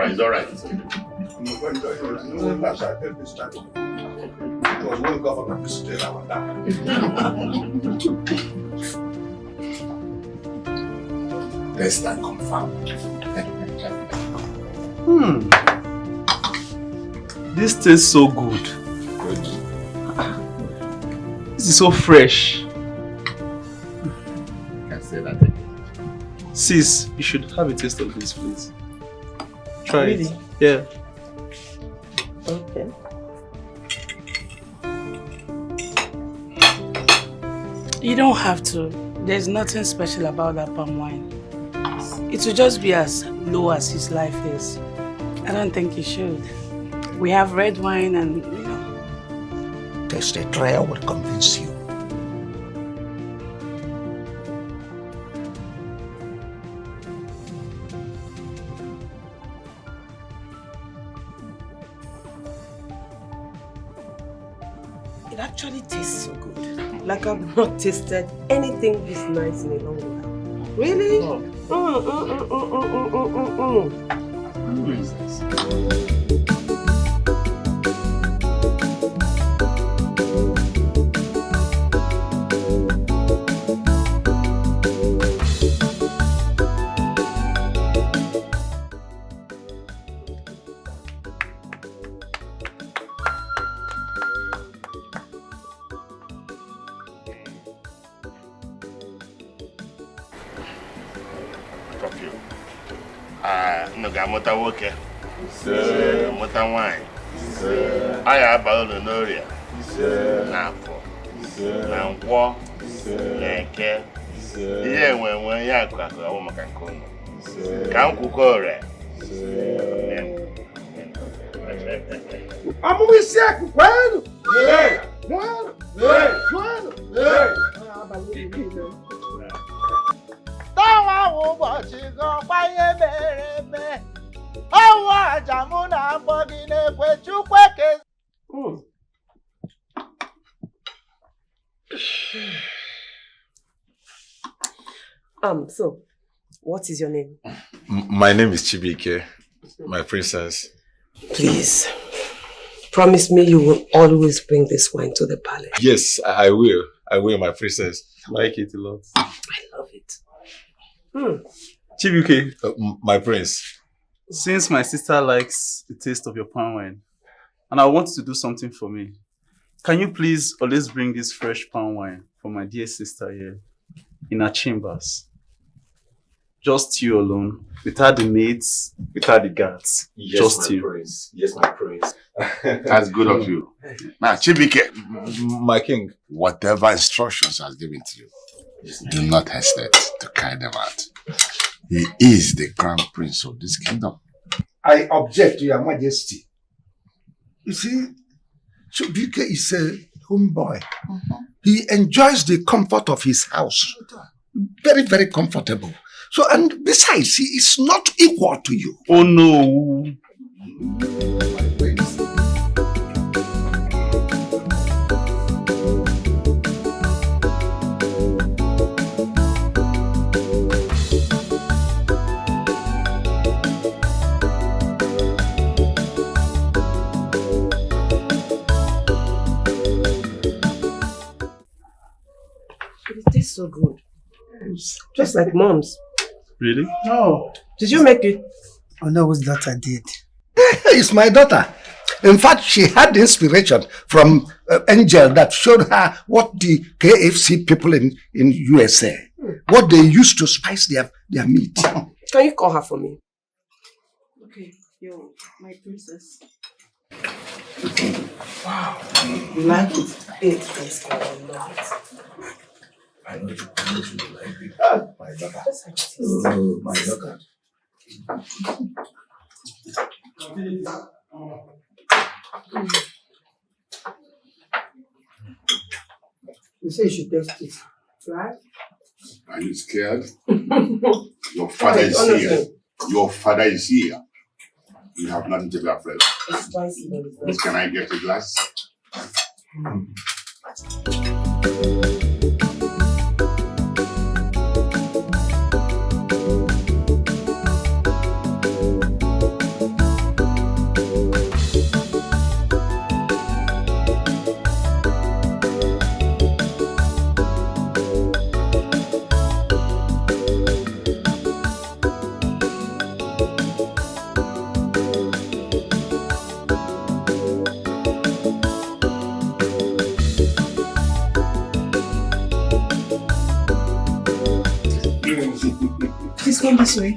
It's all right. It was when Governor visited our town. Test and confirm. This tastes so good. This is so fresh. Can say that again. Sis, you should have a taste of this, please. Try Really? it. Yeah. Okay. You don't have to. There's nothing special about that palm wine. It will just be as low as his life is. I don't think you should. We have red wine and, Taste a trial will convince you. It actually tastes so good. Like I've not tasted anything this nice in a long while. Really? Who is this? Mota woke, mota wine. I have a noria. Napo, Nankwa, Nanke. Yeah, when ya crack, a woman can come. Can't cook her. Vamos inseto, quando? Quando? Táwọn ụbọchị gọkpanye mere eme ọnwa aja mụ na mbọ gị na-ekwe Chukwu eke. So, what is your name? My name is Chibike, my princess. Please, promise me you will always bring this wine to the palace. Yes, I will. I will, my princess. I like it a lot. I love it. Chibuke, my prince. Since my sister likes the taste of your palm wine, and I want you to do something for me, can you please always bring this fresh palm wine for my dear sister here in her chambers? Just you alone, without the maids, without the guards. Yes, just my you. prince. Yes, my prince. That's good of you. Now, Chibike, my king, whatever instructions has given to you, do not hesitate to carry them out. He is the crown prince of this kingdom. I object to your majesty. You see, Chibike is a homeboy. He enjoys the comfort of his house. Very, very comfortable. So, and besides, he is not equal to you. Oh no. It tastes so good. Just like mom's. Really? No. Did you make it? Oh no, whose daughter did? It's my daughter. In fact, she had inspiration from Angel that showed her what the KFC people in USA, what they used to spice their meat. Can you call her for me? Okay, yo, my princess. Wow. You like it? It tastes good. I love it. I know you like it. Ah, my daughter. Oh, my daughter. You say you should taste it, right? Are you scared? Your father is here. Your father is here. You have nothing to be afraid of. It's spicy, but it's not. Can I get a glass? Please come this way.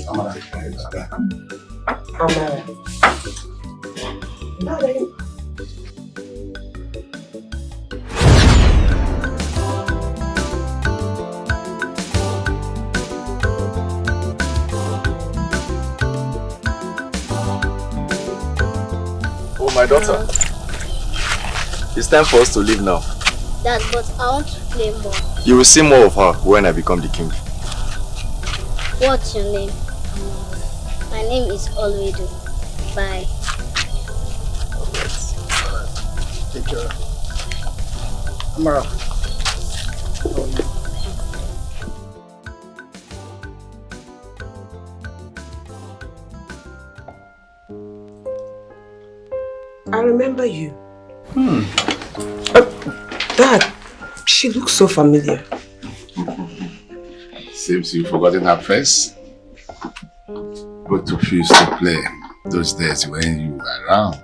Amara. Darling. Oh, my daughter. It's time for us to leave now. Dad, but I want to play more. You will see more of her when I become the king. What's your name? My name is Olwedo. Bye. Take care. Amara. I remember you. Dad, she looks so familiar. Seems you've forgotten her face. Both of you used to play those days when you were around.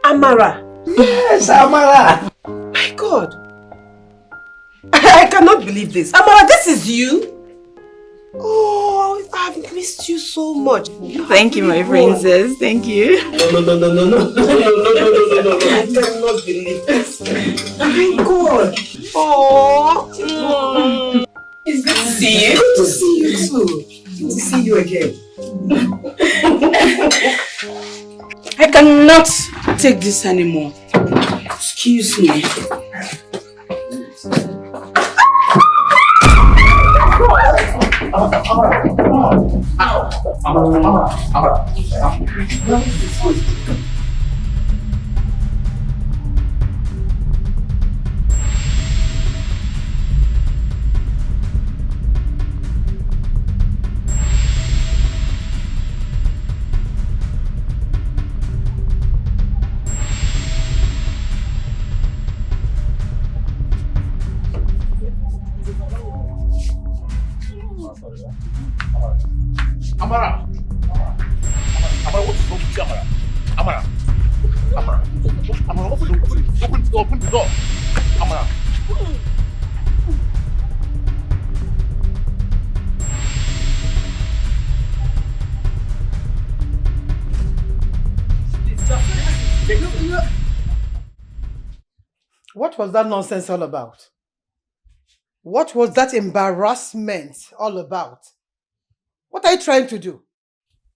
Amara. Yes, Amara. My God. I cannot believe this. Amara, this is you? Oh, I've missed you so much. Thank you, my princess. Thank you. No. I cannot believe this. My God. Oh. It's good to see you. Good to see you too. to see you again. I cannot take this anymore. Excuse me. Amara! Amara, what's wrong with you, Amara? Amara! Amara, open the door! Amara! What was that nonsense all about? What was that embarrassment all about? What are you trying to do?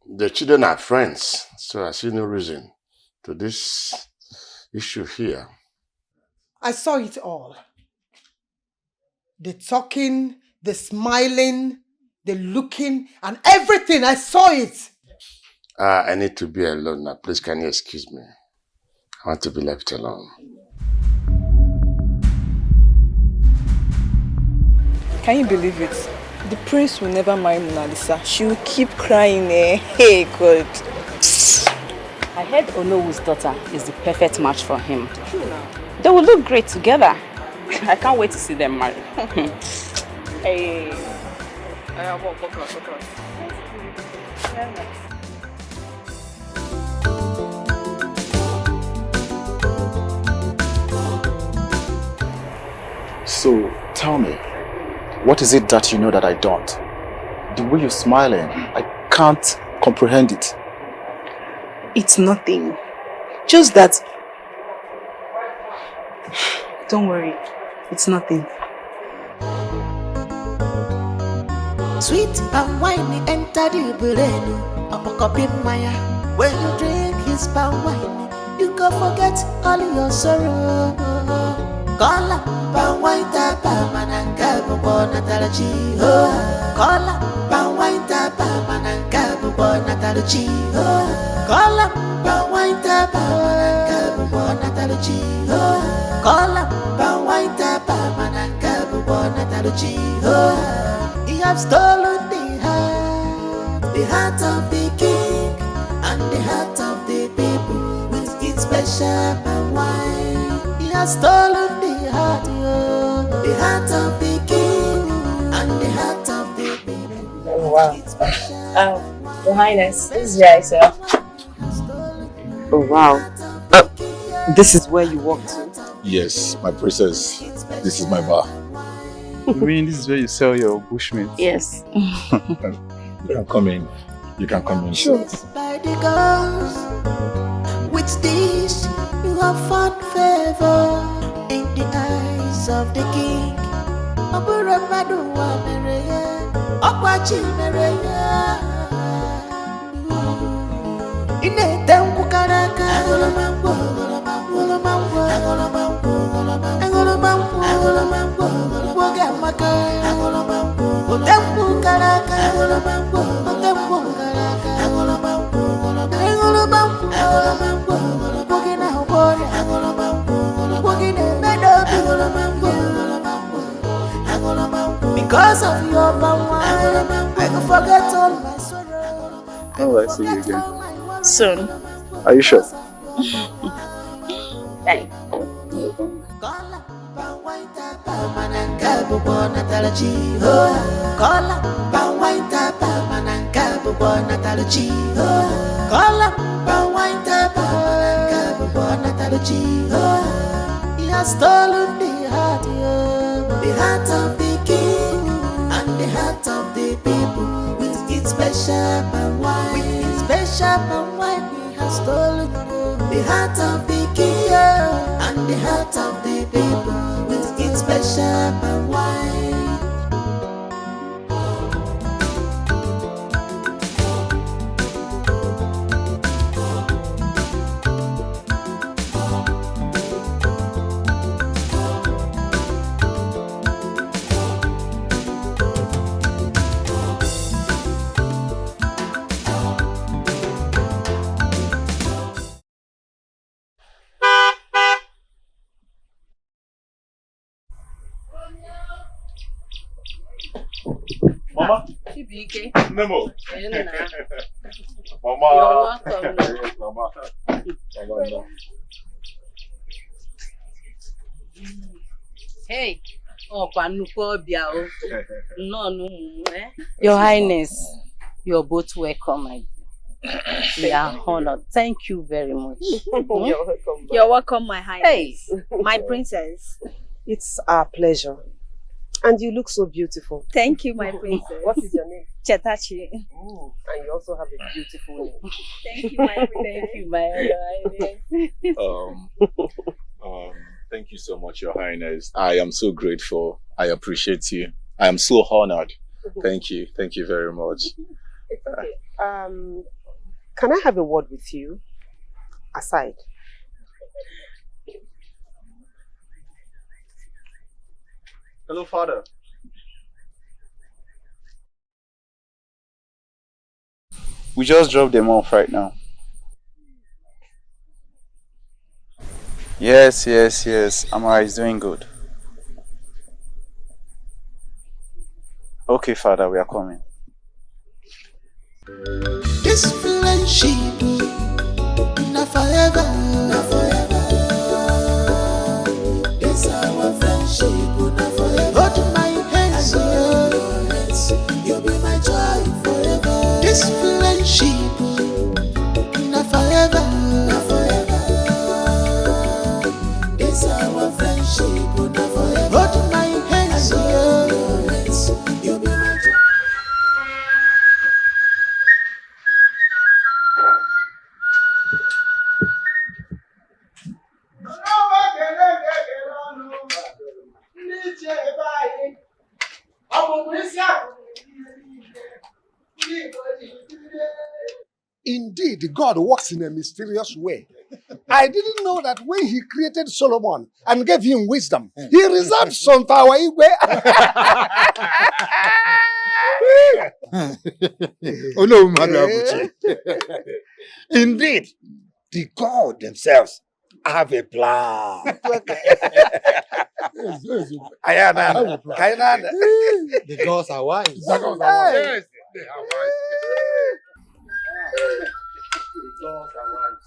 The children are friends, so I see no reason to this issue here. I saw it all. The talking, the smiling, the looking, and everything. I saw it. I need to be alone now. Please, can you excuse me? I want to be left alone. Can you believe it? The prince will never marry Mona Lisa. She will keep crying. Hey, God. I heard Onowu's daughter is the perfect match for him. They will look great together. I can't wait to see them married. Hey. So, tell me, what is it that you know that I don't? The way you're smiling, I can't comprehend it. It's nothing. Just that... Don't worry. It's nothing. Sweet and wine enter the brain. Up a cup in Maya. When you drink his palm wine, you can forget all your sorrow. Kola, palm wine tapa mananga bubona talachi ho. Kola, palm wine tapa mananga bubona talachi ho. Kola, palm wine tapa mananga bubona talachi ho. Kola, palm wine tapa mananga bubona talachi ho. He have stolen the heart of the king and the heart of the people with its special palm wine. He has stolen the heart of the king and the heart of the people. Oh, wow. Your Highness, this is where I sir. Oh, wow. This is where you walk to? Yes, my princess. This is my bar. You mean this is where you sell your bushmeat? Yes. You can come in. You can come in. Sure. By the gods, with this you have found favor in the eyes of the king. Oburamadu Mereya, Okwachi Mereya. Ine Tangu Karaka, Agolomambo, Agolomambo, Agolomambo, Agolomambo, Agolomambo, Wagamaka, Agolomambo, Tangu Karaka, Agolomambo, Tangu Karaka, Agolomambo, Agolomambo, Agolomambo, Wagina Hobore, Agolomambo, Wagina Meadow, Agolomambo, Agolomambo. Because of your power, I can forget all my sorrow. Oh, I see you again. Soon. Are you sure? Bye. He has stolen the heart of the king and the heart of the people with its special palm wine. With its special palm wine, he has stolen the heart of the king and the heart of the people with its special palm wine. Mama. Memo. Mama. You're welcome. Yes, Mama. Hey, Your Highness, you're both welcome, my dear. We are honored. Thank you very much. You're welcome. You're welcome, my highness. My princess. It's our pleasure. And you look so beautiful. Thank you, my princess. What is your name? Chetachi. And you also have a beautiful name. Thank you, my princess. Thank you, my highness. Thank you so much, Your Highness. I am so grateful. I appreciate you. I am so honored. Thank you. Thank you very much. It's okay. Can I have a word with you? Aside. Hello, Father. We just dropped them off right now. Yes. Amara is doing good. Okay, Father, we are coming. This friendship, not forever, not forever. This our friendship, not forever. Hold my hands, you'll be my joy forever. This friendship, not forever, not forever. This our friendship, not forever. Hold my hands, you'll be my joy. Indeed, God works in a mysterious way. I didn't know that when he created Solomon and gave him wisdom, he reserved some for our Igwe. Oh no, Madam. Indeed, the God themselves have a plan. The gods are wise. The gods are wise. Yes, they are wise. The gods are wise.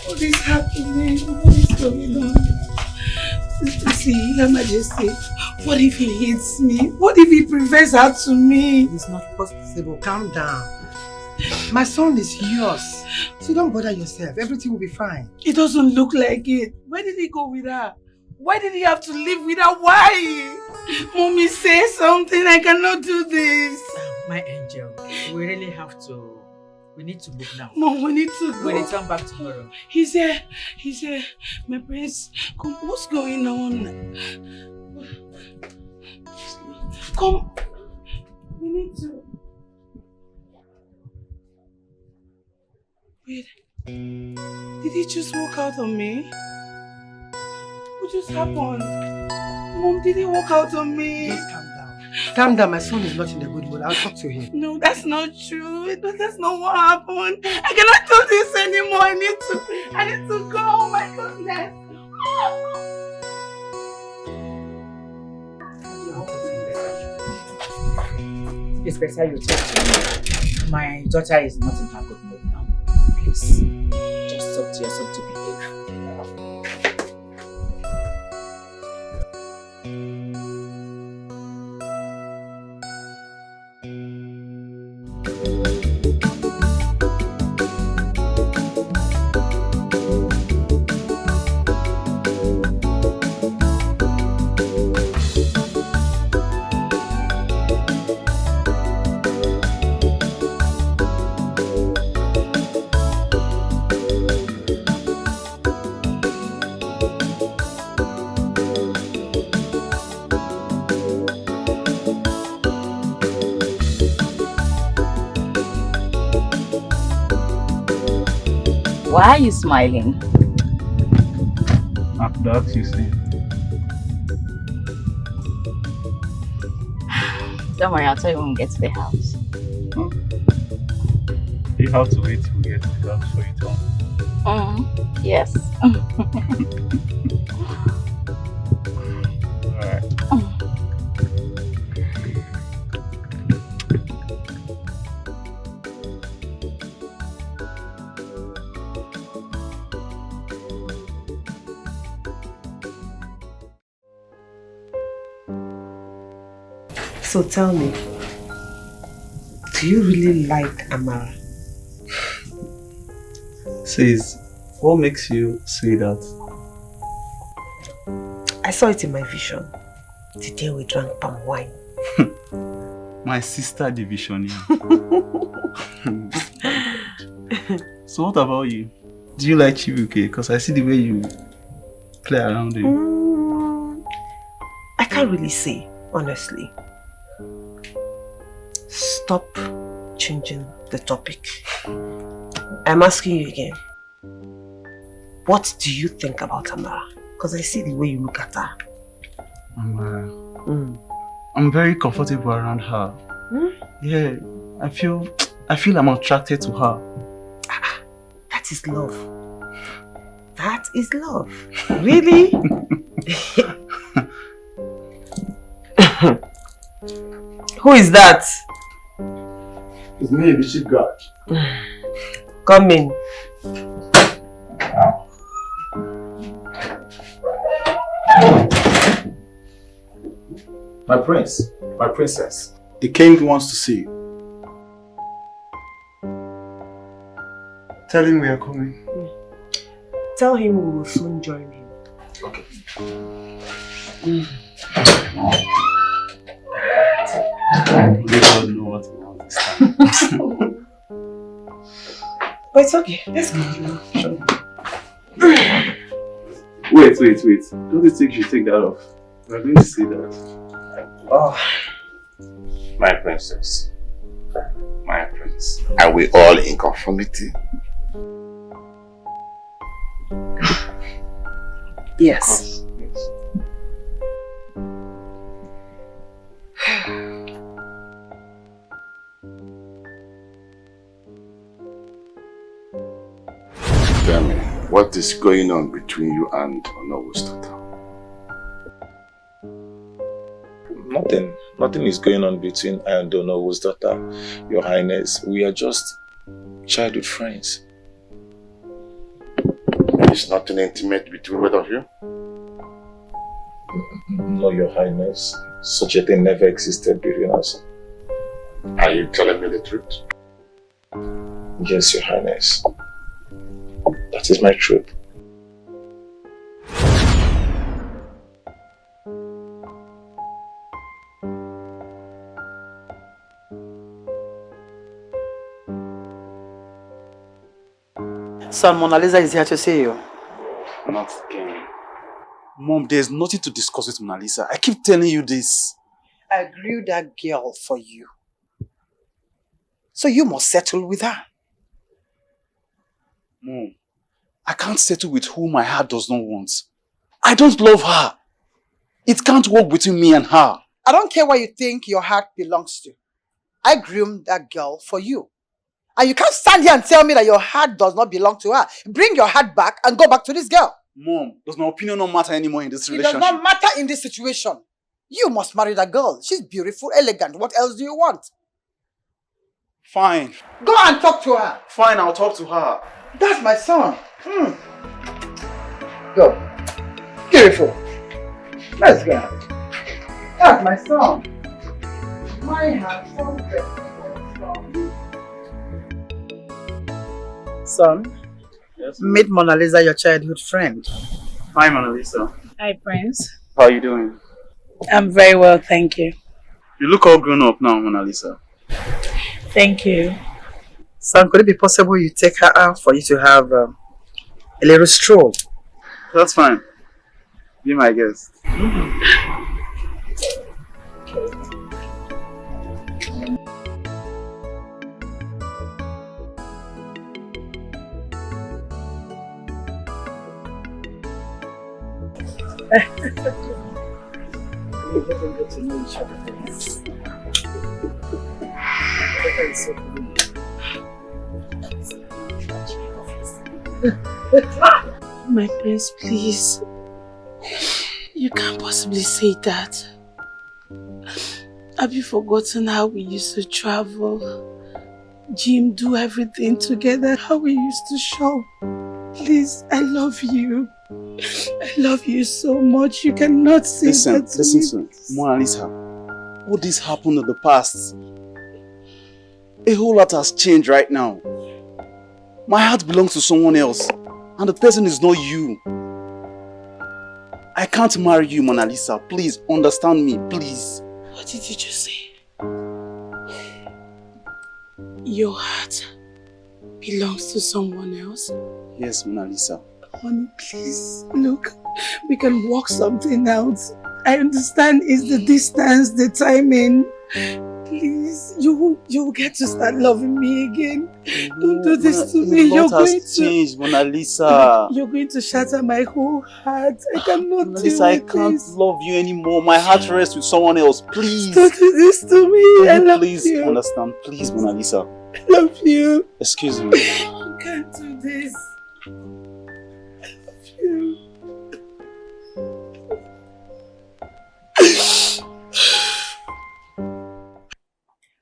What is happening? What is going on? See, Your Majesty, what if he hits me? What if he prefers her to me? It's not possible. Calm down. My son is yours. So don't bother yourself. Everything will be fine. It doesn't look like it. Where did he go with her? Why did he have to live with her? Why? Mommy, say something. I cannot do this. My angel, we really have to. We need to move now. Mom, we need to go. We'll return back tomorrow. He's here. My prince, come, what's going on? Come. We need to. Wait. Did he just walk out on me? What just happened? Mom, did he walk out on me? Just calm down. Calm down, my son is not in a good mood. I'll talk to him. No, that's not true. That's not what happened. I cannot do this anymore. I need to go. Oh my goodness. It's better you talk to me. My daughter is not in her good mood now. Please, just talk to your son to behave. Why are you smiling? That's you see. Don't worry, I'll tell you when we get to the house. You have to wait till we get to the house for you to. Yes. Alright. So tell me, do you really like Amara? Sis, what makes you say that? I saw it in my vision. The day we drank palm wine. My sister division. So what about you? Do you like Chibuke? Because I see the way you play around him. I can't really say, honestly. Stop changing the topic. I'm asking you again. What do you think about Amara? Because I see the way you look at her. Amara. I'm very comfortable around her. Yeah, I feel I'm attracted to her. That is love. That is love. Really? Who is that? It's me, the chief guard. Come in. My prince, my princess, the king wants to see you. Tell him we are coming. Tell him we will soon join him. Okay. They don't know what we want this time. But it's okay. Let's go. Wait. Don't you think you should take that off? We're going to see that. Oh, my princess, my prince, are we all in conformity? Yes. Tell me, what is going on between you and Nollywood? Nothing is going on between I and Nollywood's daughter, Your Highness. We are just childhood friends. There's nothing intimate between both of you? No, Your Highness. Such a thing never existed between us. Are you telling me the truth? Yes, Your Highness. That is my truth. Son, Mona Lisa is here to see you. Not again. Mom, there's nothing to discuss with Mona Lisa. I keep telling you this. I grew that girl for you. So you must settle with her. Mom, I can't settle with who my heart does not want. I don't love her. It can't work between me and her. I don't care what you think your heart belongs to. I groomed that girl for you. And you can't stand here and tell me that your heart does not belong to her. Bring your heart back and go back to this girl. Mom, does my opinion not matter anymore in this It relationship? does not matter in this situation. You must marry that girl. She's beautiful, elegant. What else do you want? Fine. Go and talk to her. Fine, I'll talk to her. That's my son. Go. Beautiful. Let's go. That's my son. My handsome son. Yes. Meet Mona Lisa, your childhood friend. Hi, Mona Lisa. Hi, Prince. How are you doing? I'm very well, thank you. You look all grown up now, Mona Lisa. Thank you. Son, could it be possible you take her out for you to have a little stroll? That's fine. Be my guest. We didn't get to know each other. My prince, please. You can't possibly say that. Have you forgotten how we used to travel? Jim, do everything together, how we used to shop. Please, I love you. I love you so much. You cannot say that to Listen, Mona Lisa. All this happened in the past. A whole lot has changed right now. My heart belongs to someone else, and the person is not you. I can't marry you, Mona Lisa. Please, understand me, please. What did you just say? Your heart belongs to someone else? Yes, Mona Lisa. Honey, please, look, we can work something out. I understand it's the distance, the timing. Please, you will get to start loving me again. Don't do this to me. You're going to change, Mona Lisa. You're going to shatter my whole heart. I cannot Mona deal Lisa, I with can't this. love you anymore. My heart rests with someone else. Please. Don't do this to me. I love please you. understand. Please, Mona Lisa. I love you. Excuse me. You can't do this. I love you.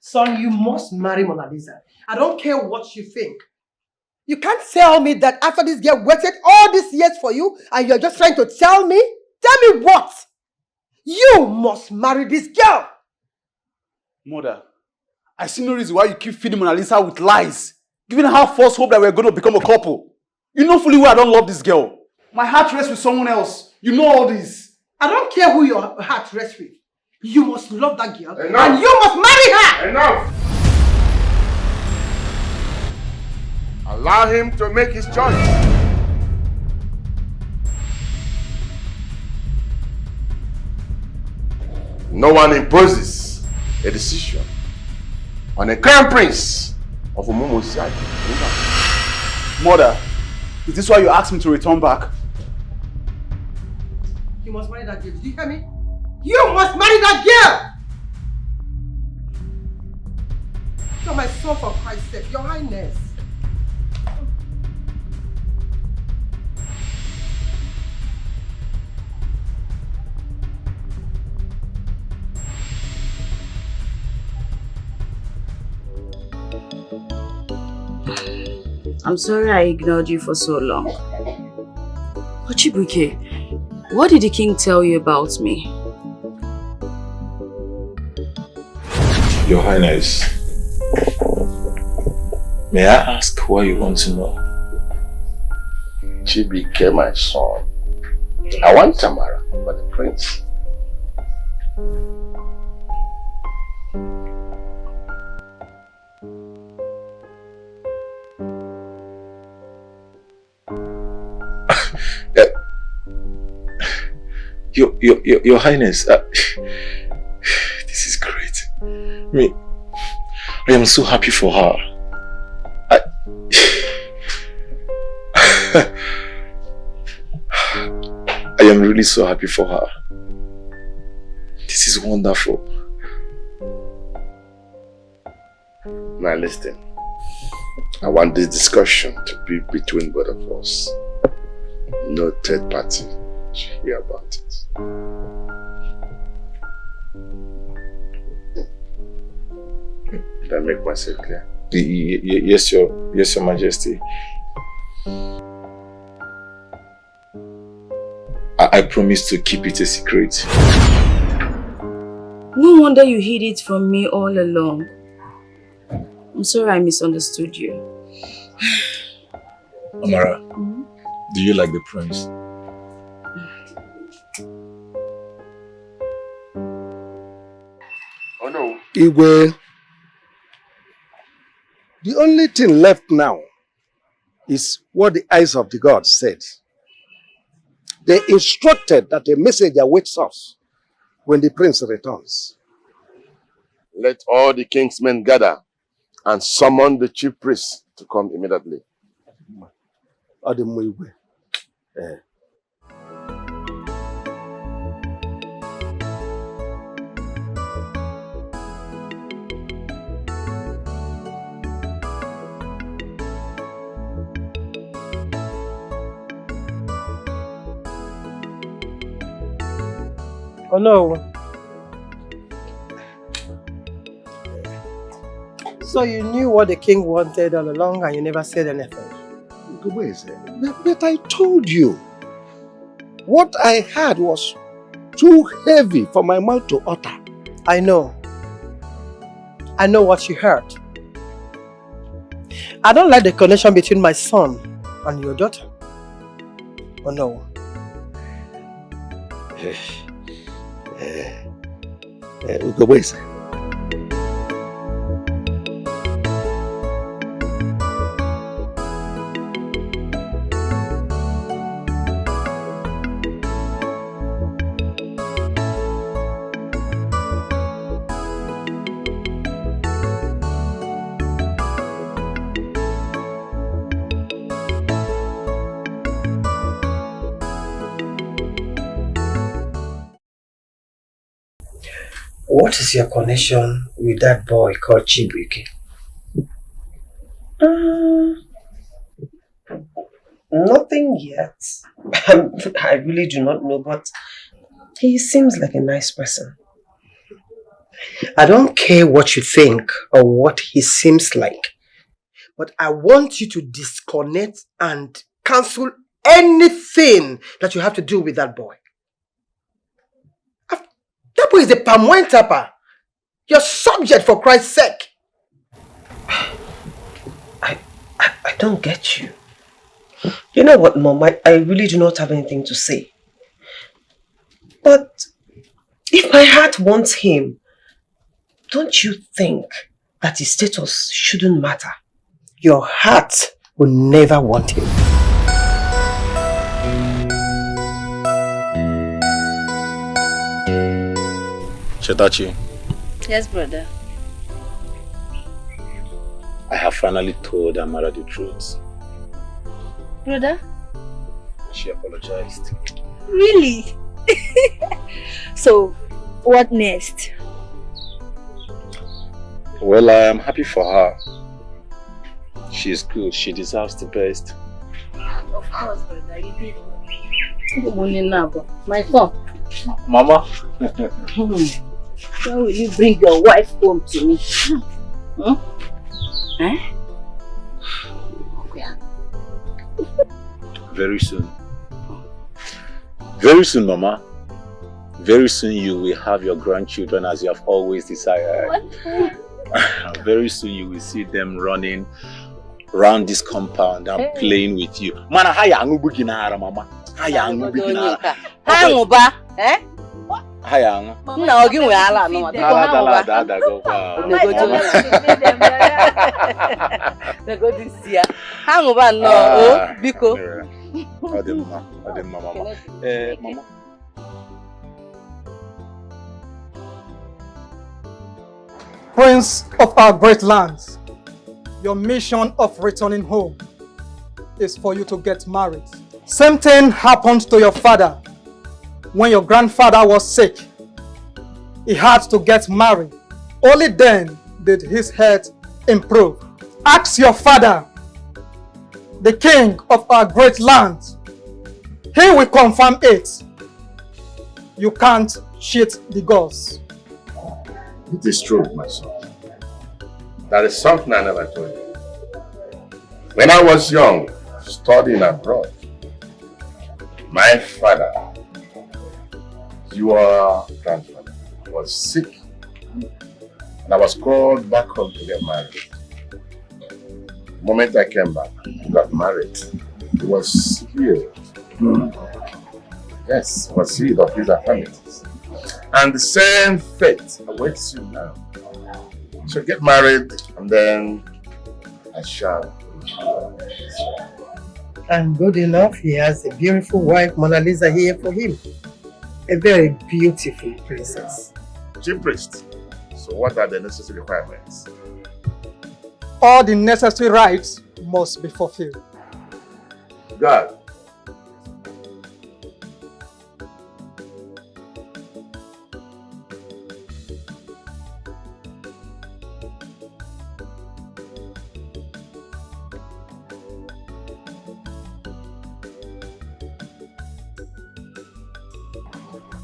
Son, you must marry Mona Lisa. I don't care what you think. You can't tell me that after this girl waited all these years for you and you're just trying to tell me? Tell me what? You must marry this girl. Mother, I see no reason why you keep feeding Mona Lisa with lies, giving her false hope that we're going to become a couple. You know fully well I don't love this girl. My heart rests with someone else. You know all this. I don't care who your heart rests with. You must love that girl. Enough. And you must marry her. Enough! Allow him to make his choice. No one imposes a decision on a crown prince of Umumusai. Mother, is this why you asked me to return back? You must marry that girl. Did you hear me? You must marry that girl! You're my son, for Christ's sake. Your Highness. I'm sorry I ignored you for so long. But Chibuike, what did the king tell you about me? Your Highness, may I ask why you want to know? Chibike, my son. I want Tamara, but the prince. Your Highness, this is great. I am so happy for her. I am really so happy for her. This is wonderful. Now listen, I want this discussion to be between both of us. No third party should hear about it. Did I make myself clear? Yes, Your Majesty. I promise to keep it a secret. No wonder you hid it from me all along. I'm sorry I misunderstood you. Amara, do you like the prince? Oh no. Igwe, the only thing left now is what the eyes of the gods said. They instructed that a messenger awaits us when the prince returns. Let all the king's men gather and summon the chief priest to come immediately. Oh no. So you knew what the king wanted all along and you never said anything? But I told you. What I had was too heavy for my mouth to utter. I know. I know what you heard. I don't like the connection between my son and your daughter. Oh no. Ugobese. What is your connection with that boy called Chibuike? Nothing yet. I really do not know, but he seems like a nice person. I don't care what you think or what he seems like, but I want you to disconnect and cancel anything that you have to do with that boy. That boy is a palm wine tapper. You're subject, for Christ's sake. I don't get you. You know what, Mom? I really do not have anything to say. But if my heart wants him, don't you think that his status shouldn't matter? Your heart will never want him. Chetachi, Yes, brother. I have finally told Amara the truth. Brother? She apologized. Really? So, what next? Well, I am happy for her. She is good. She deserves the best. Of course, brother. You did. My son. Mama. When will you bring your wife home to me? Hmm? Eh? Yeah. Very soon. Very soon, Mama. Very soon you will have your grandchildren as you have always desired. What? Very soon you will see them running around this compound and playing with you. Mana haya angubu ginara, Mama. Haya angubu ginara. Hanguba, eh? Haya angu. No, give me ala no. Dada go pa. They go this year. Hanguba no. Oh, biko. Odemma, Mama. Mama. Prince of our great lands, your mission of returning home is for you to get married. Same thing happened to your father when your grandfather was sick. He had to get married. Only then did his health improve. Ask your father, the king of our great land. He will confirm it. You can't cheat the gods. It is true, my son. That is something I never told you. When I was young, studying abroad, my father, your grandfather, was sick. And I was called back home to get married. The moment I came back, I got married. He was healed. Yes, he was healed of his affirmities. And the same fate awaits you now. So get married and then I shall. And good enough, he has a beautiful wife, Mona Lisa, here for him. A very beautiful princess. Chief priest, so what are the necessary requirements? All the necessary rites must be fulfilled. God.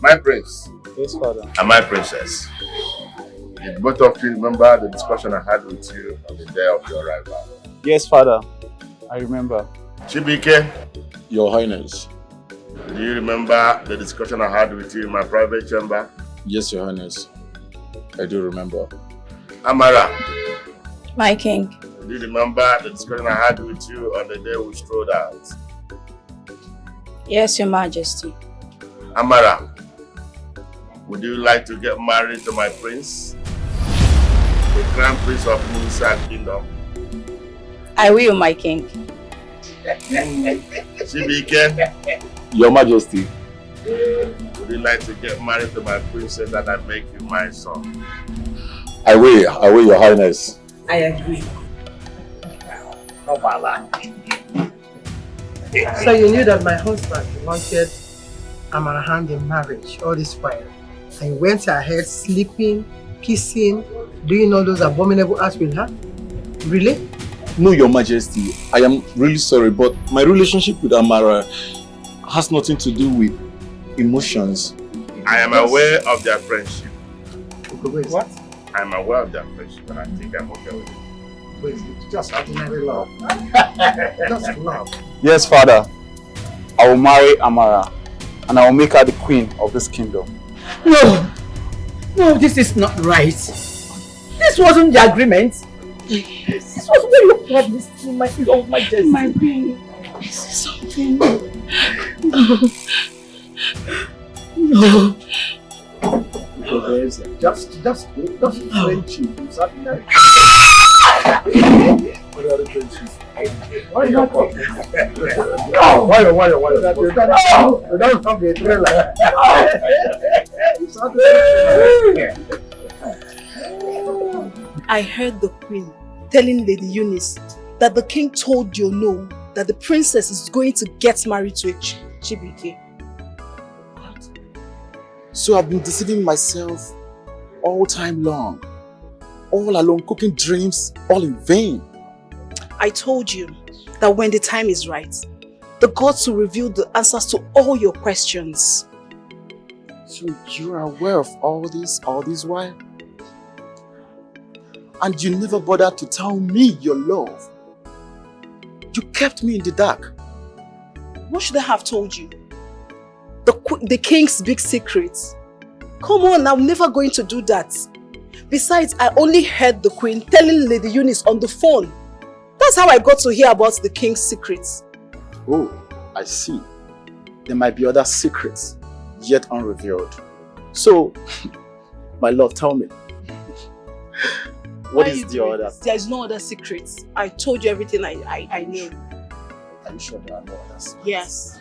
My prince, Yes, Father. And my princess, did both of you remember the discussion I had with you on the day of your arrival? Yes, Father. I remember. Chibike, Your Highness. do you remember the discussion I had with you in my private chamber? Yes, Your Highness. I do remember. Amara, My king. do you remember the discussion I had with you on the day we strolled out? Yes, Your Majesty. Amara, would you like to get married to my prince? The Crown Prince of Musa Kingdom. I will, my king. Chibike, Your Majesty. would you like to get married to my princess and I make you my son? I will, Your Highness. I agree. So you knew that my husband wanted Amara hand in marriage all this while, and you went ahead sleeping, kissing, doing all those abominable acts with her? Really? No, Your Majesty. I am really sorry, but my relationship with Amara has nothing to do with emotions. I am aware of their friendship. What? I am aware of their friendship and I think I'm okay with it. Wait, just ordinary love. Just love. Yes, Father. I will marry Amara and I will make her the queen of this kingdom. No! No, this is not right. This wasn't the agreement. This was what you promised me, my Majesty. My queen, this is something. No. Just friendship. Why not? Why? You don't come to a trailer. I heard the queen telling Lady Eunice that the king told Yono that the princess is going to get married to a Chibike. So I've been deceiving myself all time long. All alone, cooking dreams, all in vain. I told you that when the time is right, the gods will reveal the answers to all your questions. So you are aware of all this while? And you never bothered to tell me your love. You kept me in the dark. What should I have told you? The king's big secrets. Come on, I'm never going to do that. Besides, I only heard the queen telling Lady Eunice on the phone. That's how I got to hear about the king's secrets. Oh, I see. There might be other secrets yet unrevealed. So, my love, tell me. What is the other? There is no other secrets. I told you everything I knew. Are you sure there are no other secrets? Yes.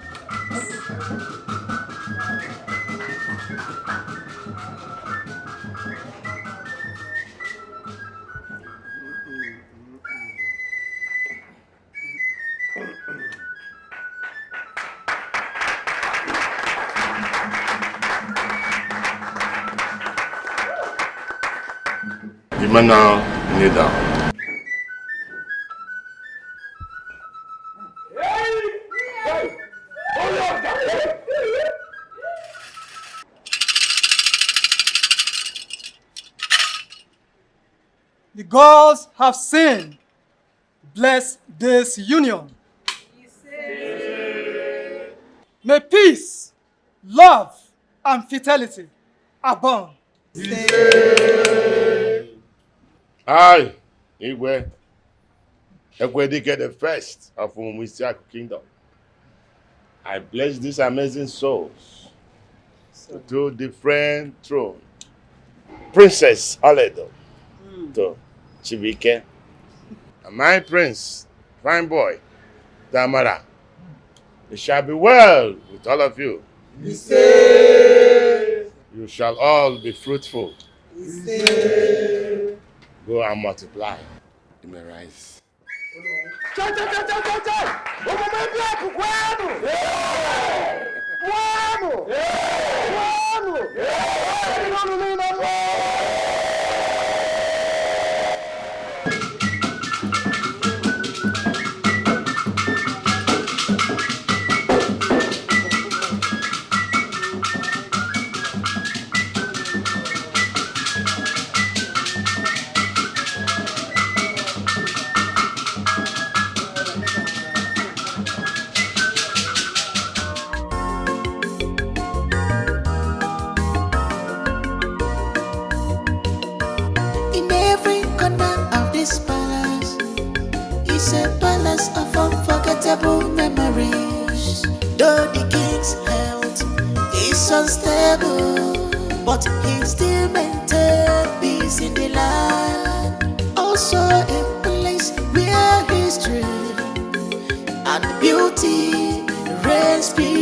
You may now kneel down. The gods have sinned. Bless this union. May peace, love, and fidelity abound. I, Igwe, Ekwedike the first of Umuisiaku Kingdom. I bless these amazing souls to the different throne. Princess Aledo to Chibike. And my prince, fine boy, Tamara. It shall be well with all of you. You shall all be fruitful. Go and multiply. You may rise. is a palace of unforgettable memories. Though the king's health is unstable, but he still maintained peace in the land. Also a place where history and beauty reigns peace.